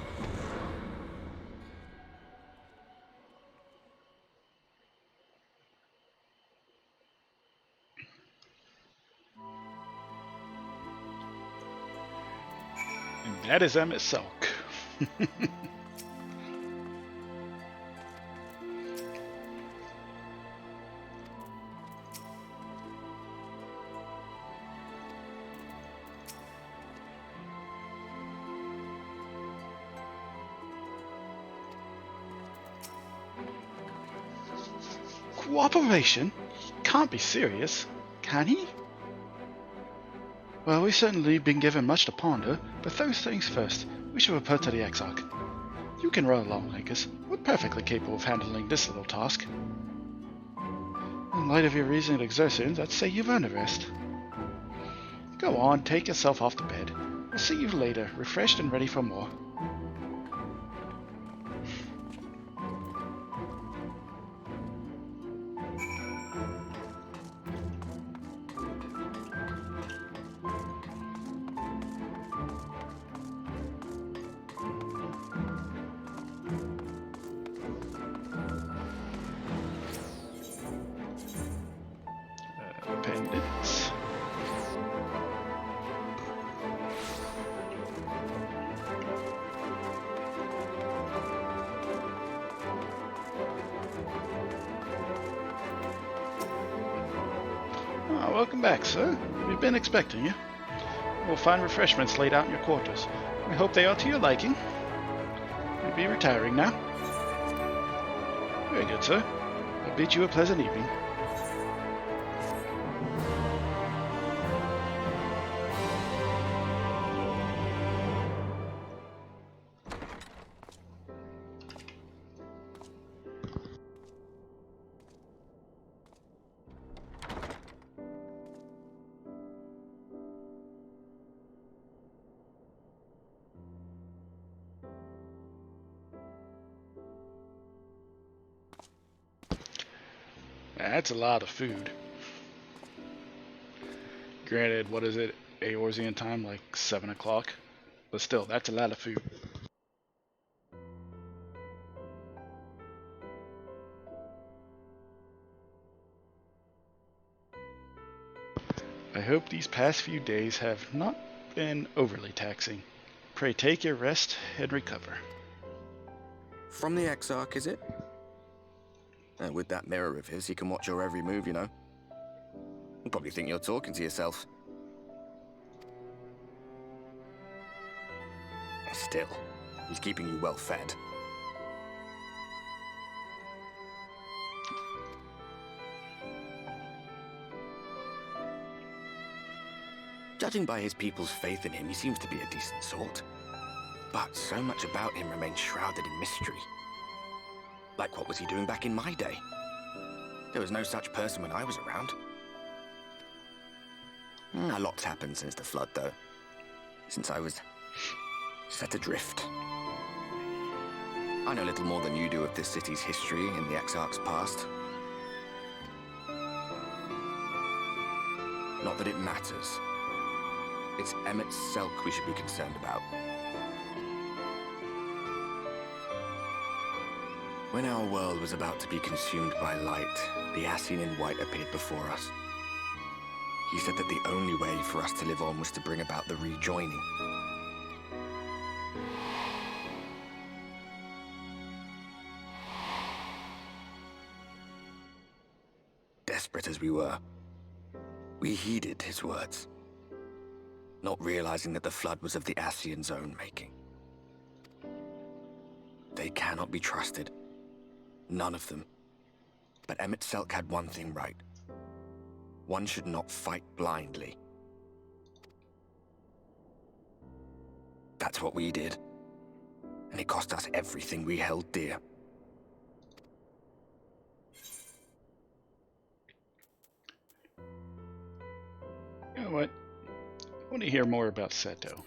And that is Emmett Selk. Cooperation? Can't be serious, can he? Well, we've certainly been given much to ponder, but those things first. we should report to the Exarch. You can row along, Angus. We're perfectly capable of handling this little task. In light of your recent exertions, I'd say you've earned a rest. Go on, take yourself off to bed. We'll see you later, refreshed and ready for more. Pendants. Welcome back, sir. We've been expecting you. We'll find refreshments laid out in your quarters. We hope they are to your liking. You'll be retiring now. Very good, sir. I bid you a pleasant evening. That's a lot of food. Granted, what is it? Eorzean time, like 7 o'clock? But still, that's a lot of food. I hope these past few days have not been overly taxing. Pray take your rest and recover. From the Exarch, is it? With that mirror of his, he can watch your every move, you know. He'll probably think you're talking to yourself. Still, he's keeping you well fed. Judging by his people's faith in him, he seems to be a decent sort. But so much about him remains shrouded in mystery. Like, what was he doing back in my day? There was no such person when I was around. A lot's happened since the flood, though. Since I was set adrift. I know little more than you do of this city's history and the Exarch's past. Not that it matters. It's Emmett Selk we should be concerned about. When our world was about to be consumed by light, the Ascian in white appeared before us. He said that the only way for us to live on was to bring about the rejoining. Desperate as we were, we heeded his words, not realizing that the flood was of the Ascian's own making. They cannot be trusted. None of them. But Emmett Selk had one thing right. One should not fight blindly. That's what we did. And it cost us everything we held dear. You know what? I want to hear more about Seto.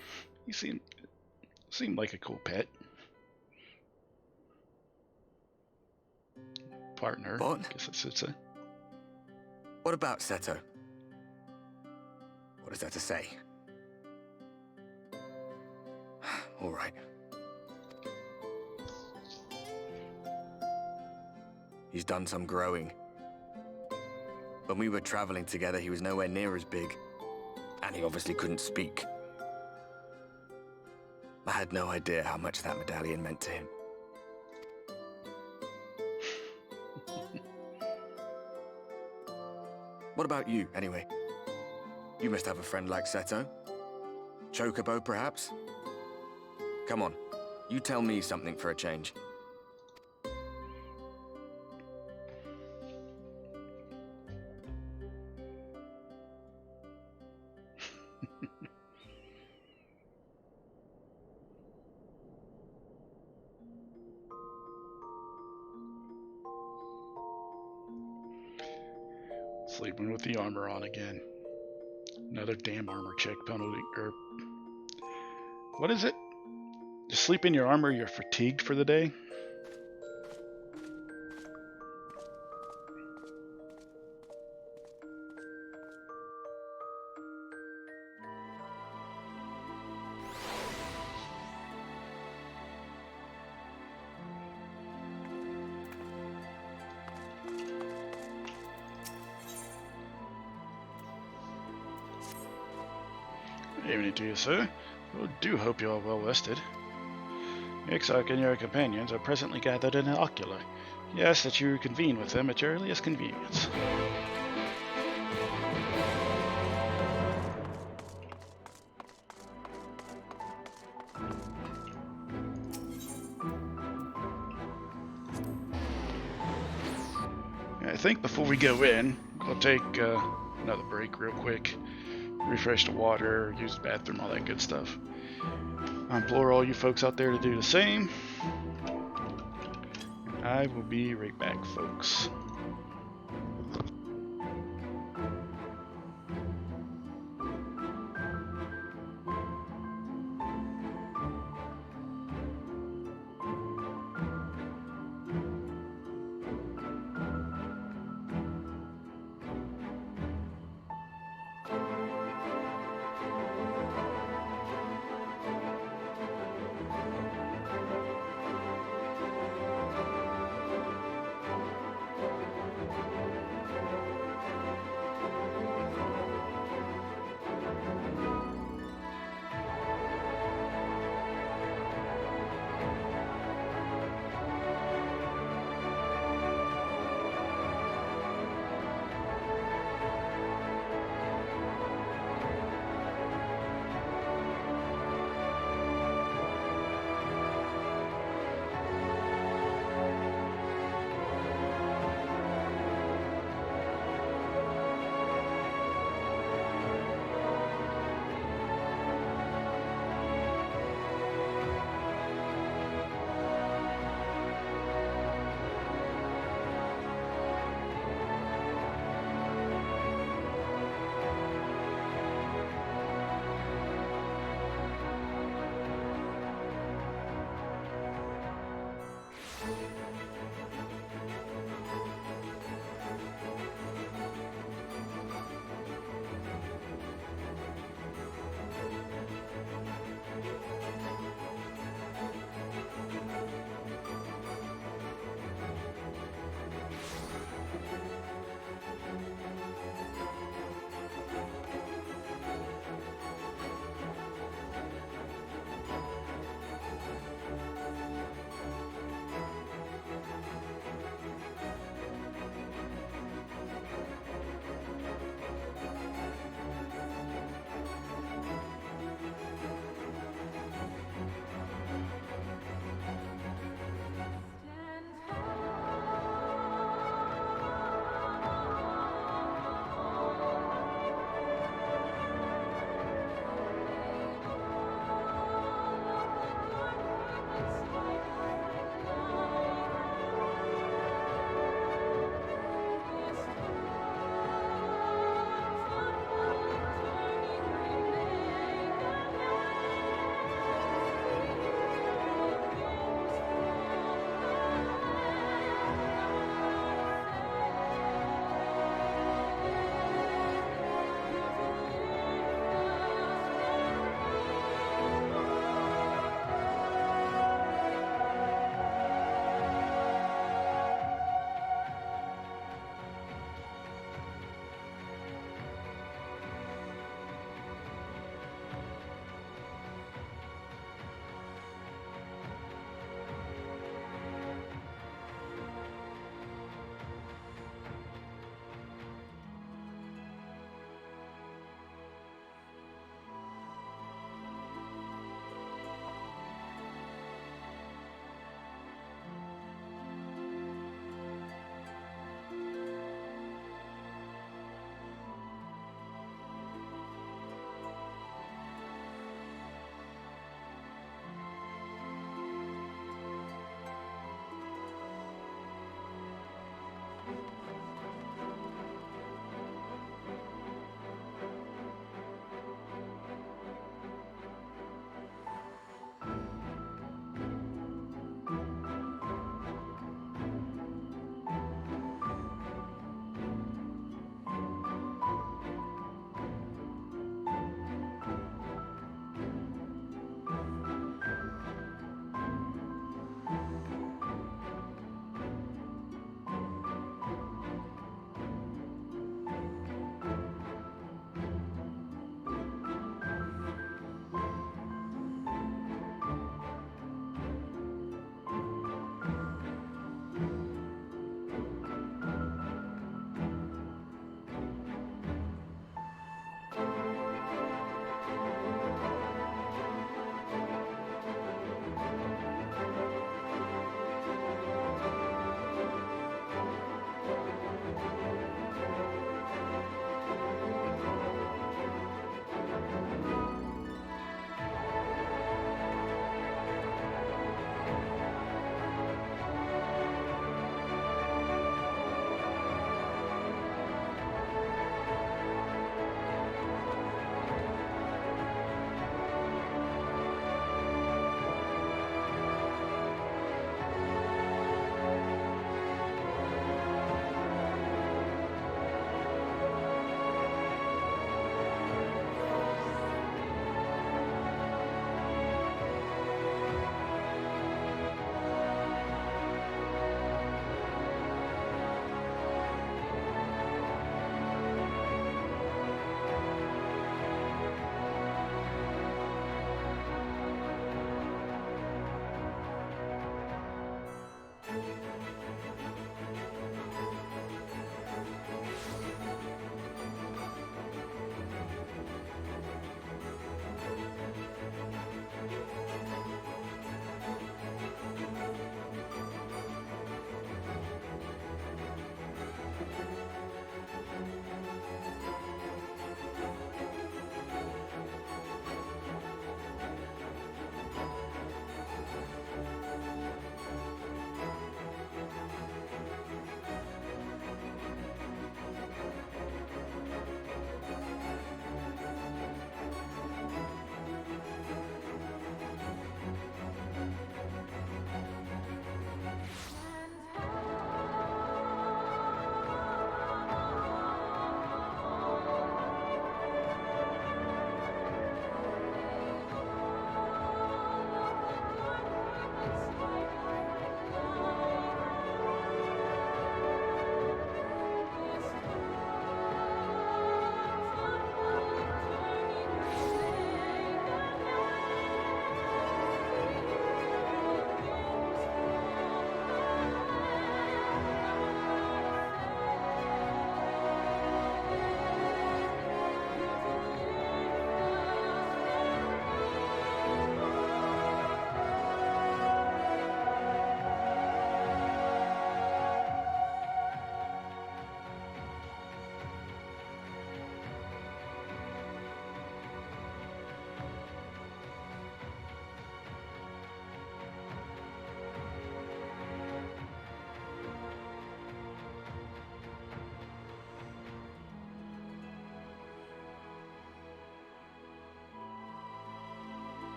He seemed like a cool pet. Partner, What? I guess I should say. What about Seto? What is there to say? All right. He's done some growing. When we were traveling together, he was nowhere near as big. And he obviously couldn't speak. I had no idea how much that medallion meant to him. What about you, anyway? You must have a friend like Seto. Chocobo, perhaps? Come on, you tell me something for a change. Sleeping with the armor on again. Another damn armor check penalty. What is it? You sleep in your armor, you're fatigued for the day? Evening to you, sir. I do hope you are well rested. Ixark and your companions are presently gathered in an ocular. He asks that you convene with them at your earliest convenience. I think before we go in, we'll take another break real quick. Refresh the water, use the bathroom, all that good stuff. I implore all you folks out there to do the same. I will be right back, folks.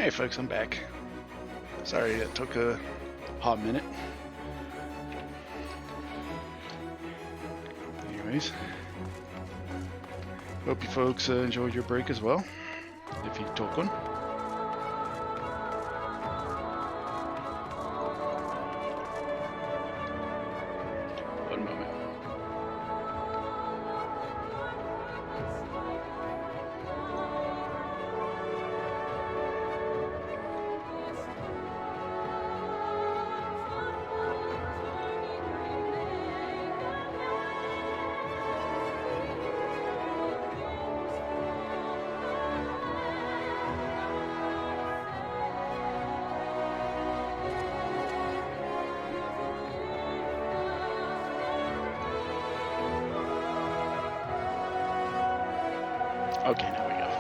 Hey folks, I'm back. Sorry it took a hot minute. Anyways, hope you folks enjoyed your break as well, if you took one. One moment. Okay, now we go.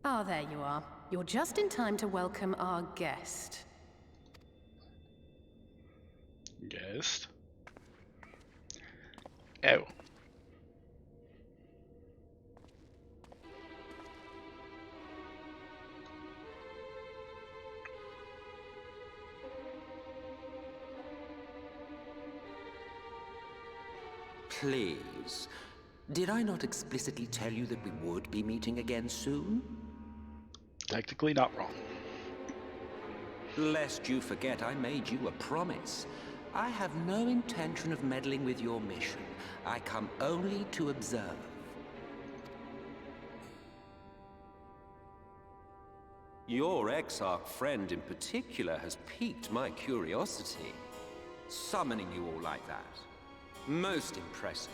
Ah, there you are. You're just in time to welcome our guest. Guest? Oh. Please. Did I not explicitly tell you that we would be meeting again soon? Technically not wrong. Lest you forget, I made you a promise. I have no intention of meddling with your mission. I come only to observe. Your Exarch friend in particular has piqued my curiosity. Summoning you all like that. Most impressive.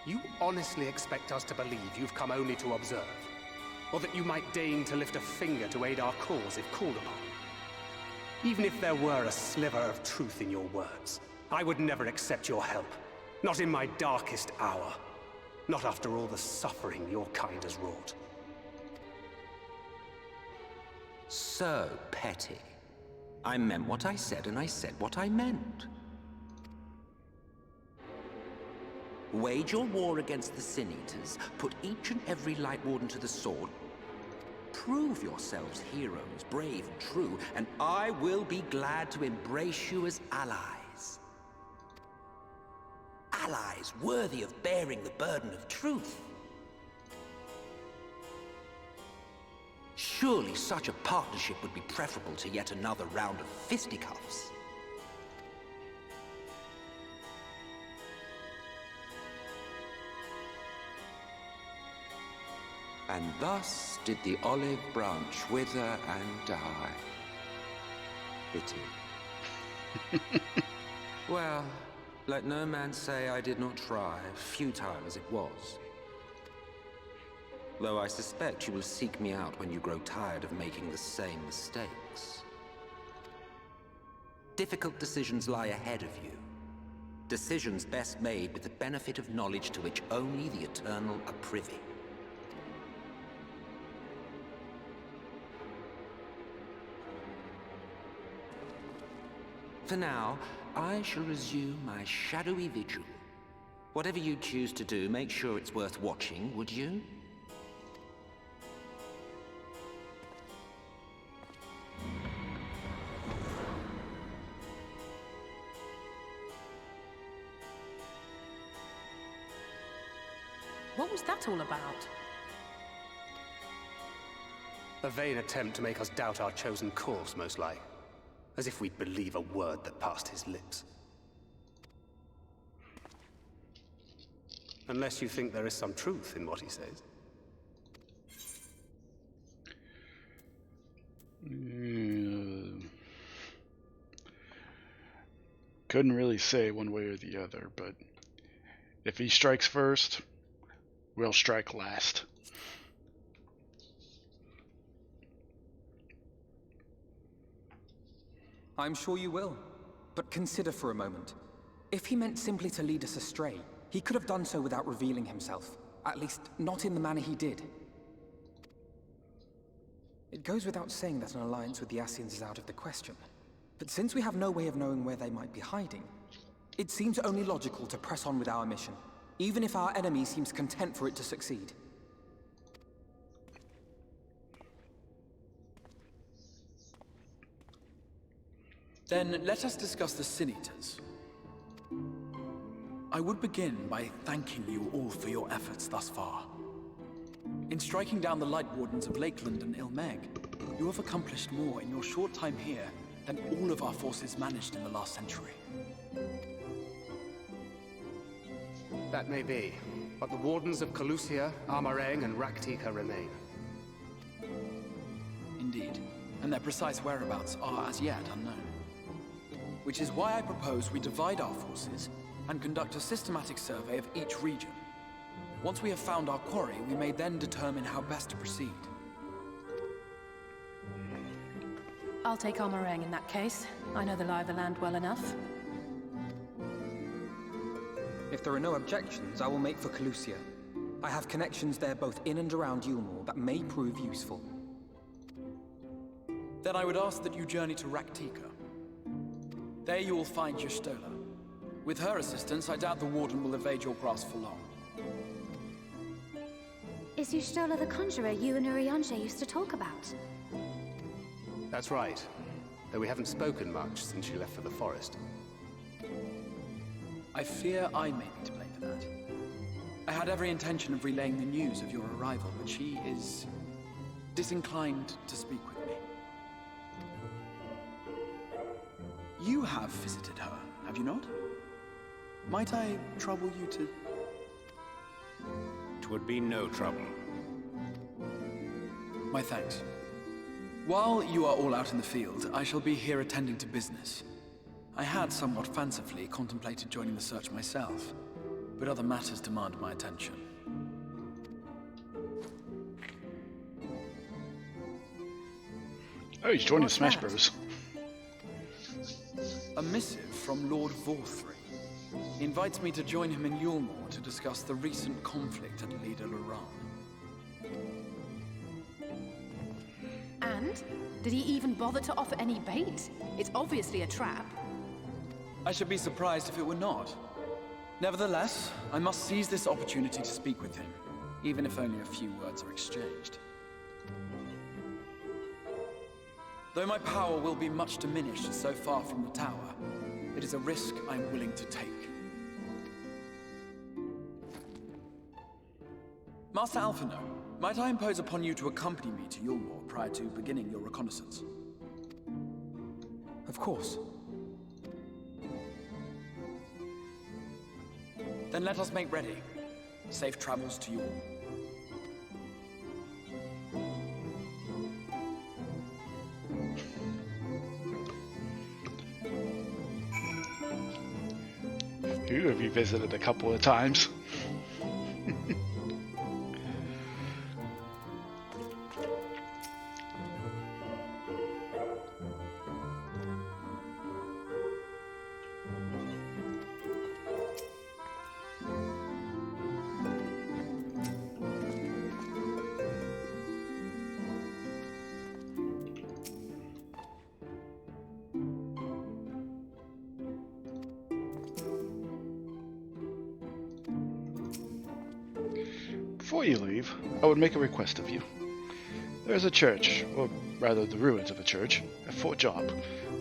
You honestly expect us to believe you've come only to observe? Or that you might deign to lift a finger to aid our cause if called upon? Even if there were a sliver of truth in your words, I would never accept your help. Not in my darkest hour. Not after all the suffering your kind has wrought. So petty. I meant what I said, and I said what I meant. Wage your war against the Sin Eaters, put each and every Light Warden to the sword, prove yourselves heroes, brave and true, and I will be glad to embrace you as allies. Allies worthy of bearing the burden of truth. Surely such a partnership would be preferable to yet another round of fisticuffs. And thus did the olive branch wither and die. Pity. Well, let no man say I did not try, futile as it was. Though I suspect you will seek me out when you grow tired of making the same mistakes. Difficult decisions lie ahead of you. Decisions best made with the benefit of knowledge to which only the eternal are privy. For now, I shall resume my shadowy vigil. Whatever you choose to do, make sure it's worth watching, would you? What was that all about? A vain attempt to make us doubt our chosen course, most like. As if we'd believe a word that passed his lips. Unless you think there is some truth in what he says. Couldn't really say one way or the other, but if he strikes first, we'll strike last. I'm sure you will. But consider for a moment. If he meant simply to lead us astray, he could have done so without revealing himself. At least, not in the manner he did. It goes without saying that an alliance with the Ascians is out of the question. But since we have no way of knowing where they might be hiding, it seems only logical to press on with our mission, even if our enemy seems content for it to succeed. Then let us discuss the Sin Eaters. I would begin by thanking you all for your efforts thus far. In striking down the Light Wardens of Lakeland and Ilmeg, you have accomplished more in your short time here than all of our forces managed in the last century. That may be, but the Wardens of Calusia, Armarang, and Raktika remain. Indeed, and their precise whereabouts are as yet unknown. Which is why I propose we divide our forces and conduct a systematic survey of each region. Once we have found our quarry, we may then determine how best to proceed. I'll take Armarang in that case. I know the lie of the land well enough. If there are no objections, I will make for Calusia. I have connections there both in and around Yulmore that may prove useful. Then I would ask that you journey to Raktika. There you will find Y'shtola. With her assistance, I doubt the Warden will evade your grasp for long. Is Y'shtola the conjurer you and Urianger used to talk about? That's right, though we haven't spoken much since she left for the forest. I fear I may be to blame for that. I had every intention of relaying the news of your arrival, but she is disinclined to speak with me. You have visited her, have you not? Might I trouble you to... 'Twould be no trouble. My thanks. While you are all out in the field, I shall be here attending to business. I had somewhat fancifully contemplated joining the search myself, but other matters demand my attention. Oh, he's joining What's Smash that? Bros. A missive from Lord Vorthry. He invites me to join him in Yulmore to discuss the recent conflict at Lida Luran. And? Did he even bother to offer any bait? It's obviously a trap. I should be surprised if it were not. Nevertheless, I must seize this opportunity to speak with him, even if only a few words are exchanged. Though my power will be much diminished so far from the tower, it is a risk I am willing to take. Master Alphino, might I impose upon you to accompany me to Yulmore prior to beginning your reconnaissance? Of course. Then let us make ready. Safe travels to you all. Who have you visited a couple of times? Before you leave, I would make a request of you. There is a church, or rather the ruins of a church, at Fort Job.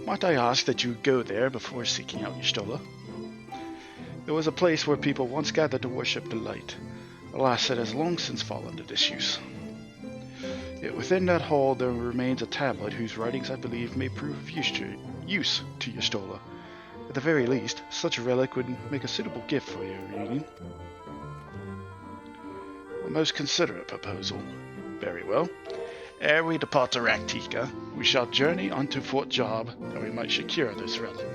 Might I ask that you go there before seeking out Y'shtola? It was a place where people once gathered to worship the light. Alas, it has long since fallen to disuse. Yet within that hall there remains a tablet whose writings I believe may prove of use to Y'shtola. At the very least, such a relic would make a suitable gift for your reunion. A most considerate proposal. Very well. Ere we depart to Raktika, we shall journey unto Fort Job, that we might secure this relic.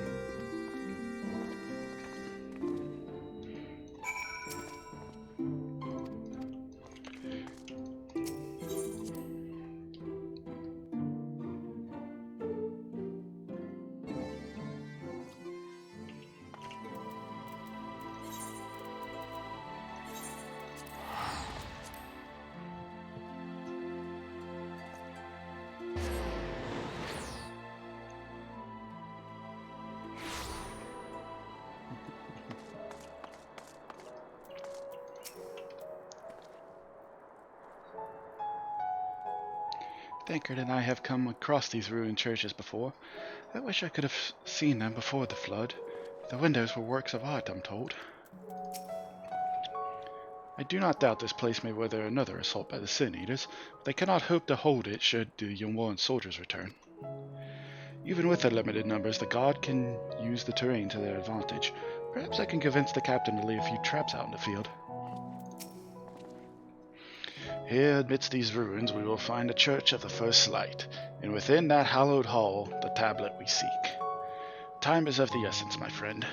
Deckard and I have come across these ruined churches before. I wish I could have seen them before the flood. The windows were works of art, I'm told. I do not doubt this place may weather another assault by the Sin Eaters, but they cannot hope to hold it should the Yunwan soldiers return. Even with their limited numbers, the Guard can use the terrain to their advantage. Perhaps I can convince the captain to lay a few traps out in the field. Here, amidst these ruins, we will find the Church of the First Light, and within that hallowed hall, the tablet we seek. Time is of the essence, my friend.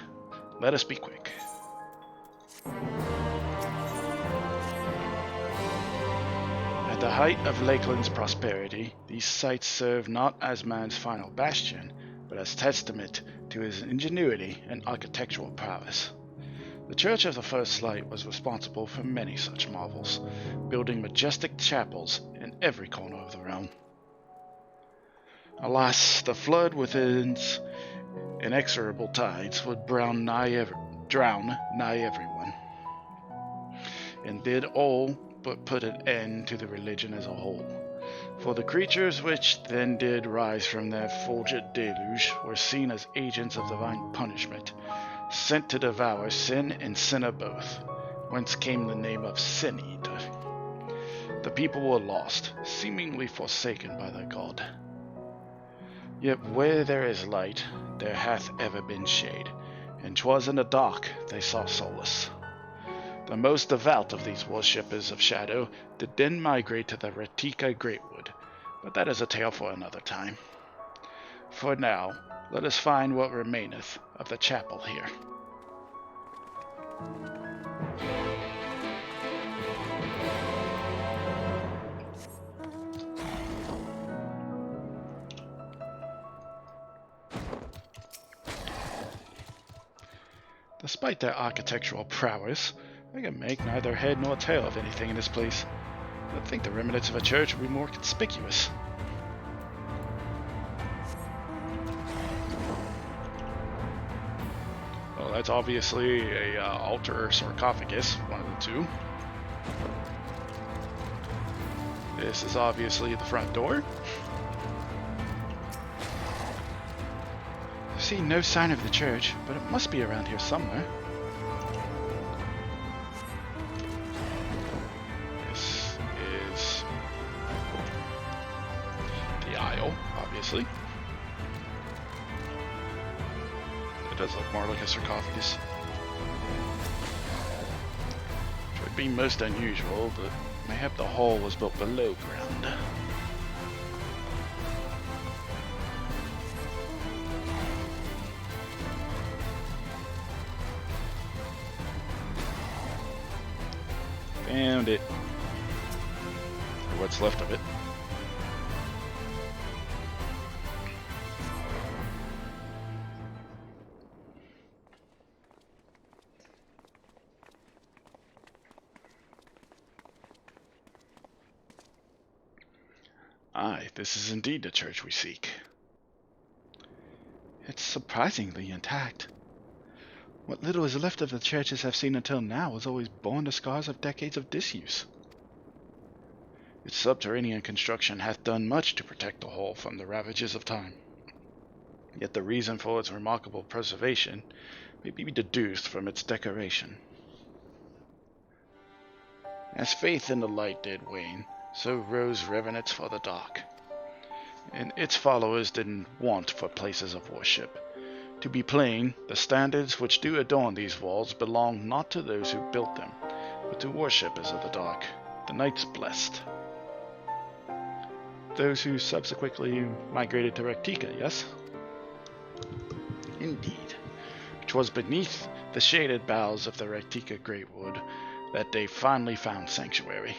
Let us be quick. At the height of Lakeland's prosperity, these sites serve not as man's final bastion, but as testament to his ingenuity and architectural prowess. The Church of the First Light was responsible for many such marvels, building majestic chapels in every corner of the realm. Alas, the flood with its inexorable tides would drown nigh everyone, and did all but put an end to the religion as a whole. For the creatures which then did rise from their fulgent deluge were seen as agents of divine punishment, sent to devour sin and sinner both, whence came the name of Sin Eater. The people were lost, seemingly forsaken by their God. Yet where there is light, there hath ever been shade, and 'twas in the dark they saw solace. The most devout of these worshippers of shadow did then migrate to the Retika Greatwood, but that is a tale for another time. For now, let us find what remaineth of the chapel here. Despite their architectural prowess, I can make neither head nor tail of anything in this place. I think the remnants of a church would be more conspicuous. Well, that's obviously a altar or sarcophagus, one of the two. This is obviously the front door. I see no sign of the church, but it must be around here somewhere. This is the aisle, obviously. It does look more like a sarcophagus. Which would be most unusual, but mayhap the hall was built below ground. Found it. Or what's left of it. Aye, this is indeed the church we seek. It's surprisingly intact. What little is left of the churches I've seen until now has always borne the scars of decades of disuse. Its subterranean construction hath done much to protect the hall from the ravages of time. Yet the reason for its remarkable preservation may be deduced from its decoration. As faith in the light did wane, so rose reverence for the dark, and its followers didn't want for places of worship. To be plain, the standards which do adorn these walls belong not to those who built them, but to worshippers of the dark, the Knights Blessed. Those who subsequently migrated to Retika, yes? Indeed. 'Twas beneath the shaded boughs of the Retika Greatwood that they finally found sanctuary.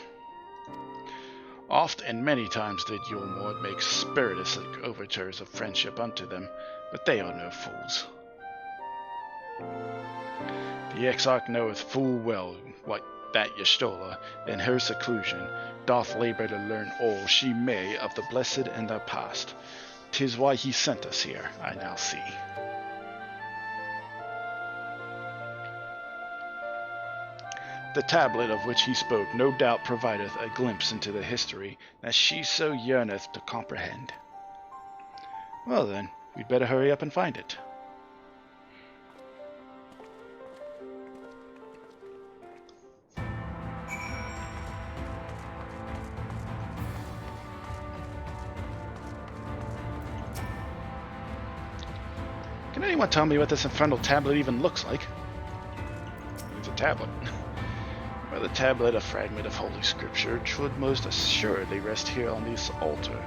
Oft and many times did Yulmord make spiritless overtures of friendship unto them, but they are no fools. The Exarch knoweth full well what that Y'shtola, in her seclusion, doth labor to learn all she may of the blessed and their past. 'Tis why he sent us here, I now see. The tablet of which he spoke no doubt provideth a glimpse into the history that she so yearneth to comprehend. Well then, we'd better hurry up and find it. Can anyone tell me what this Infernal Tablet even looks like? It's a tablet. Were the tablet a fragment of Holy Scripture, it should most assuredly rest here on this altar.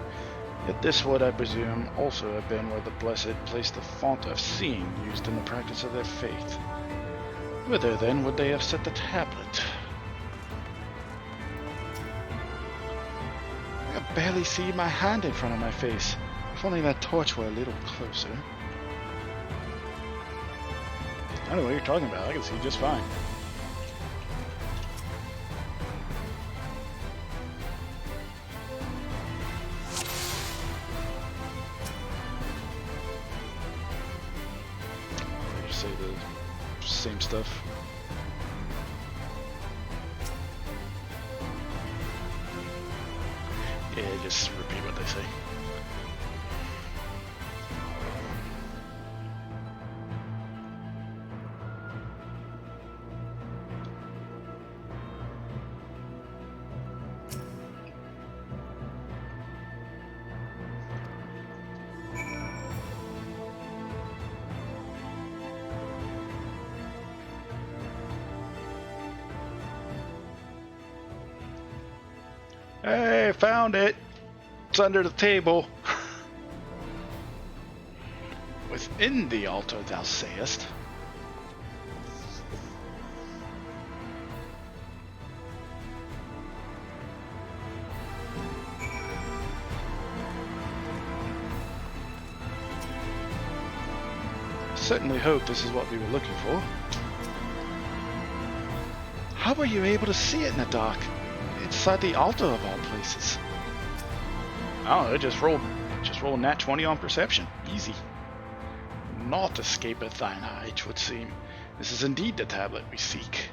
Yet this would, I presume, also have been where the Blessed placed the font of seeing used in the practice of their faith. Whither, then, would they have set the tablet? I can barely see my hand in front of my face. If only that torch were a little closer. I don't know what you're talking about. I can see just fine. You say the same stuff. Yeah, just repeat what they say. Hey, found it! It's under the table. Within the altar, thou sayest? Certainly hope this is what we were looking for. How were you able to see it in the dark? Inside the altar of all places. Oh, just roll nat 20 on perception. Easy. Naught escapeth thine eye, 'twould seem. This is indeed the tablet we seek.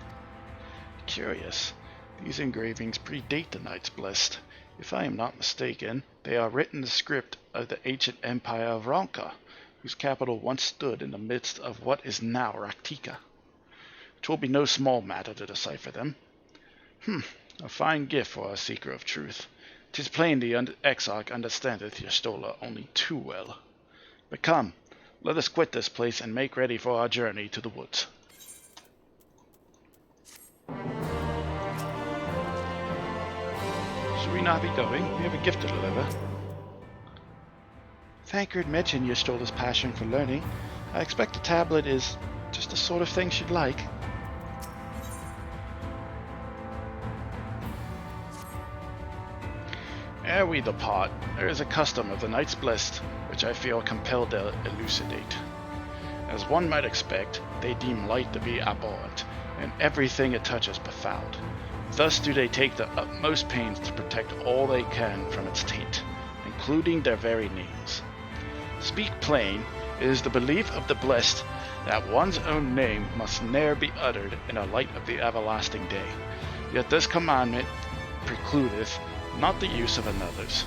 Curious. These engravings predate the Knights Blessed. If I am not mistaken, they are written in the script of the ancient empire of Ronka, whose capital once stood in the midst of what is now Raktika. 'Twill be no small matter to decipher them. A fine gift for a seeker of truth. 'Tis plain the Exarch understandeth Y'shtola only too well. But come, let us quit this place and make ready for our journey to the woods. Should we not be going? We have a gift to deliver. Thancred mentioned Y'shtola's passion for learning. I expect the tablet is just the sort of thing she'd like. Ere we depart, there is a custom of the Knights Blessed, which I feel compelled to elucidate. As one might expect, they deem light to be abhorrent, and everything it touches befouled. Thus do they take the utmost pains to protect all they can from its taint, including their very names. Speak plain, it is the belief of the Blessed that one's own name must ne'er be uttered in the light of the everlasting day. Yet this commandment precludeth not the use of another's.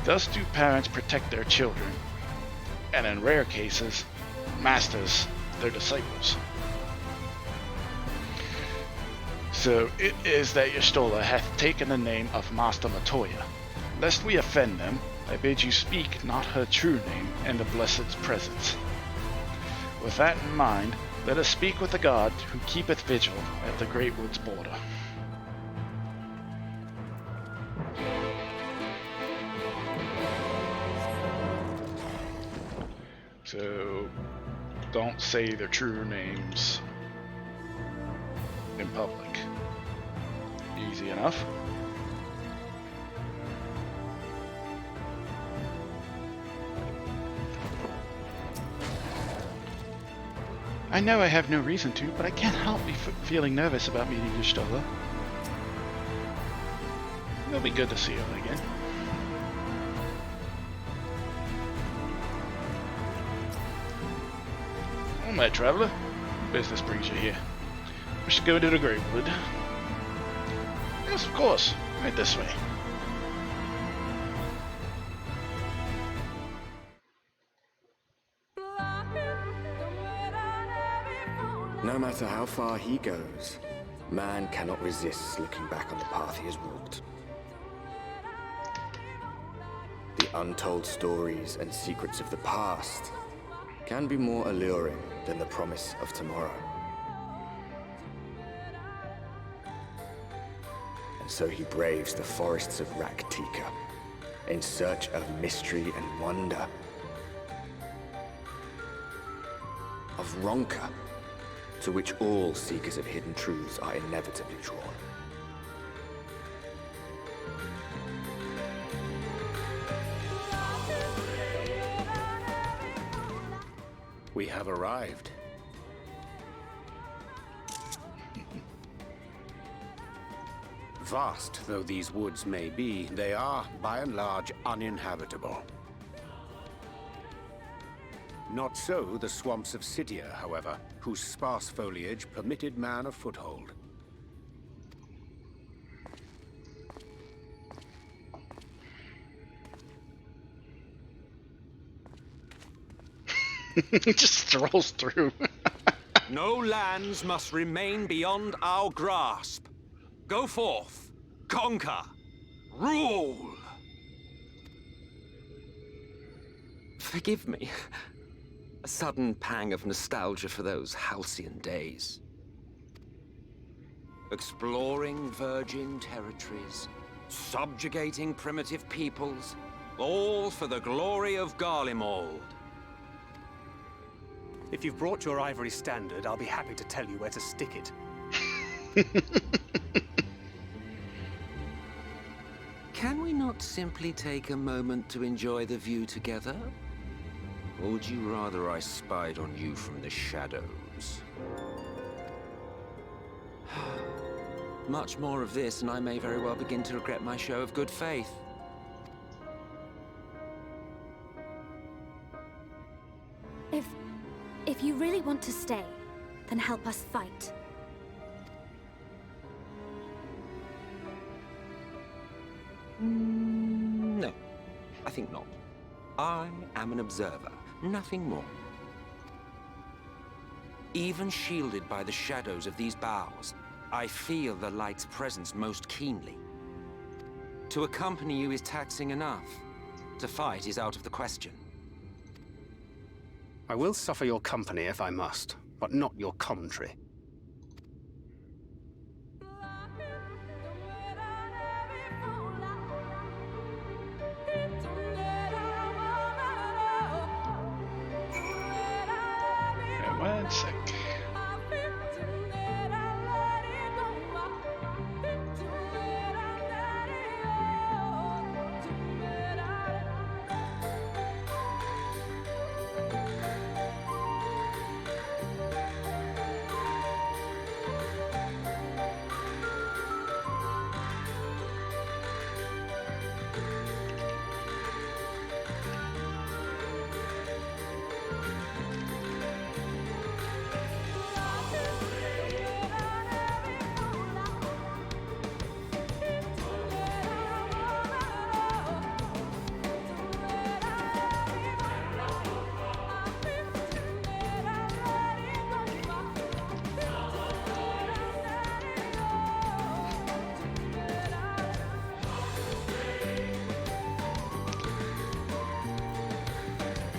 Thus do parents protect their children, and in rare cases, masters their disciples. So it is that Y'shtola hath taken the name of Master Matoya. Lest we offend them, I bid you speak not her true name in the Blessed's presence. With that in mind, let us speak with the god who keepeth vigil at the great wood's border. So, don't say their true names in public. Easy enough. I know I have no reason to, but I can't help feeling nervous about meeting Y'shtola. It'll be good to see her again. My traveler, business brings you here. We should go to the Great Wood. Yes, of course. Right this way. No matter how far he goes, man cannot resist looking back on the path he has walked. The untold stories and secrets of the past can be more alluring than the promise of tomorrow. And so he braves the forests of Raktika in search of mystery and wonder. Of Ronka, to which all seekers of hidden truths are inevitably drawn. We have arrived. Vast though these woods may be, they are, by and large, uninhabitable. Not so the swamps of Cydia, however, whose sparse foliage permitted man a foothold. He just strolls through. No lands must remain beyond our grasp. Go forth, conquer, rule! Forgive me. A sudden pang of nostalgia for those halcyon days. Exploring virgin territories, subjugating primitive peoples, All for the glory of Garlemald. If you've brought your ivory standard, I'll be happy to tell you where to stick it. Can we not simply take a moment to enjoy the view together? Or would you rather I spied on you from the shadows? Much more of this, and I may very well begin to regret my show of good faith. If you really want to stay, then help us fight. No, I think not. I am an observer, nothing more. Even shielded by the shadows of these boughs, I feel the light's presence most keenly. To accompany you is taxing enough. To fight is out of the question. I will suffer your company if I must, but not your commentary. One sec.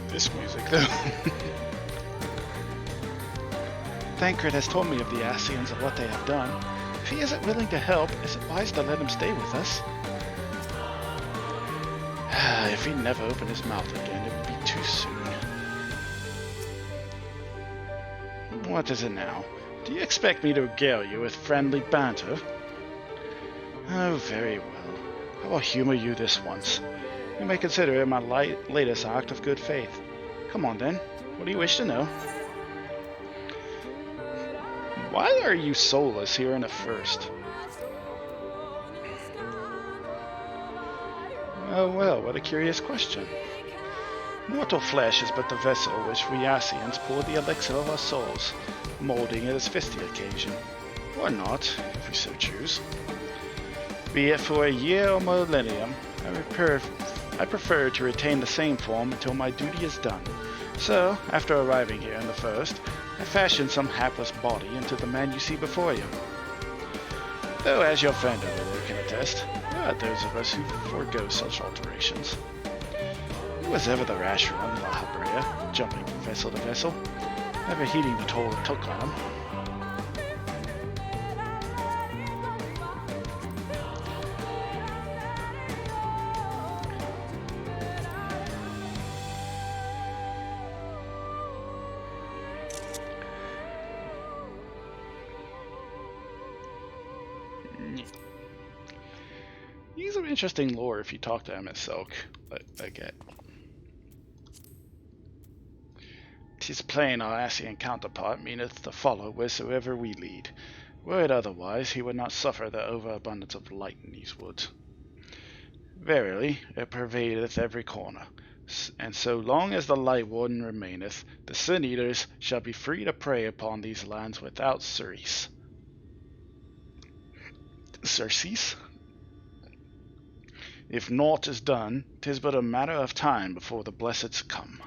This music, though. Thancred has told me of the Ascians and what they have done. If he isn't willing to help, is it wise to let him stay with us? If he never opened his mouth again, it would be too soon. What is it now? Do you expect me to regale you with friendly banter? Oh, very well. I will humor you this once. You may consider it my latest act of good faith. Come on then, what do you wish to know? Why are you soulless here in the first? Oh well, what a curious question. Mortal flesh is but the vessel which we Ascians pour the elixir of our souls, molding it as fits the occasion. Or not, if we so choose. Be it for a year or millennium, I prefer to retain the same form until my duty is done. So, after arriving here in the first, I fashioned some hapless body into the man you see before you. Though, as your friend over there can attest, there are those of us who forego such alterations. It was ever the rash one, La Habrea, jumping from vessel to vessel, never heeding the toll it took on him. He's some interesting lore if you talk to him at Silk, but I get. 'Tis plain our Asian counterpart meaneth to follow wheresoever we lead. Were it otherwise, he would not suffer the overabundance of light in these woods. Verily, it pervadeth every corner, and so long as the Light Warden remaineth, the Sin Eaters shall be free to prey upon these lands without surcease. Surcease? If naught is done, 'tis but a matter of time before the Blesseds come.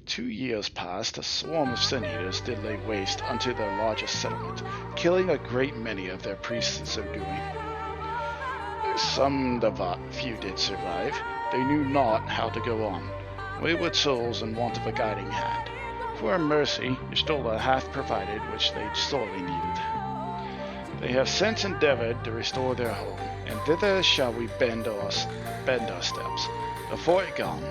2 years past, a swarm of Sin Eaters did lay waste unto their largest settlement, killing a great many of their priests in so doing. Some few did survive. They knew not how to go on, wayward souls in want of a guiding hand. For a mercy, Ishtola hath provided which they sorely needed. They have since endeavored to restore their home, and thither shall we bend our steps, before it gone.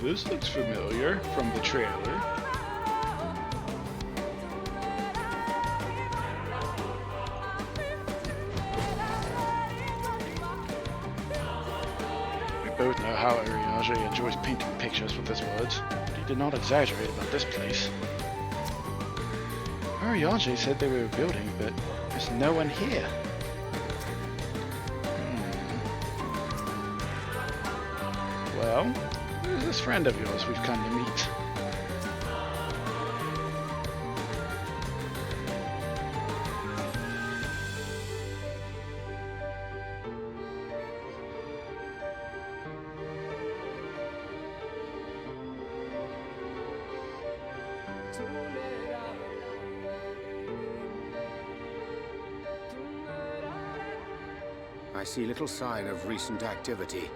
This looks familiar from the trailer. We both know how Ariage enjoys painting pictures with his words, but he did not exaggerate about this place. Ariage said they were building, but there's no one here. Well, who's this friend of yours we've come to meet? I see little sign of recent activity,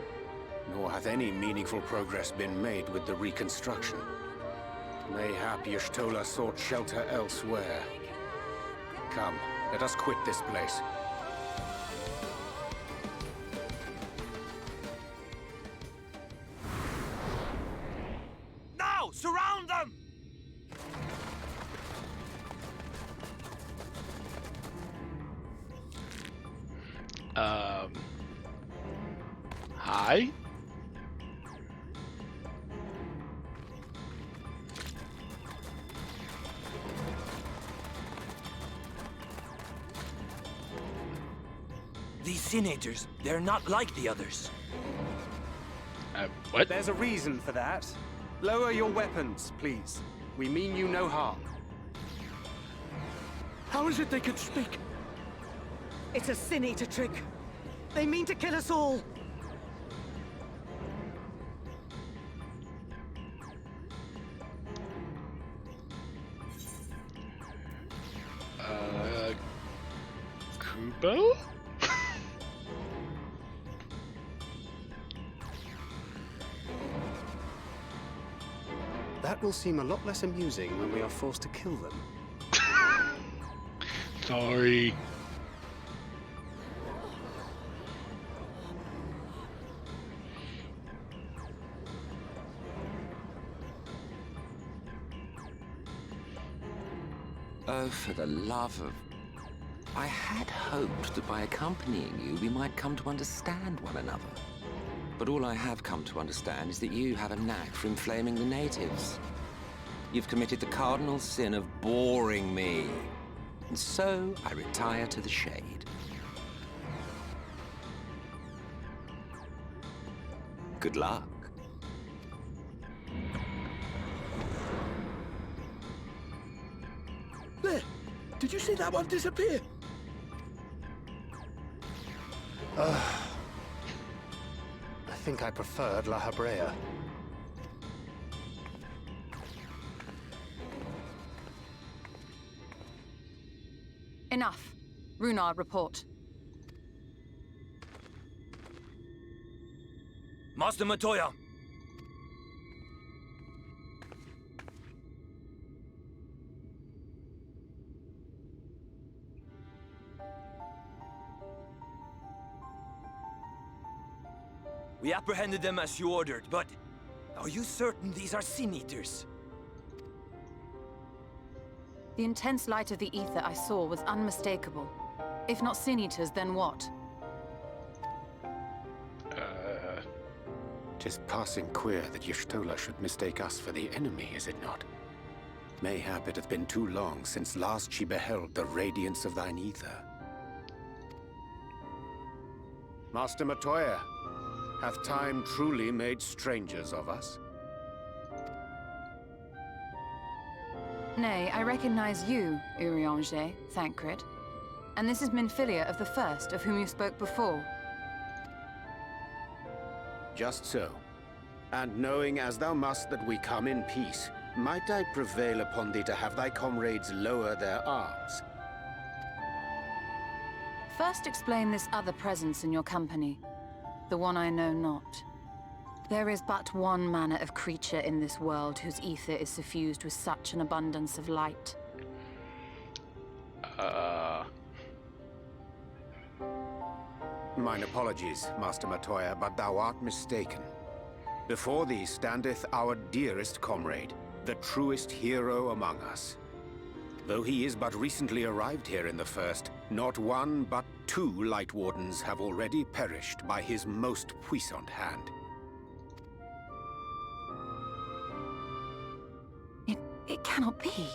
nor hath any meaningful progress been made with the reconstruction. Mayhap Y'shtola sought shelter elsewhere. Come, let us quit this place. Now! Surround them! Hi? These Sin-Eaters, they're not like the others. What? There's a reason for that. Lower your weapons, please. We mean you no harm. How is it they can speak? It's a Sin-Eater trick. They mean to kill us all. Kubo? That will seem a lot less amusing when we are forced to kill them. Sorry. Oh, for the love of... I had hoped that by accompanying you, we might come to understand one another. But all I have come to understand is that you have a knack for inflaming the natives. You've committed the cardinal sin of boring me. And so I retire to the shade. Good luck. There! Did you see that one disappear? I think I preferred La Habrea. Enough. Runard, report. Master Matoya! We apprehended them as you ordered, but are you certain these are Sin Eaters? The intense light of the ether I saw was unmistakable. If not Sin Eaters, then what? Tis passing queer that Y'shtola should mistake us for the enemy, is it not? Mayhap it hath been too long since last she beheld the radiance of thine ether. Master Matoya, hath time truly made strangers of us? Nay, I recognize you, Urianger, Thancred. And this is Minfilia of the First, of whom you spoke before. Just so. And knowing as thou must that we come in peace, might I prevail upon thee to have thy comrades lower their arms? First explain this other presence in your company. The one I know not. There is but one manner of creature in this world whose ether is suffused with such an abundance of light. Mine apologies, Master Matoya, but thou art mistaken. Before thee standeth our dearest comrade, the truest hero among us. Though he is but recently arrived here in the First, not one but two Light Wardens have already perished by his most puissant hand. It cannot be.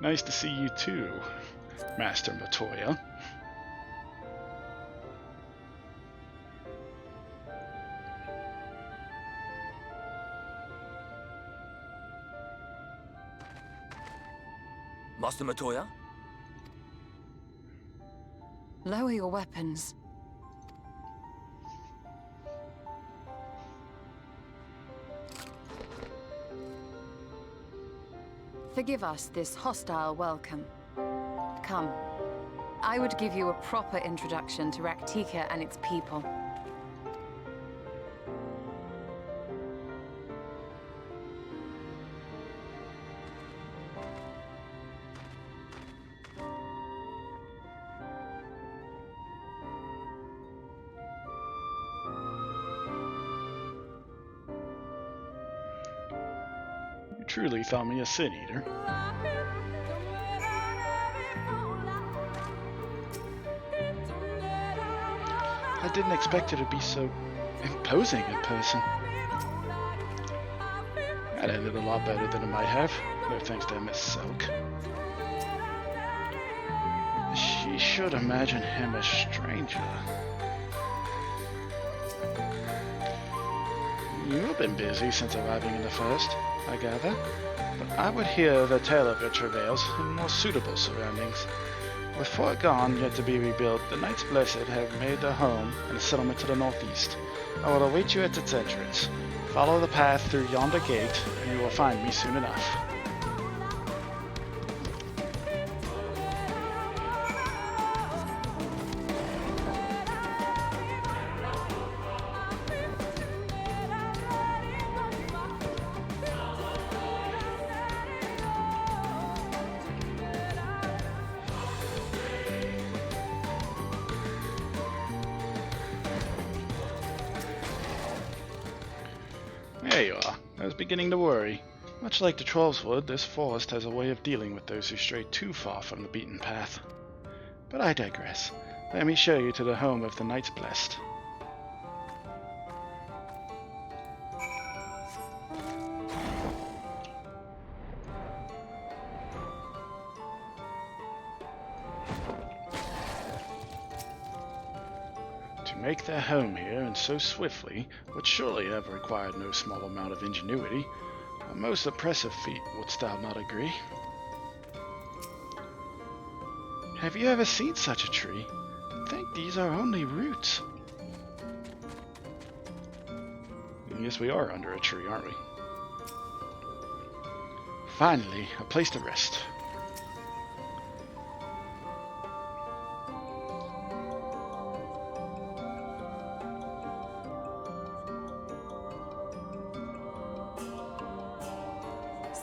Nice to see you too, Master Matoya. Master Matoya? Lower your weapons. Forgive us this hostile welcome. Come. I would give you a proper introduction to Raktika and its people. You truly thought me a Sin Eater. I didn't expect you to be so imposing in person. That ended a lot better than it might have, no thanks to Miss Silk. She should imagine him a stranger. You've been busy since arriving in the First, I gather, but I would hear the tale of your travails in more suitable surroundings. With Fort gone, yet to be rebuilt, the Knights Blessed have made their home in a settlement to the northeast. I will await you at its entrance. Follow the path through yonder gate, and you will find me soon enough. There you are. I was beginning to worry. Much like the Trollswood, this forest has a way of dealing with those who stray too far from the beaten path. But I digress. Let me show you to the home of the Knights Blessed. make their home here and so swiftly would surely have required no small amount of ingenuity. A most impressive feat, wouldst thou not agree? Have you ever seen such a tree? I think these are only roots. Yes, we are under a tree, aren't we? Finally, a place to rest.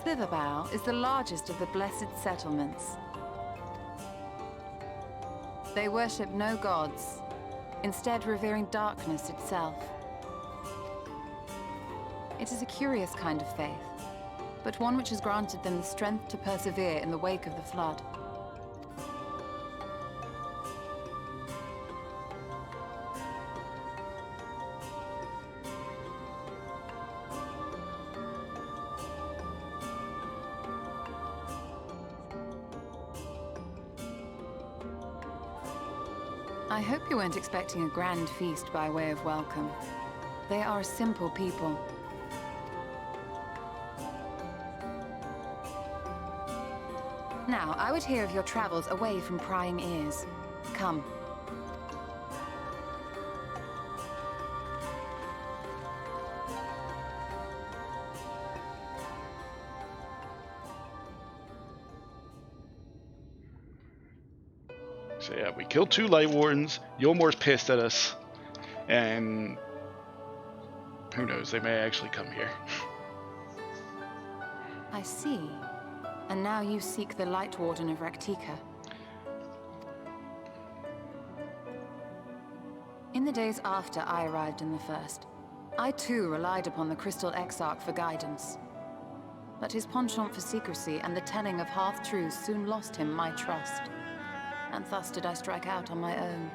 Slitherbow is the largest of the blessed settlements. They worship no gods, instead revering darkness itself. It is a curious kind of faith, but one which has granted them the strength to persevere in the wake of the flood. I hope you weren't expecting a grand feast by way of welcome. They are a simple people. Now, I would hear of your travels away from prying ears. Come. So yeah, we killed 2 Light Wardens. Yulmor's pissed at us. And who knows, they may actually come here. I see. And now you seek the Light Warden of Raktika. In the days after I arrived in the First, I too relied upon the Crystal Exarch for guidance. But his penchant for secrecy and the telling of half-truths soon lost him my trust. And thus did I strike out on my own.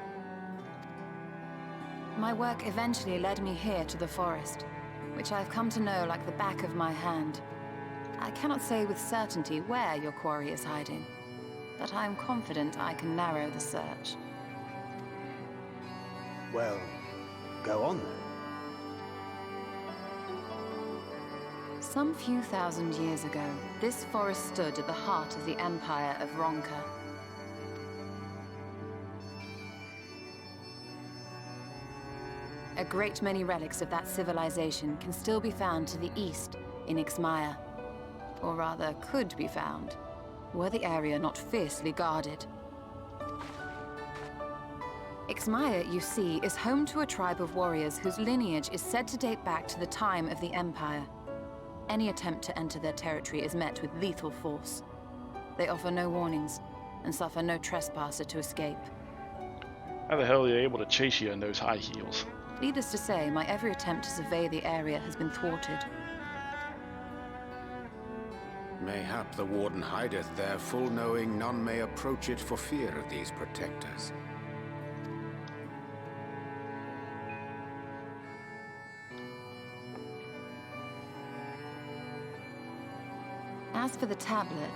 My work eventually led me here to the forest, which I have come to know like the back of my hand. I cannot say with certainty where your quarry is hiding, but I am confident I can narrow the search. Well, go on then. Some few thousand years ago, this forest stood at the heart of the Empire of Ronka. A great many relics of that civilization can still be found to the east in Ixmaya. Or rather, could be found, were the area not fiercely guarded. Ixmaya, you see, is home to a tribe of warriors whose lineage is said to date back to the time of the Empire. Any attempt to enter their territory is met with lethal force. They offer no warnings, and suffer no trespasser to escape. How the hell are they able to chase you in those high heels? Needless to say, my every attempt to survey the area has been thwarted. Mayhap the Warden hideth there, full knowing none may approach it for fear of these protectors. As for the tablet,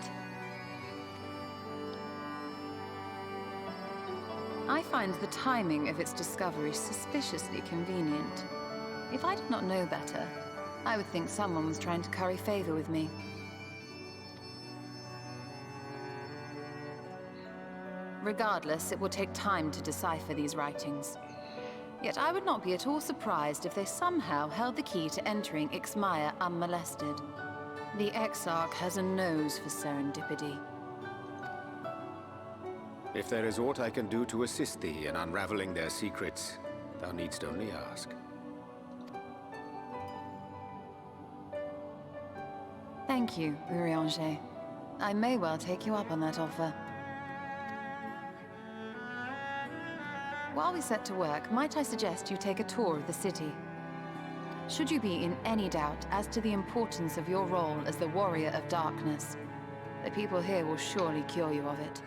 I find the timing of its discovery suspiciously convenient. If I did not know better, I would think someone was trying to curry favor with me. Regardless, it will take time to decipher these writings. Yet I would not be at all surprised if they somehow held the key to entering Ixmaya unmolested. The Exarch has a nose for serendipity. If there is aught I can do to assist thee in unraveling their secrets, thou needst only ask. Thank you, Urianger. I may well take you up on that offer. While we set to work, might I suggest you take a tour of the city? Should you be in any doubt as to the importance of your role as the Warrior of Darkness, the people here will surely cure you of it.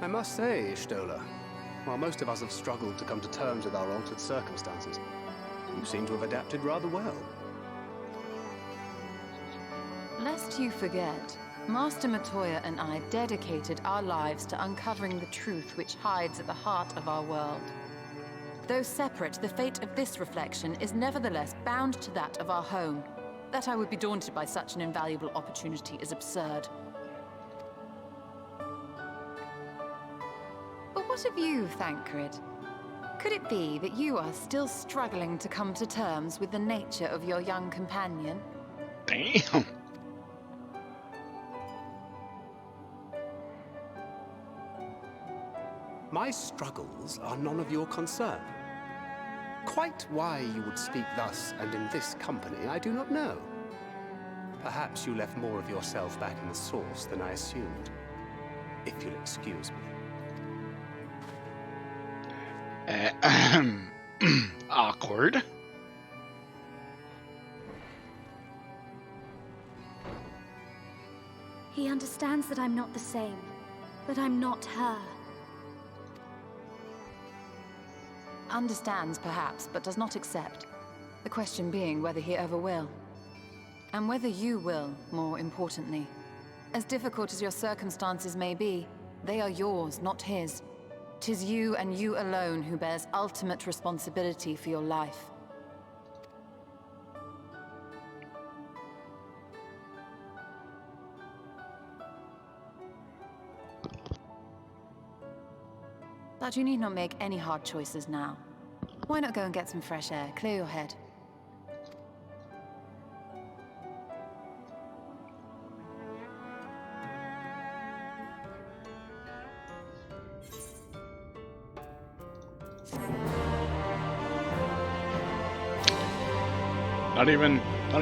I must say, Ishtola, while most of us have struggled to come to terms with our altered circumstances, you seem to have adapted rather well. Lest you forget, Master Matoya and I dedicated our lives to uncovering the truth which hides at the heart of our world. Though separate, the fate of this reflection is nevertheless bound to that of our home. That I would be daunted by such an invaluable opportunity is absurd. But what of you, Thancred? Could it be that you are still struggling to come to terms with the nature of your young companion? Damn. My struggles are none of your concern. Quite why you would speak thus and in this company, I do not know. Perhaps you left more of yourself back in the source than I assumed. If you'll excuse me. Awkward. He understands that I'm not the same, that I'm not her. Understands, perhaps, but does not accept. The question being whether he ever will. And whether you will, more importantly. As difficult as your circumstances may be, they are yours, not his. 'Tis you and you alone who bears ultimate responsibility for your life. But you need not make any hard choices now. Why not go and get some fresh air, clear your head? Not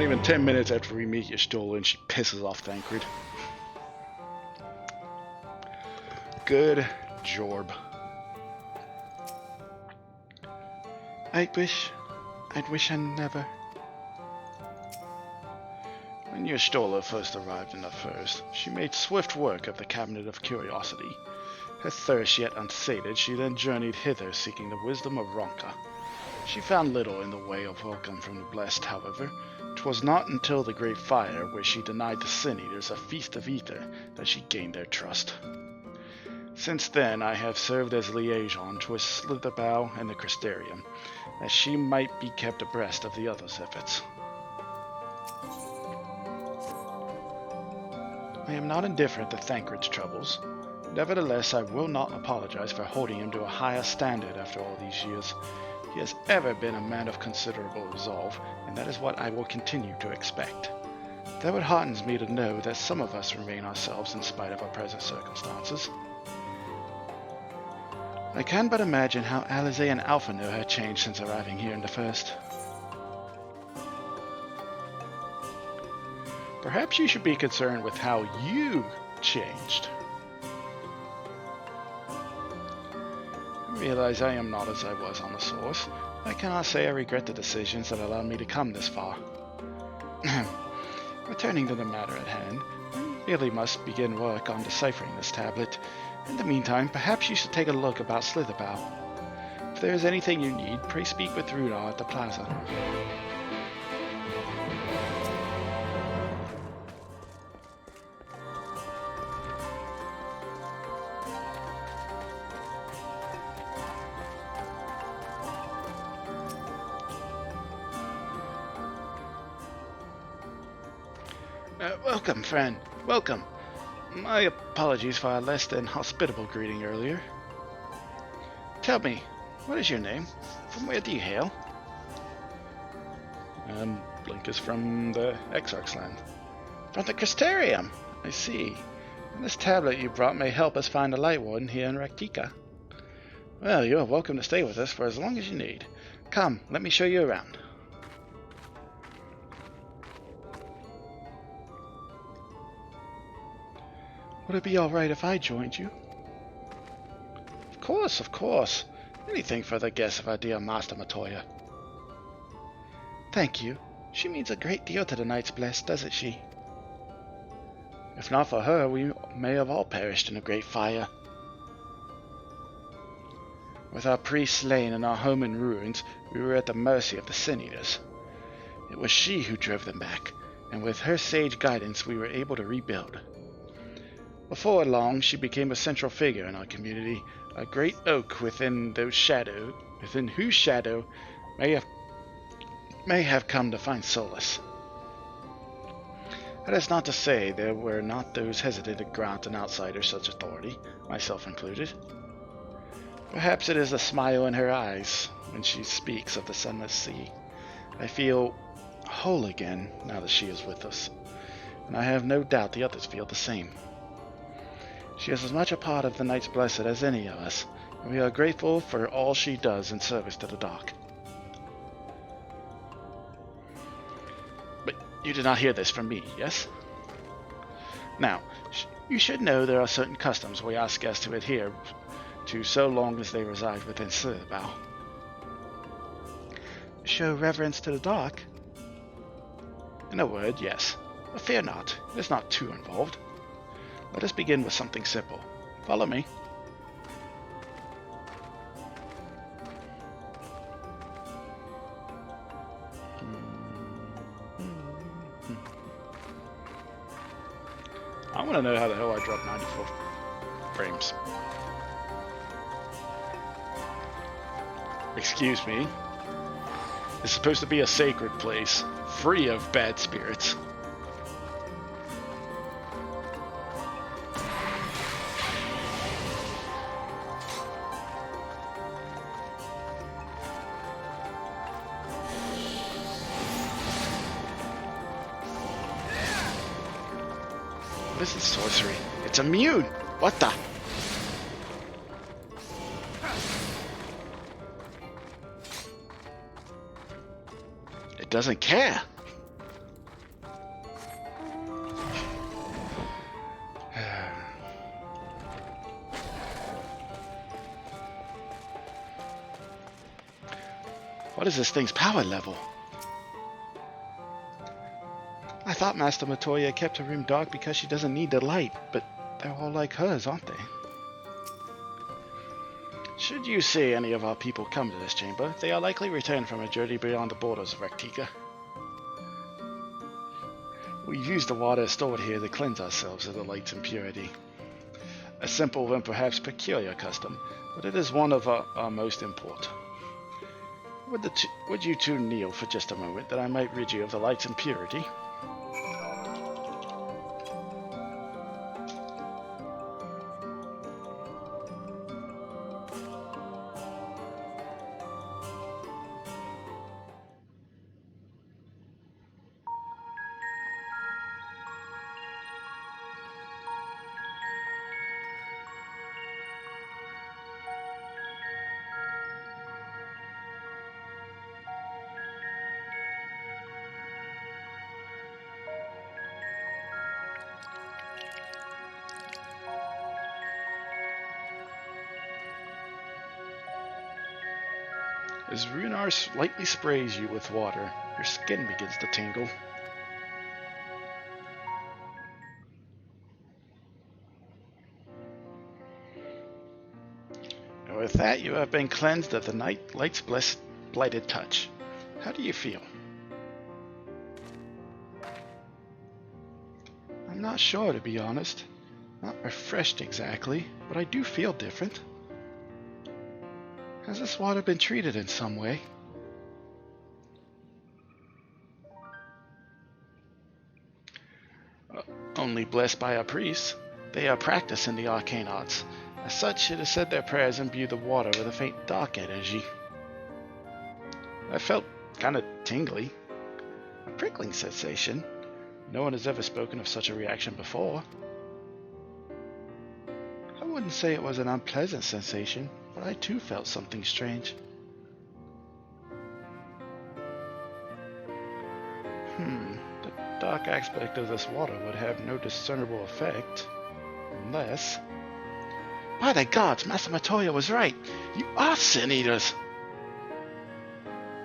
even 10 minutes after we meet Y'shtola, she pisses off Thancred. Good job. I'd wish I never. When Y'shtola first arrived in the First, she made swift work of the Cabinet of Curiosity. Her thirst yet unsated, she then journeyed hither seeking the wisdom of Ronka. She found little in the way of welcome from the blessed, however. 'Twas not until the Great Fire, where she denied the Sin Eaters a feast of ether, that she gained their trust. Since then, I have served as liaison to Slitherbow and the Crystarium, that she might be kept abreast of the others' efforts. I am not indifferent to Thancred's troubles. Nevertheless, I will not apologize for holding him to a higher standard after all these years. He has ever been a man of considerable resolve, and that is what I will continue to expect. Though it heartens me to know that some of us remain ourselves in spite of our present circumstances. I can but imagine how Alize and Alphonso have changed since arriving here in the First. Perhaps you should be concerned with how you changed. I realize I am not as I was on the Source. I cannot say I regret the decisions that allowed me to come this far. Returning to the matter at hand, I really must begin work on deciphering this tablet. In the meantime, perhaps you should take a look about Slitherbow. If there is anything you need, pray speak with Rudar at the plaza. Welcome, friend. Welcome. My apologies for our less than hospitable greeting earlier. Tell me, what is your name? From where do you hail? Blink is from the Exarch's land. From the Crystarium! I see. And this tablet you brought may help us find a Light Warden here in Raktika. Well, you are welcome to stay with us for as long as you need. Come, let me show you around. Would it be alright if I joined you? Of course, of course. Anything for the guests of our dear Master Matoya. Thank you. She means a great deal to the Knights Blessed, doesn't she? If not for her, we may have all perished in a great fire. With our priests slain and our home in ruins, we were at the mercy of the Sin Eaters. It was she who drove them back, and with her sage guidance we were able to rebuild. Before long, she became a central figure in our community, a great oak within whose shadow may have come to find solace. That is not to say there were not those hesitant to grant an outsider such authority, myself included. Perhaps it is the smile in her eyes when she speaks of the sunless sea. I feel whole again now that she is with us, and I have no doubt the others feel the same. She is as much a part of the Night's Blessed as any of us, and we are grateful for all she does in service to the Dark. But you did not hear this from me, yes? Now, you should know there are certain customs we ask guests to adhere to so long as they reside within Slitherbow. Show reverence to the Dark? In a word, yes. But fear not, it is not too involved. Let us begin with something simple. Follow me. I want to know how the hell I dropped 94 frames. Excuse me. It's supposed to be a sacred place, free of bad spirits. What is this sorcery? It's immune! What the? It doesn't care! What is this thing's power level? I thought Master Matoya kept her room dark because she doesn't need the light, but they're all like hers, aren't they? Should you see any of our people come to this chamber, they are likely returned from a journey beyond the borders of Rectica. We use the water stored here to cleanse ourselves of the light's impurity. A simple and perhaps peculiar custom, but it is one of our most important. Would you two kneel for just a moment, that I might rid you of the light's impurity? As Runar lightly sprays you with water, your skin begins to tingle. And with that, you have been cleansed of the light's blighted touch. How do you feel? I'm not sure, to be honest. Not refreshed exactly, but I do feel different. Has this water been treated in some way? Only blessed by our priests. They are practiced in the arcane arts. As such, it is said their prayers imbue the water with a faint dark energy. I felt kind of tingly. A prickling sensation. No one has ever spoken of such a reaction before. I wouldn't say it was an unpleasant sensation, but I too felt something strange. The dark aspect of this water would have no discernible effect, unless... By the gods, Master Matoya was right! You are Sin Eaters!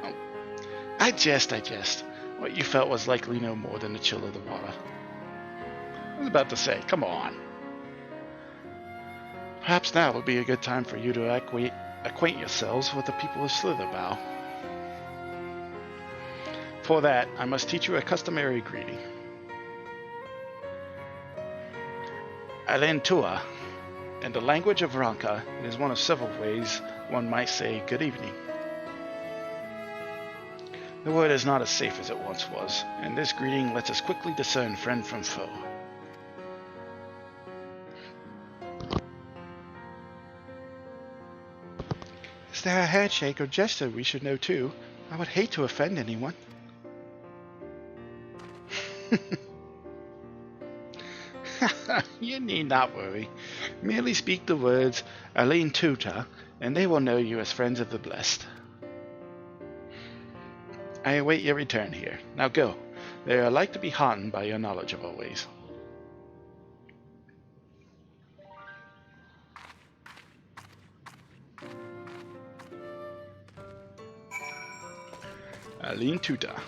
Oh, I jest. What you felt was likely no more than the chill of the water. I was about to say, come on. Perhaps now would be a good time for you to acquaint yourselves with the people of Slitherbow. For that, I must teach you a customary greeting. Alentua. In the language of Ranka, it is one of several ways one might say good evening. The wood is not as safe as it once was, and this greeting lets us quickly discern friend from foe. Is there a handshake or gesture we should know too? I would hate to offend anyone. You need not worry. Merely speak the words Aline Tuta, and they will know you as friends of the blessed. I await your return here. Now go. They are like to be heartened by your knowledge of our ways. Aline Tuta.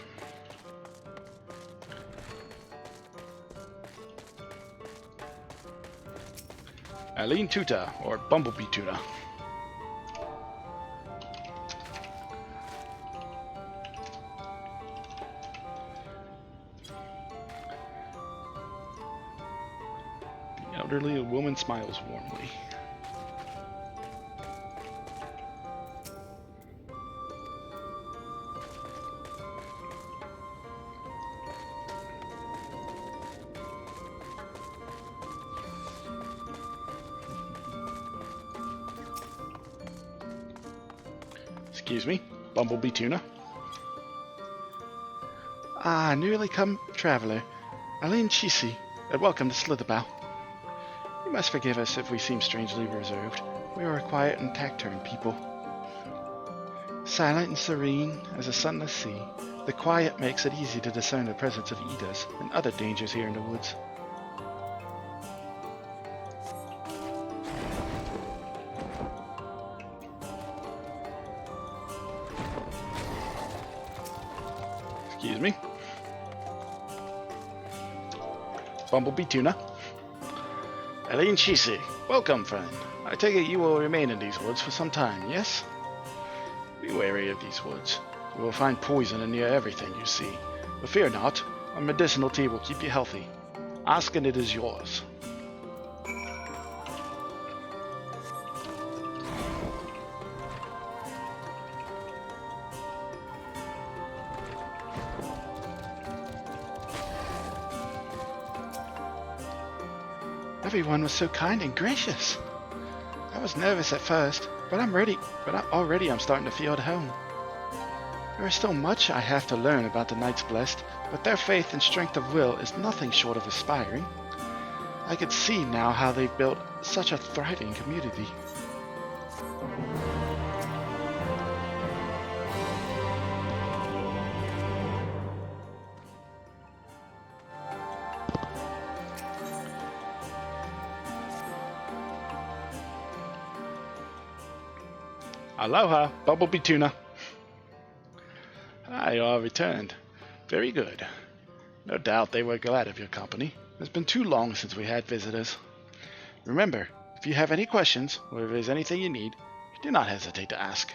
Aline Tuta, or Bumblebee Tuna. The elderly woman smiles warmly. Excuse me, Bumblebee Tuna. Ah, newly come traveler, Aline Chisi, and welcome to Slitherbow. You must forgive us if we seem strangely reserved. We are a quiet and taciturn people. Silent and serene as a sunless sea, the quiet makes it easy to discern the presence of Edas and other dangers here in the woods. Excuse me. Bumblebee Tuna. Aline Chisi, welcome, friend. I take it you will remain in these woods for some time, yes? Be wary of these woods. You will find poison in near everything you see. But fear not, a medicinal tea will keep you healthy. Ask and it is yours. Everyone was so kind and gracious. I was nervous at first, but I'm ready. Already I'm starting to feel at home. There is still much I have to learn about the Knights Blessed, but their faith and strength of will is nothing short of inspiring. I could see now how they've built such a thriving community. Aloha, Bumblebee Tuna. Ah, you all returned. Very good. No doubt they were glad of your company. It's been too long since we had visitors. Remember, if you have any questions, or if there's anything you need, do not hesitate to ask.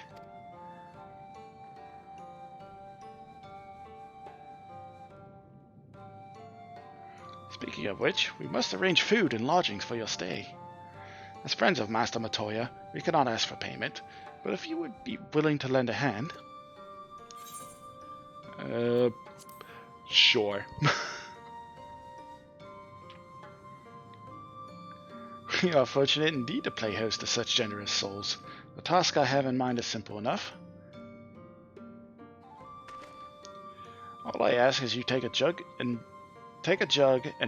Speaking of which, we must arrange food and lodgings for your stay. As friends of Master Matoya, we cannot ask for payment, but if you would be willing to lend a hand... Sure. We are fortunate indeed to play host to such generous souls. The task I have in mind is simple enough. All I ask is you take a jug and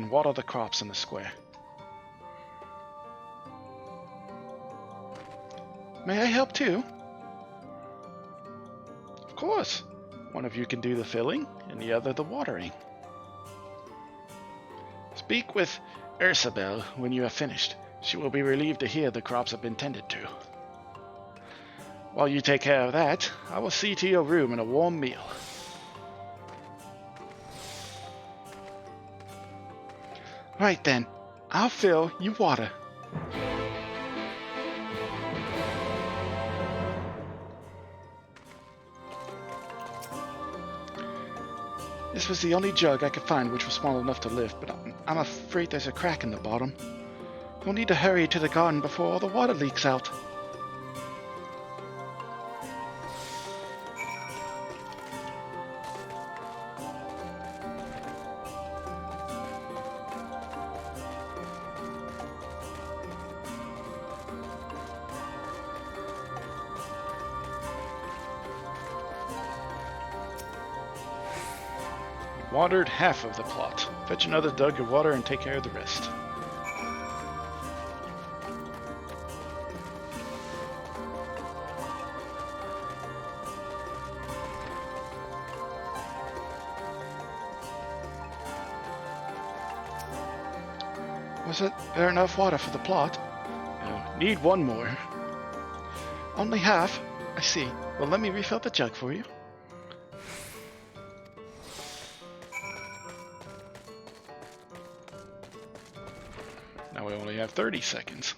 water the crops in the square. May I help too? Of course. One of you can do the filling, and the other the watering. Speak with Ursabel when you have finished. She will be relieved to hear the crops have been tended to. While you take care of that, I will see to your room and a warm meal. Right then, I'll fill, you water. This was the only jug I could find which was small enough to lift, but I'm afraid there's a crack in the bottom. We'll need to hurry to the garden before all the water leaks out. Watered half of the plot. Fetch another jug of water and take care of the rest. Was there enough water for the plot? No, need one more. Only half? I see. Well, let me refill the jug for you. Now we only have 30 seconds.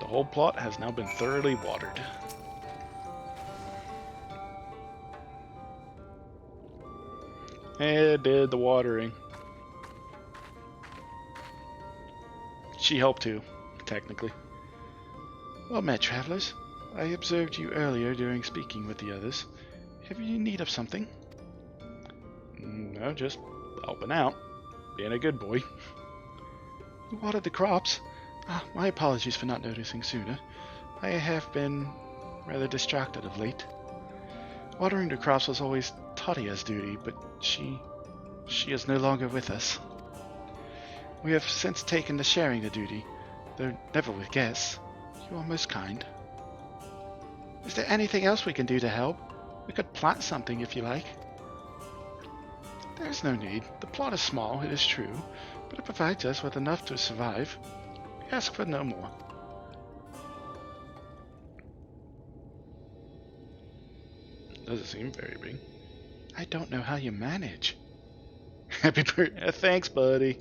The whole plot has now been thoroughly watered. It did the watering. She helped too, technically. Well met, travelers. I observed you earlier during speaking with the others. Have you in need of something? No, just helping out. Being a good boy. You watered the crops? Ah, my apologies for not noticing sooner. I have been rather distracted of late. Watering the crops was always Tatia's duty, but she is no longer with us. We have since taken to sharing the duty, though never with guests. You are most kind. Is there anything else we can do to help? We could plant something if you like. There is no need. The plot is small, it is true, but it provides us with enough to survive. We ask for no more. Doesn't seem very big. I don't know how you manage. Happy birthday. Thanks, buddy.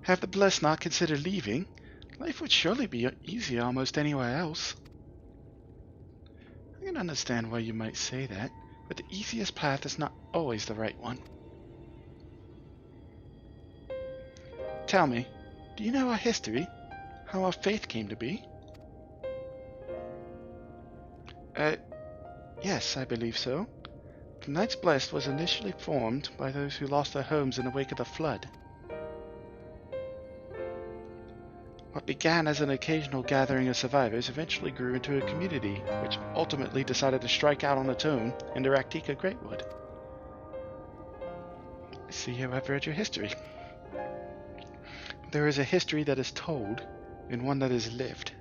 Have the blessed not considered leaving? Life would surely be easier almost anywhere else. I can understand why you might say that, but the easiest path is not always the right one. Tell me, do you know our history? How our faith came to be? Yes, I believe so. The Knights Blessed was initially formed by those who lost their homes in the wake of the flood. What began as an occasional gathering of survivors eventually grew into a community, which ultimately decided to strike out on its own in the Raktika Greatwood. I see you have read your history. There is a history that is told, and one that is lived.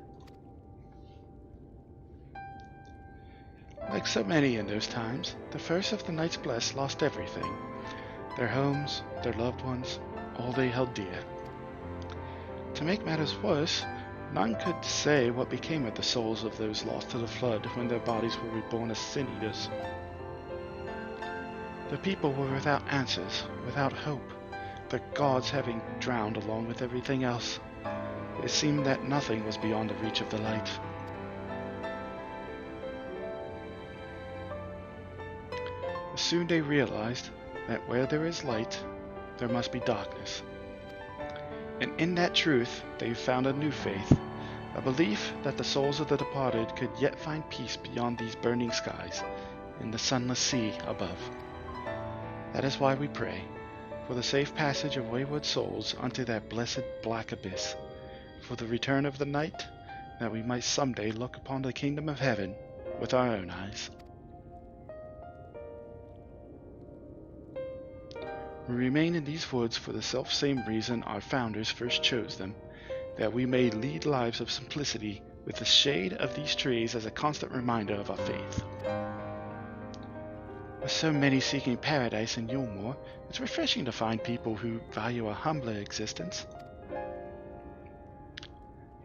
Like so many in those times, the first of the Knights Blessed lost everything. Their homes, their loved ones, all they held dear. To make matters worse, none could say what became of the souls of those lost to the flood when their bodies were reborn as sin eaters. The people were without answers, without hope, their gods having drowned along with everything else. It seemed that nothing was beyond the reach of the light. Soon they realized that where there is light, there must be darkness. And in that truth, they found a new faith, a belief that the souls of the departed could yet find peace beyond these burning skies, in the sunless sea above. That is why we pray, for the safe passage of wayward souls unto that blessed black abyss, for the return of the night, that we might someday look upon the kingdom of heaven with our own eyes. We remain in these woods for the self-same reason our founders first chose them, that we may lead lives of simplicity with the shade of these trees as a constant reminder of our faith. With so many seeking paradise in Yulmore, it's refreshing to find people who value a humbler existence.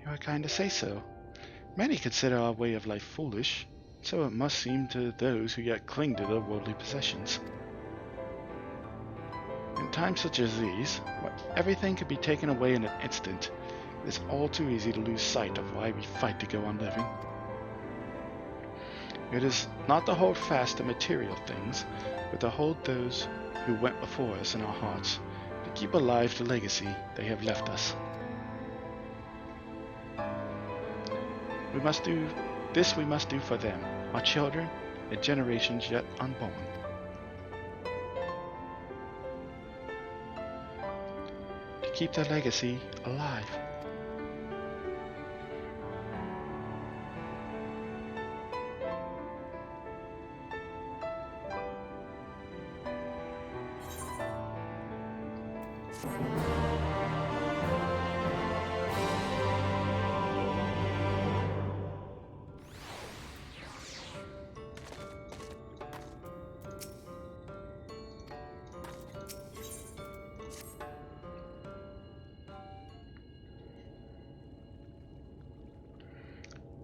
You are kind to say so. Many consider our way of life foolish, so it must seem to those who yet cling to their worldly possessions. In times such as these, where everything could be taken away in an instant, it's all too easy to lose sight of why we fight to go on living. It is not to hold fast to material things, but to hold those who went before us in our hearts, to keep alive the legacy they have left us. We must do for them, our children, and generations yet unborn. To keep their legacy alive.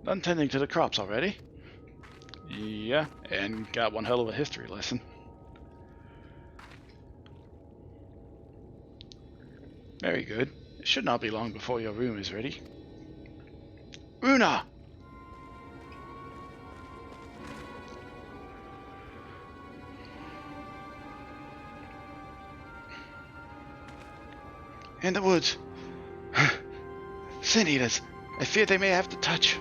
Done tending to the crops already? Yeah, and got one hell of a history lesson. Very good. It should not be long before your room is ready. Una! In the woods. Sin eaters. I fear they may have the touch.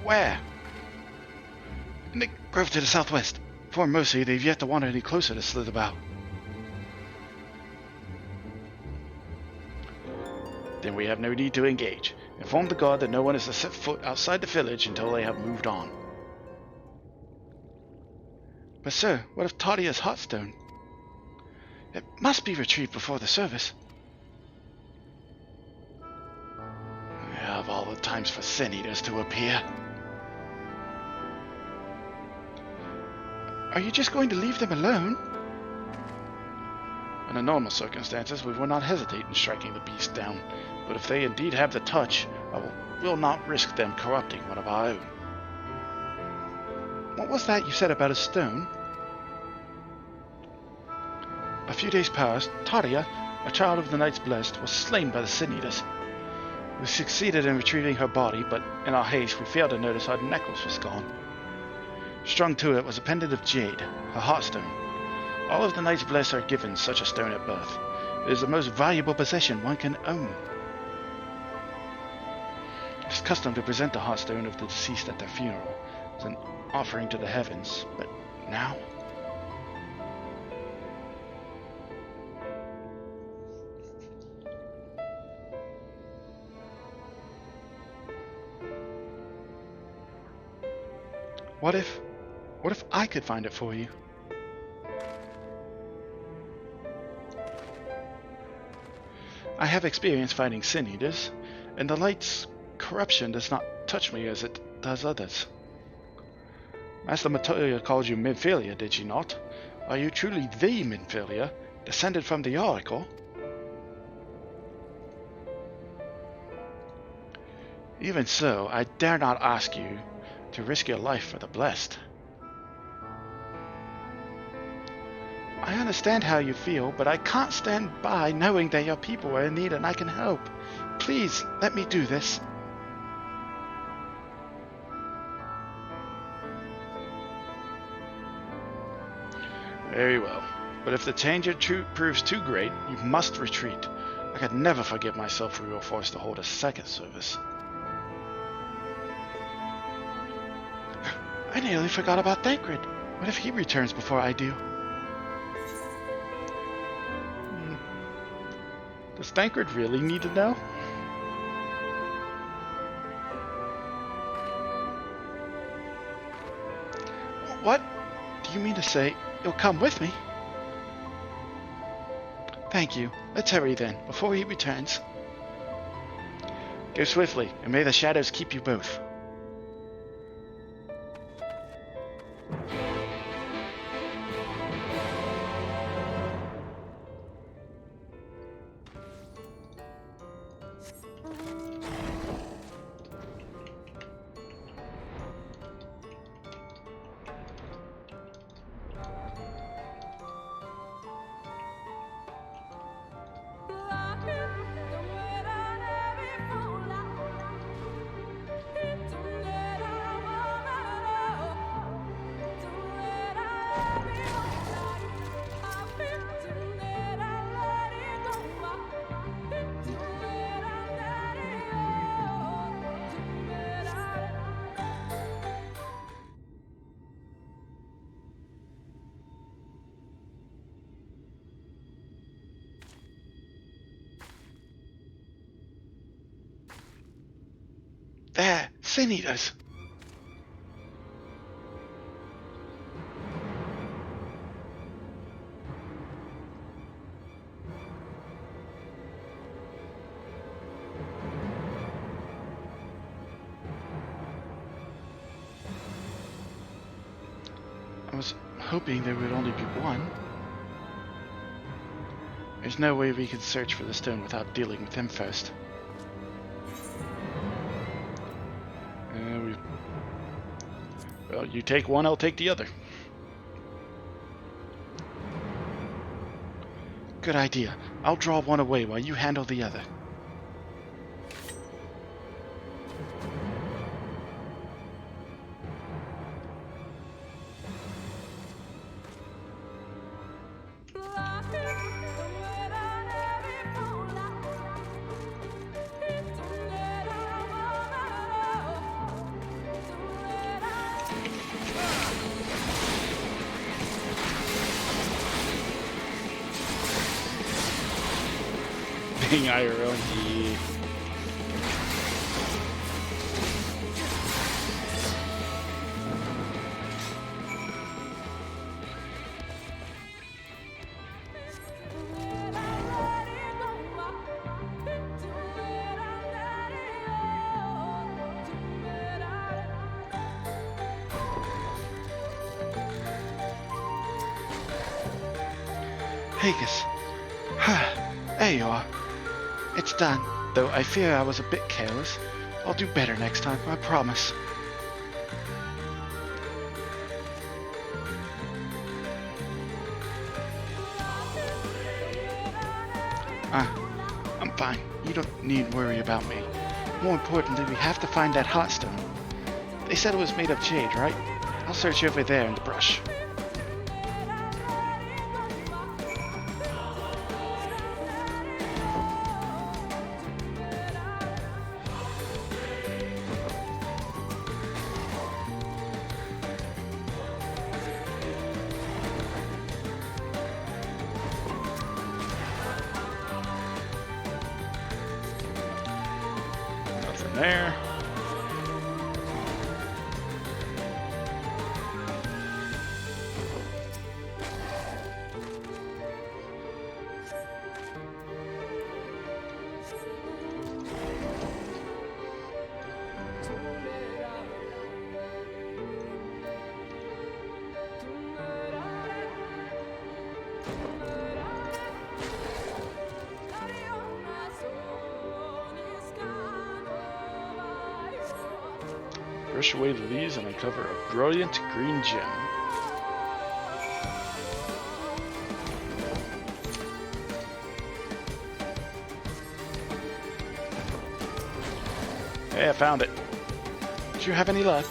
Where? In the grove to the southwest. For mercy, they've yet to wander any closer to slither about. Then we have no need to engage. Inform the guard that no one is to set foot outside the village until they have moved on. But sir, what of Tadia's heartstone? It must be retrieved before the service. Of all the times for sin eaters to appear. Are you just going to leave them alone? Under normal circumstances, we would not hesitate in striking the beast down, but if they indeed have the touch, I will not risk them corrupting one of our own. What was that you said about a stone? A few days past, Tadia, a child of the Knights Blessed, was slain by the sin eaters. We succeeded in retrieving her body, but in our haste we failed to notice her necklace was gone. Strung to it was a pendant of jade, her heartstone. All of the Knights Blessed are given such a stone at birth. It is the most valuable possession one can own. It is custom to present the heartstone of the deceased at their funeral as an offering to the heavens, but now... What if I could find it for you? I have experience fighting sin eaters, and the light's corruption does not touch me as it does others. Master Matoya called you Minfilia, did she not? Are you truly the Minfilia, descended from the Oracle? Even so, I dare not ask you to risk your life for the blessed. I understand how you feel, but I can't stand by knowing that your people are in need and I can help. Please, let me do this. Very well. But if the danger proves too great, you must retreat. I could never forgive myself if we were forced to hold a second service. I nearly forgot about Thancred. What if he returns before I do? Does Thancred really need to know? What? Do you mean to say you'll come with me? Thank you. Let's hurry then, before he returns. Go swiftly, and may the shadows keep you both. Sin Eaters! I was hoping there would only be one. There's no way we can search for the stone without dealing with him first. Well, you take one, I'll take the other. Good idea. I'll draw one away while you handle the other. Being IRL, yeah. Hagus. There you are. It's done, though I fear I was a bit careless. I'll do better next time, I promise. I'm fine. You don't need to worry about me. More importantly, we have to find that hot stone. They said it was made of jade, right? I'll search over there in the brush. There. Brush away the leaves and uncover a brilliant green gem. Hey, I found it. Did you have any luck?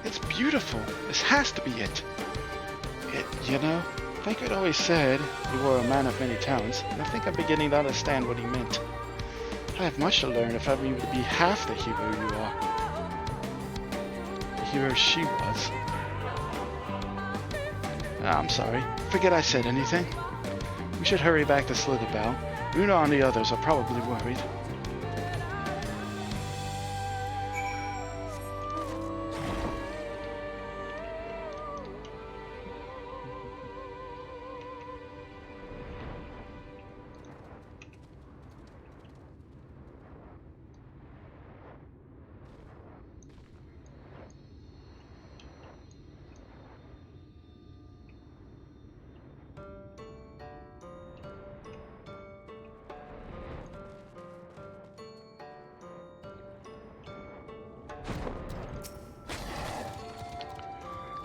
It's beautiful. This has to be it. You know, Thancred always said you were a man of many talents, and I think I'm beginning to understand what he meant. I have much to learn if I'm even to be half the hero you are. The hero she was. I'm sorry. Forget I said anything. We should hurry back to Slitherbow. Una and the others are probably worried.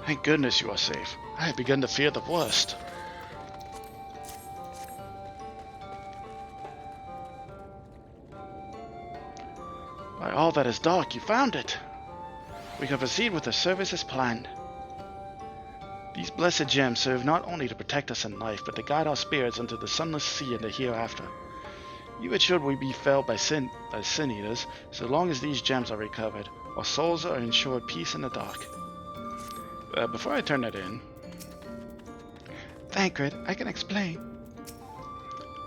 Thank goodness you are safe. I had begun to fear the worst. By all that is dark, you found it. We can proceed with the service as planned. These blessed gems serve not only to protect us in life, but to guide our spirits into the sunless sea and the hereafter. Even should we be felled by sin eaters, so long as these gems are recovered, our souls are ensured peace in the dark. Before I turn that in... Thancred, I can explain.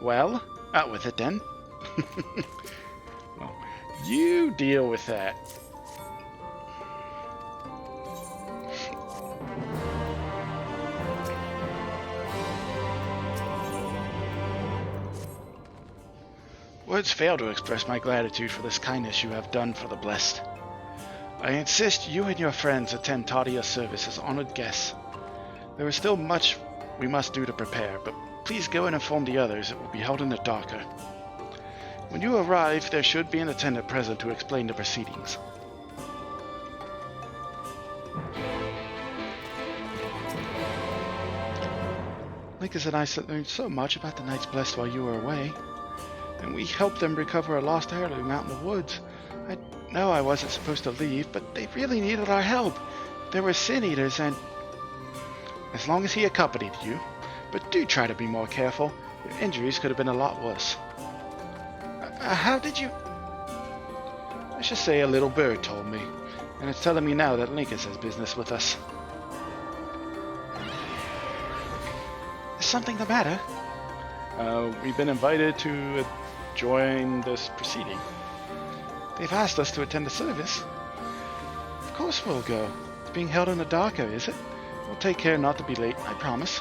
Well, out with it then. Well, you deal with that. Words fail to express my gratitude for this kindness you have done for the blessed. I insist you and your friends attend Tadia's service as honored guests. There is still much we must do to prepare, but please go and inform the others it will be held in the darker. When you arrive, there should be an attendant present to explain the proceedings. Lincoln and I learned so much about the Knights Blessed while you were away, and we helped them recover a lost heirloom out in the woods. I know I wasn't supposed to leave, but they really needed our help. There were sin eaters and... As long as he accompanied you, but do try to be more careful. Your injuries could have been a lot worse. How did you... Let's just say a little bird told me, and it's telling me now that Lincoln has business with us. Is something the matter? We've been invited to join this proceeding. They've asked us to attend the service. Of course we'll go. It's being held in the darker, is it? We'll take care not to be late, I promise.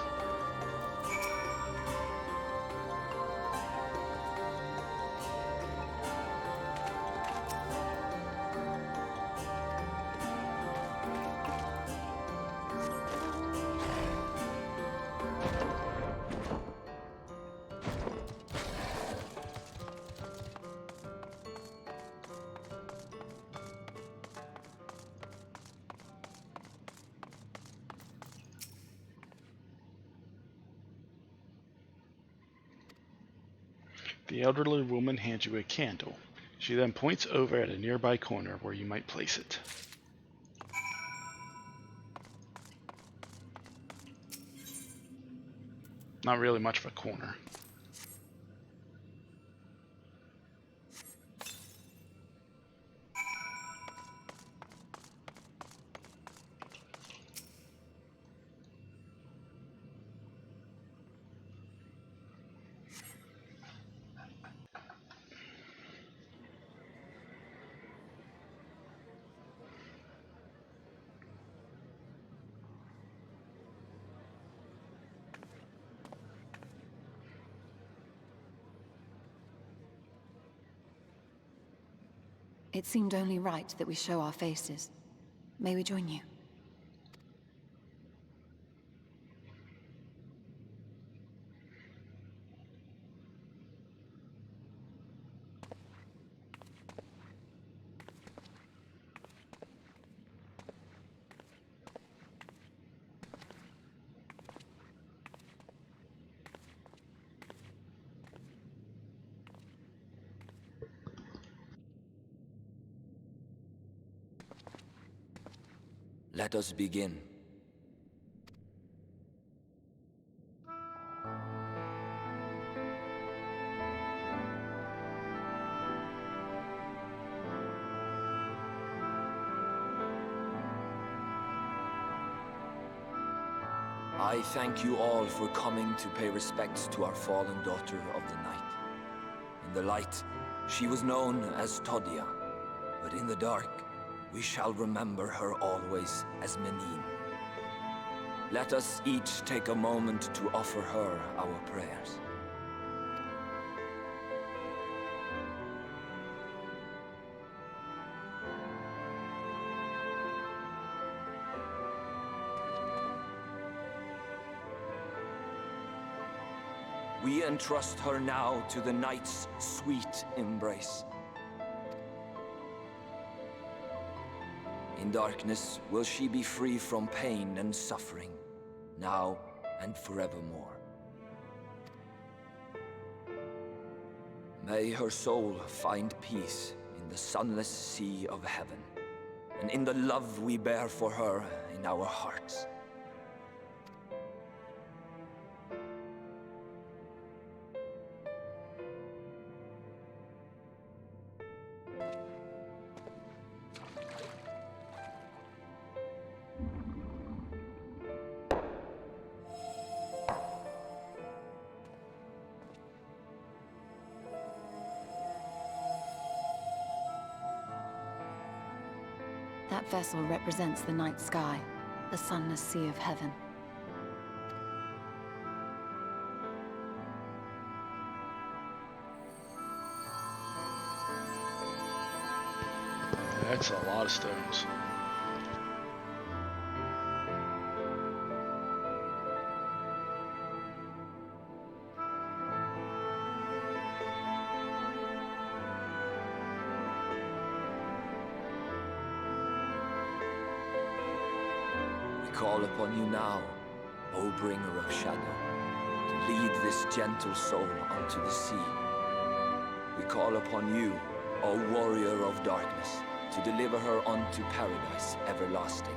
The elderly woman hands you a candle. She then points over at a nearby corner where you might place it. Not really much of a corner. It seemed only right that we show our faces. May we join you? Let us begin. I thank you all for coming to pay respects to our fallen daughter of the night. In the light, she was known as Todia, but in the dark, we shall remember her always as Menine. Let us each take a moment to offer her our prayers. We entrust her now to the night's sweet embrace. In darkness will she be free from pain and suffering, now and forevermore. May her soul find peace in the sunless sea of heaven, and in the love we bear for her in our hearts. That vessel represents the night sky, the sunless sea of heaven. That's a lot of stones. We call upon you now, O bringer of shadow, to lead this gentle soul unto the sea. We call upon you, O warrior of darkness, to deliver her unto paradise everlasting.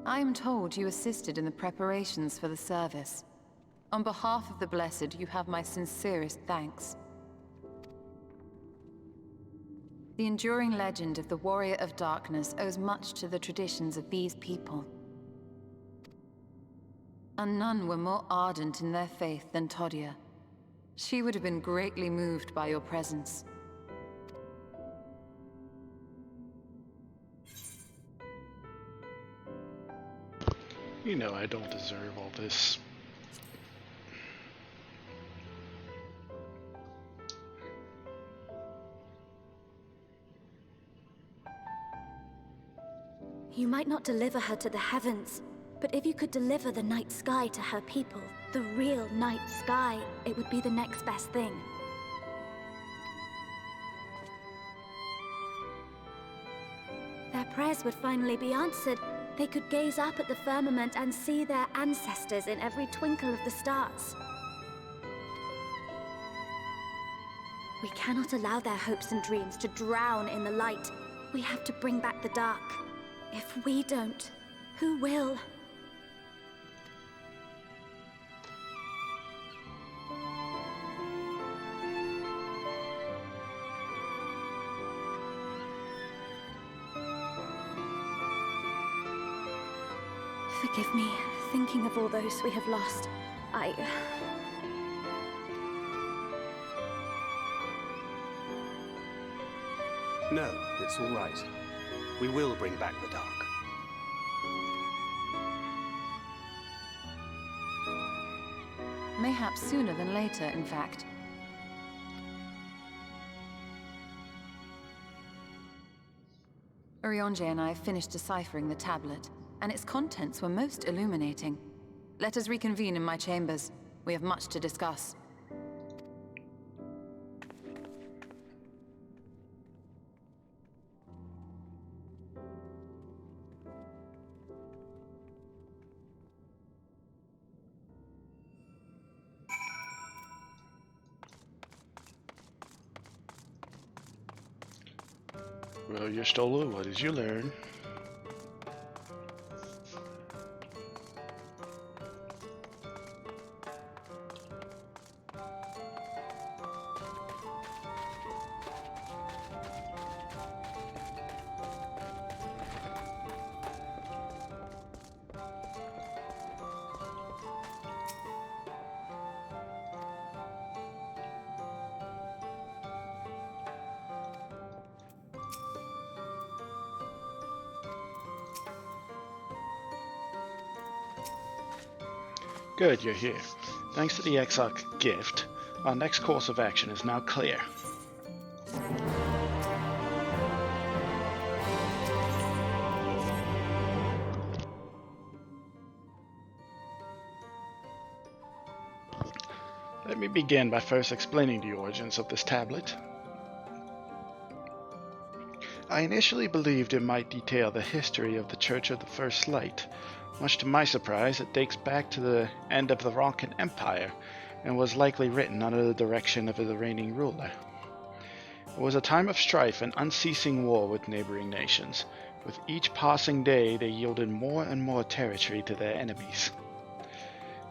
I am told you assisted in the preparations for the service. On behalf of the Blessed, you have my sincerest thanks. The enduring legend of the Warrior of Darkness owes much to the traditions of these people. And none were more ardent in their faith than Todia. She would have been greatly moved by your presence. You know I don't deserve all this. You might not deliver her to the heavens, but if you could deliver the night sky to her people, the real night sky, it would be the next best thing. Their prayers would finally be answered. They could gaze up at the firmament and see their ancestors in every twinkle of the stars. We cannot allow their hopes and dreams to drown in the light. We have to bring back the dark. If we don't, who will? Forgive me, thinking of all those we have lost. No, it's all right. We will bring back the dark. Mayhaps sooner than later, in fact. Urianger and I finished deciphering the tablet, and its contents were most illuminating. Let us reconvene in my chambers. We have much to discuss. Well, you're Stola, what did you learn? Good, you're here. Thanks to the Exarch gift, our next course of action is now clear. Let me begin by first explaining the origins of this tablet. I initially believed it might detail the history of the Church of the First Light. Much to my surprise, it dates back to the end of the Ronkan Empire and was likely written under the direction of the reigning ruler. It was a time of strife and unceasing war with neighboring nations. With each passing day, they yielded more and more territory to their enemies.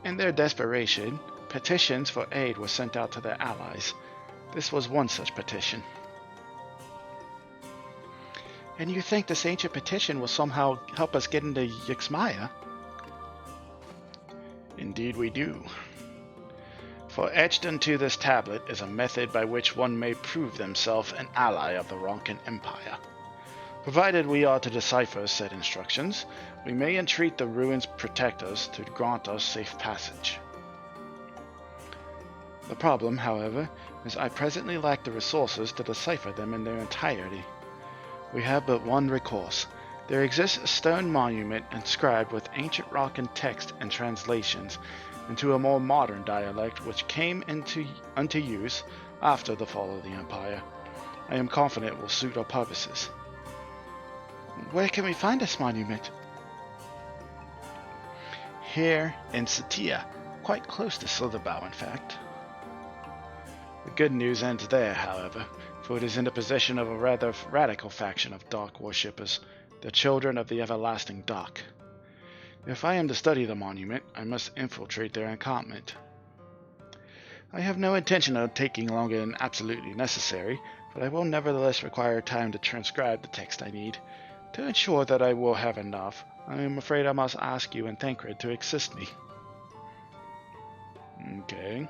In their desperation, petitions for aid were sent out to their allies. This was one such petition. And you think this ancient petition will somehow help us get into Yxmaya? Indeed we do. For etched into this tablet is a method by which one may prove themselves an ally of the Ronkan Empire. Provided we are to decipher said instructions, we may entreat the ruins' protectors to grant us safe passage. The problem, however, is I presently lack the resources to decipher them in their entirety. We have but one recourse. There exists a stone monument inscribed with ancient Ronkan text and translations into a more modern dialect which came unto use after the fall of the Empire. I am confident it will suit our purposes. Where can we find this monument? Here in Satia, quite close to Slitherbow, in fact. The good news ends there, however, for it is in the possession of a rather radical faction of dark worshippers, the Children of the Everlasting Dark. If I am to study the monument, I must infiltrate their encampment. I have no intention of taking longer than absolutely necessary, but I will nevertheless require time to transcribe the text I need. To ensure that I will have enough, I am afraid I must ask you and Thancred to assist me. Okay.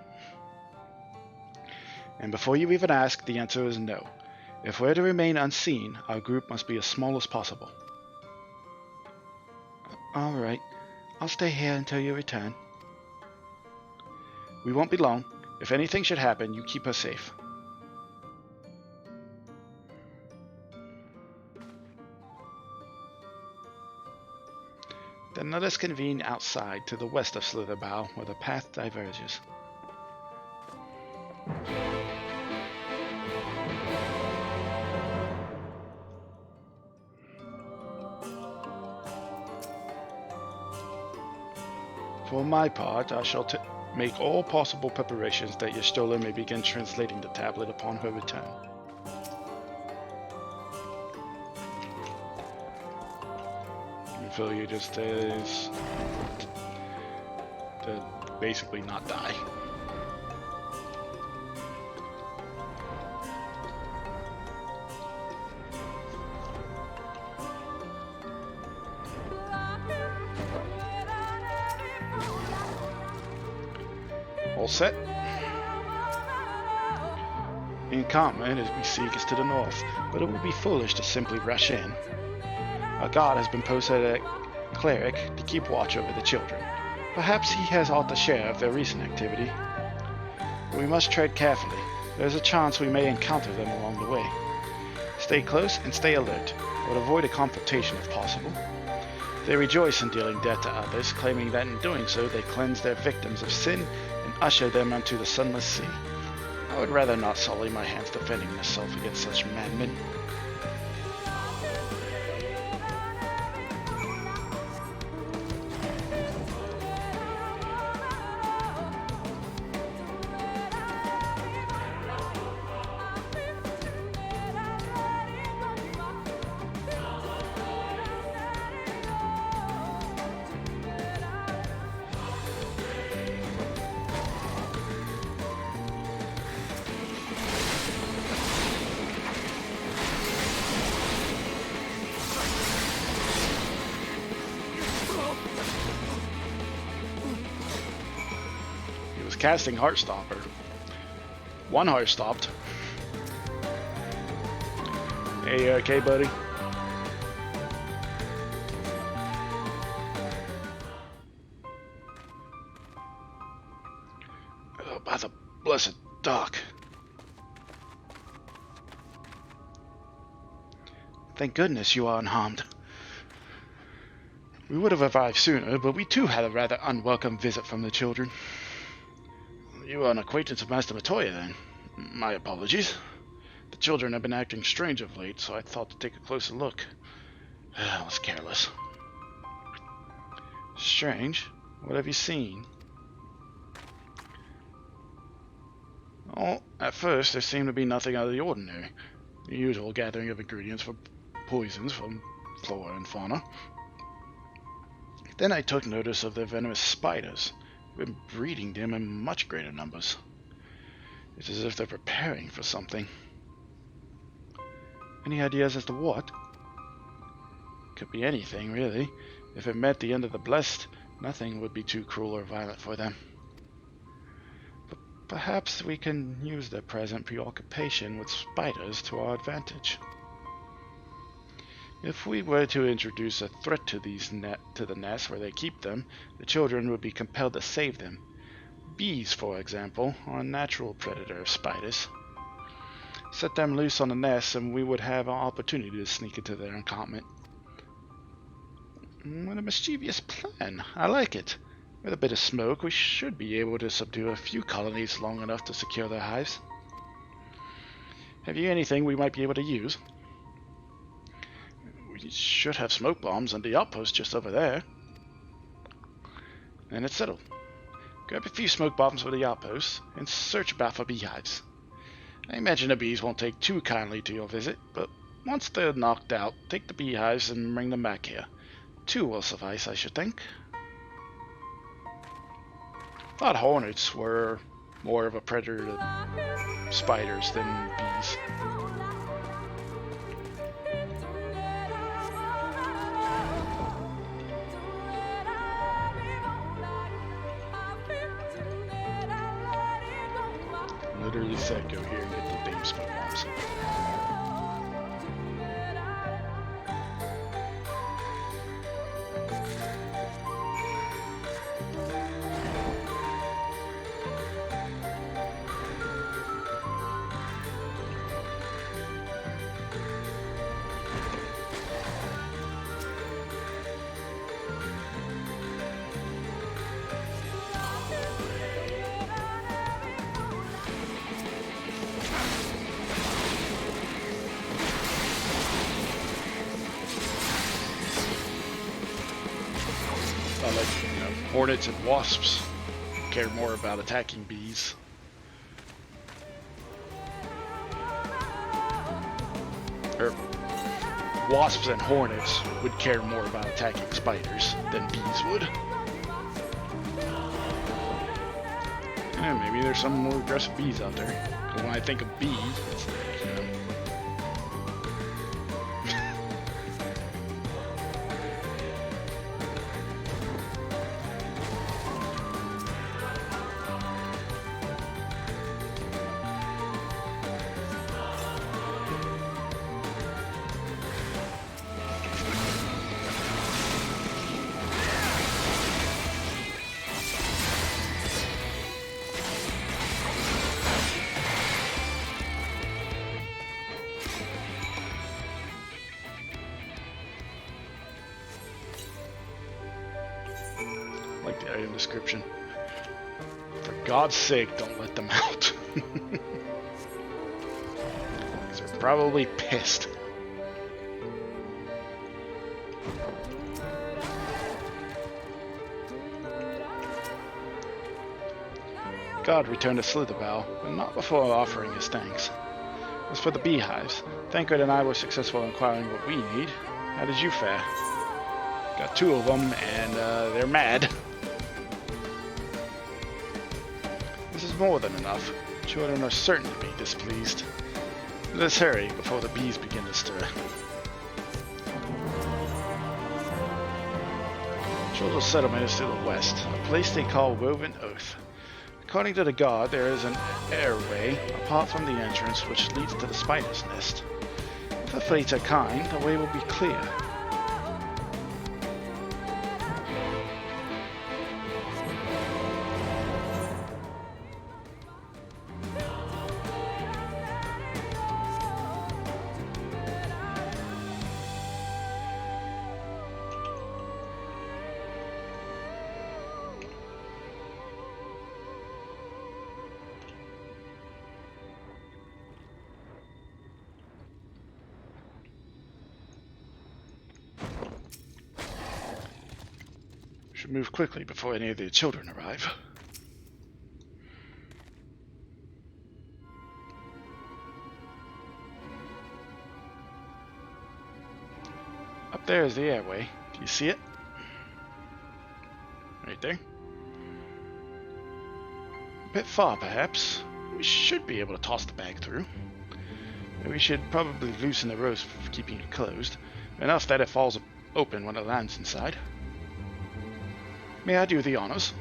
And before you even ask, the answer is no. If we're to remain unseen, our group must be as small as possible. Alright, I'll stay here until you return. We won't be long. If anything should happen, you keep her safe. Then let us convene outside to the west of Slitherbow, where the path diverges. For my part, I shall make all possible preparations that Y'shtola may begin translating the tablet upon her return. You just is to basically not die. All set. The encampment, as we seek, is to the north, but it would be foolish to simply rush in. A guard has been posted at Cleric to keep watch over the children. Perhaps he has aught to share of their recent activity. We must tread carefully. There is a chance we may encounter them along the way. Stay close and stay alert, but avoid a confrontation if possible. They rejoice in dealing death to others, claiming that in doing so they cleanse their victims of sin and usher them unto the sunless sea. I would rather not sully my hands defending myself against such madmen. Casting Heartstopper. One heart stopped. Hey, you okay, buddy? Oh, by the blessed Doc. Thank goodness you are unharmed. We would have arrived sooner, but we too had a rather unwelcome visit from the children. You are an acquaintance of Master Matoya, then. My apologies. The children have been acting strange of late, so I thought to take a closer look. I was careless. Strange? What have you seen? Well, at first there seemed to be nothing out of the ordinary. The usual gathering of ingredients for poisons from flora and fauna. Then I took notice of the venomous spiders. We've been breeding them in much greater numbers. It's as if they're preparing for something. Any ideas as to what? Could be anything, really. If it meant the end of the blessed, nothing would be too cruel or violent for them. But perhaps we can use their present preoccupation with spiders to our advantage. If we were to introduce a threat to the nest where they keep them, the children would be compelled to save them. Bees, for example, are a natural predator of spiders. Set them loose on the nest and we would have an opportunity to sneak into their encampment. What a mischievous plan. I like it. With a bit of smoke, we should be able to subdue a few colonies long enough to secure their hives. Have you anything we might be able to use? We should have smoke bombs on the outpost just over there. And it's settled. Grab a few smoke bombs for the outpost and search about for beehives. I imagine the bees won't take too kindly to your visit, but once they're knocked out, take the beehives and bring them back here. 2 will suffice, I should think. Thought hornets were more of a predator to spiders than bees. Literally said go here and get the damn smoke bombs. Hornets and wasps care more about attacking bees. Or wasps and hornets would care more about attacking spiders than bees would. Yeah, maybe there's some more aggressive bees out there. But when I think of bee, it's like, like the item description. For God's sake, don't let them out. Because they're probably pissed. God returned to Slitherbow, but not before offering his thanks. As for the beehives, Thancred and I were successful in acquiring what we need. How did you fare? Got 2 of them, and they're mad. This is more than enough. Children are certain to be displeased. Let's hurry before the bees begin to stir. Children's settlement is to the west, a place they call Woven Oath. According to the god, there is an airway apart from the entrance which leads to the spider's nest. If the fates are kind, the way will be clear. Should move quickly before any of the children arrive. Up there is the airway. Do you see it? Right there. A bit far, perhaps. We should be able to toss the bag through. And we should probably loosen the ropes for keeping it closed. Enough that it falls open when it lands inside. May I do the honors?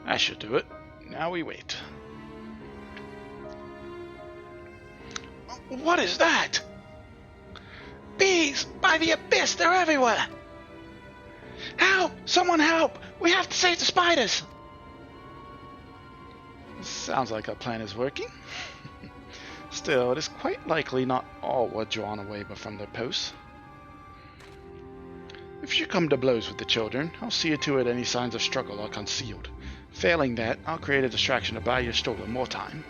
I should do it. Now we wait. What is that? Bees! By the abyss! They're everywhere! Help! Someone help! We have to save the spiders! Sounds like our plan is working. Still, it is quite likely not all were drawn away from their posts. If you come to blows with the children, I'll see to it any signs of struggle are concealed. Failing that, I'll create a distraction to buy your stolen more time.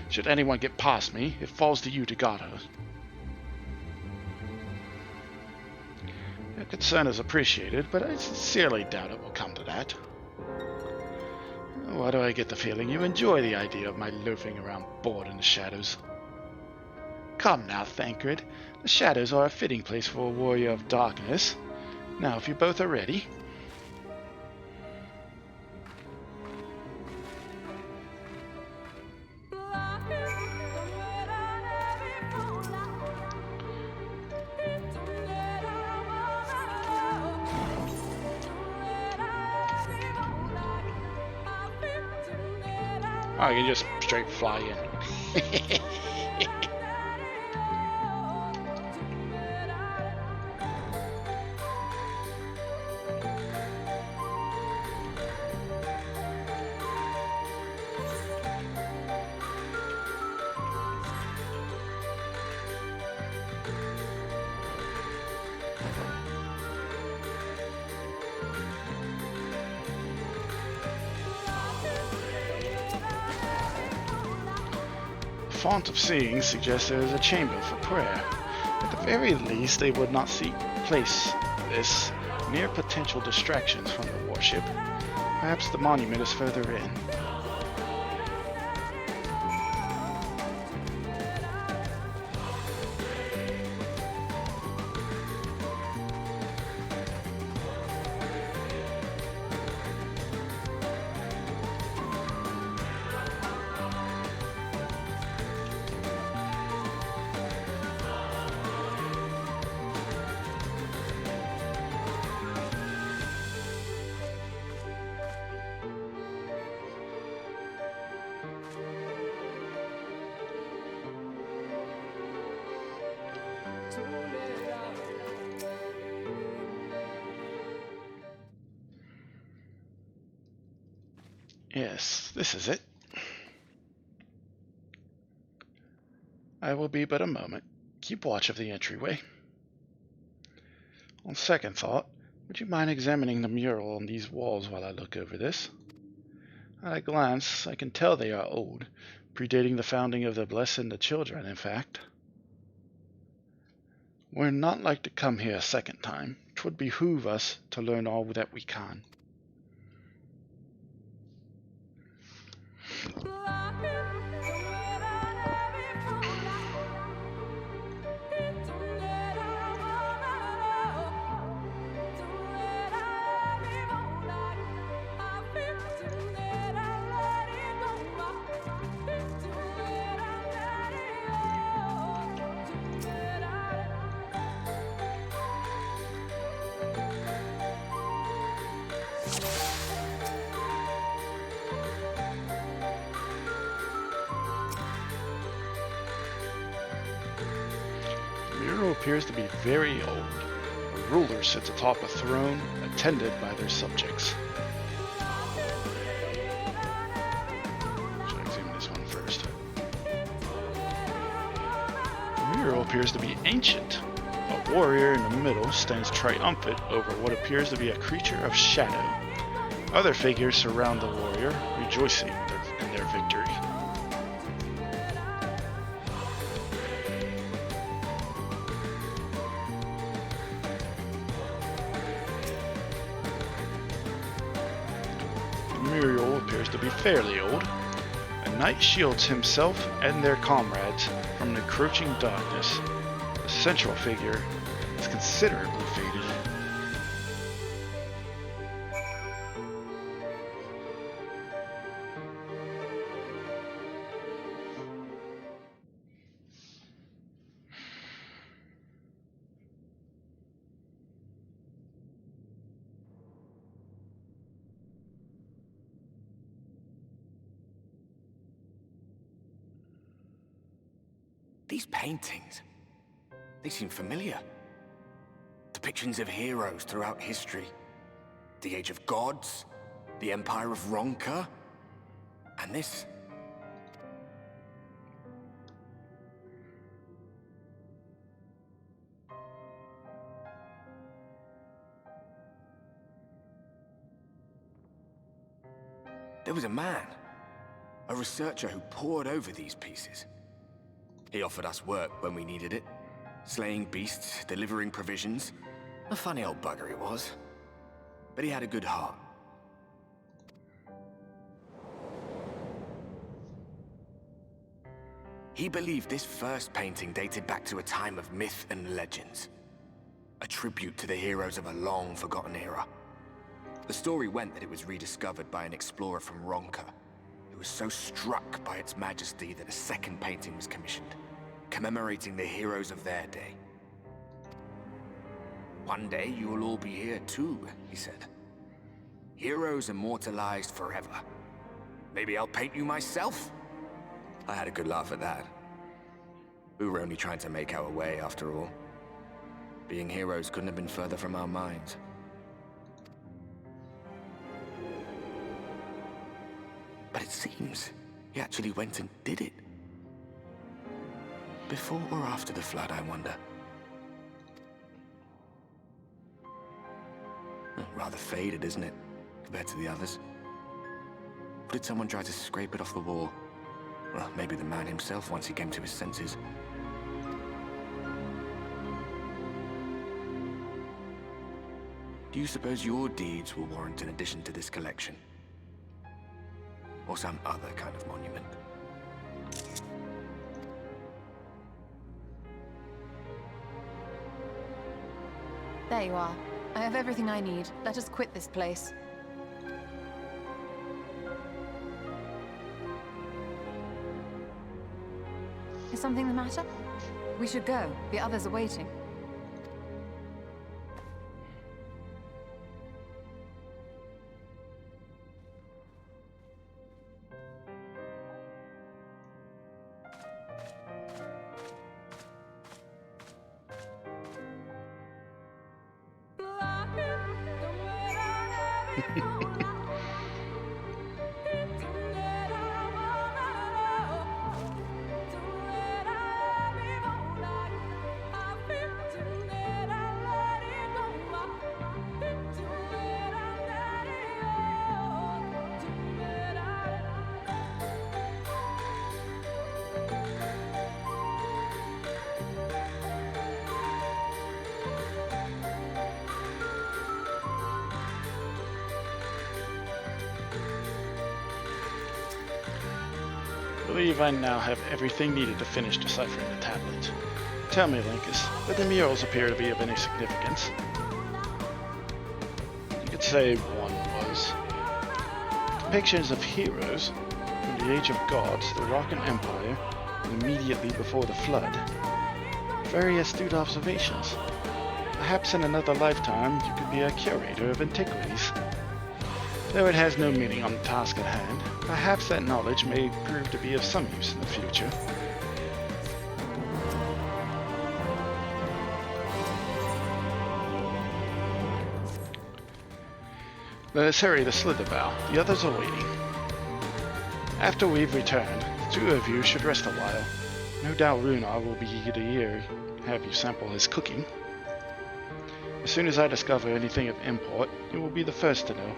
Should anyone get past me, it falls to you to guard her. Your concern is appreciated, but I sincerely doubt it will come to that. Why do I get the feeling you enjoy the idea of my loafing around bored in the shadows? Come now, Thancred. The shadows are a fitting place for a warrior of darkness. Now, if you both are ready... Oh, you can just straight fly in. Font of Seeing suggests there is a chamber for prayer. At the very least, they would not place this near potential distractions from the warship. Perhaps the monument is further in. Yes, this is it. I will be but a moment. Keep watch of the entryway. On second thought, would you mind examining the mural on these walls while I look over this? At a glance, I can tell they are old, predating the founding of the Blessed and the Children, in fact. We're not like to come here a second time. 'Twould behoove us to learn all that we can. The mural appears to be very old. A ruler sits atop a throne, attended by their subjects. Should I examine this one first? The mural appears to be ancient. A warrior in the middle stands triumphant over what appears to be a creature of shadow. Other figures surround the warrior, rejoicing in their victory. Muriel appears to be fairly old. A knight shields himself and their comrades from the encroaching darkness. The central figure is considerably faded. These paintings, they seem familiar. Depictions of heroes throughout history. The Age of Gods, the Empire of Ronka, and this. There was a man, a researcher who pored over these pieces. He offered us work when we needed it. Slaying beasts, delivering provisions. A funny old bugger he was. But he had a good heart. He believed this first painting dated back to a time of myth and legends. A tribute to the heroes of a long-forgotten era. The story went that it was rediscovered by an explorer from Ronka, who was so struck by its majesty that a second painting was commissioned, commemorating the heroes of their day. One day you will all be here too, he said. Heroes immortalized forever. Maybe I'll paint you myself? I had a good laugh at that. We were only trying to make our way after all. Being heroes couldn't have been further from our minds. But it seems he actually went and did it. Before or after the flood, I wonder. Rather faded, isn't it, compared to the others? Or did someone try to scrape it off the wall? Well, maybe the man himself once he came to his senses. Do you suppose your deeds will warrant an addition to this collection? Or some other kind of monument? There you are. I have everything I need. Let us quit this place. Is something the matter? We should go. The others are waiting. I believe I now have everything needed to finish deciphering the tablet. Tell me, Linkus, did the murals appear to be of any significance? You could say one was. Depictions of heroes from the Age of Gods, the Rocken Empire, and immediately before the Flood. Very astute observations. Perhaps in another lifetime you could be a curator of antiquities. Though it has no meaning on the task at hand, perhaps that knowledge may prove to be of some use in the future. Let us hurry to Slitherbow. The others are waiting. After we've returned, the two of you should rest a while. No doubt Runar will be eager to have you sample his cooking. As soon as I discover anything of import, you will be the first to know.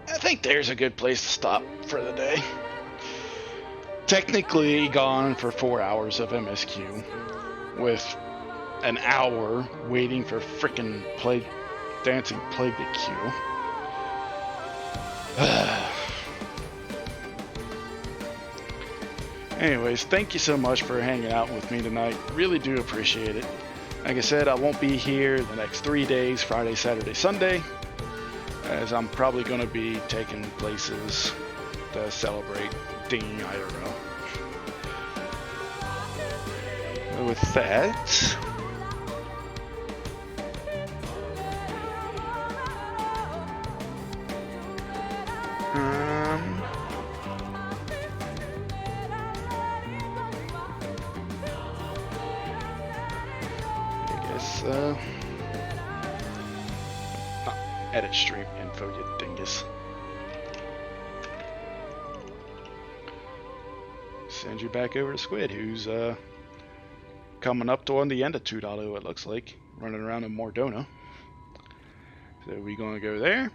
I think there's a good place to stop for the day. Technically gone for 4 hours of MSQ, with an hour waiting for frickin' dancing plague to queue. Anyways, thank you so much for hanging out with me tonight. Really do appreciate it. Like I said, I won't be here the next 3 days, Friday, Saturday, Sunday, as I'm probably going to be taking places to celebrate dinging IRL. With that, edit stream info, you dingus. Send you back over to Squid, who's coming up to on the end of 2.0, it looks like, running around in Mordona. So we're gonna go there.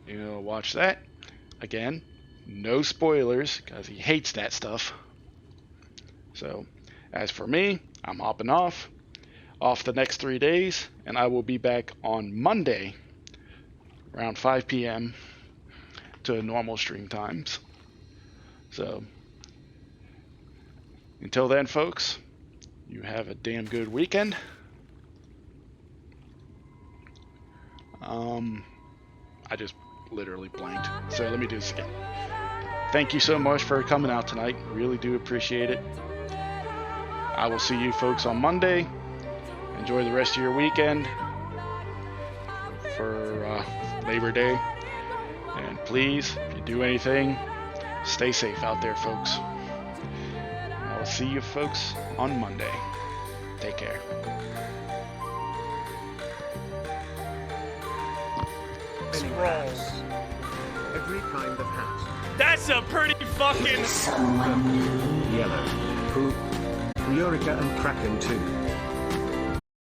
Watch that. Again, no spoilers, because he hates that stuff. So, as for me, I'm hopping off the next 3 days, and I will be back on Monday around 5 p.m. to normal stream times. So, until then, folks, you have a damn good weekend. I just literally blanked. So let me do this again. Thank you so much for coming out tonight. Really do appreciate it. I will see you folks on Monday. Enjoy the rest of your weekend for Labor Day. And please, if you do anything, stay safe out there, folks. I will see you folks on Monday. Take care. Scrolls. Every kind of hat. That's a pretty fucking... Yellow. Poop. Eureka and Kraken too.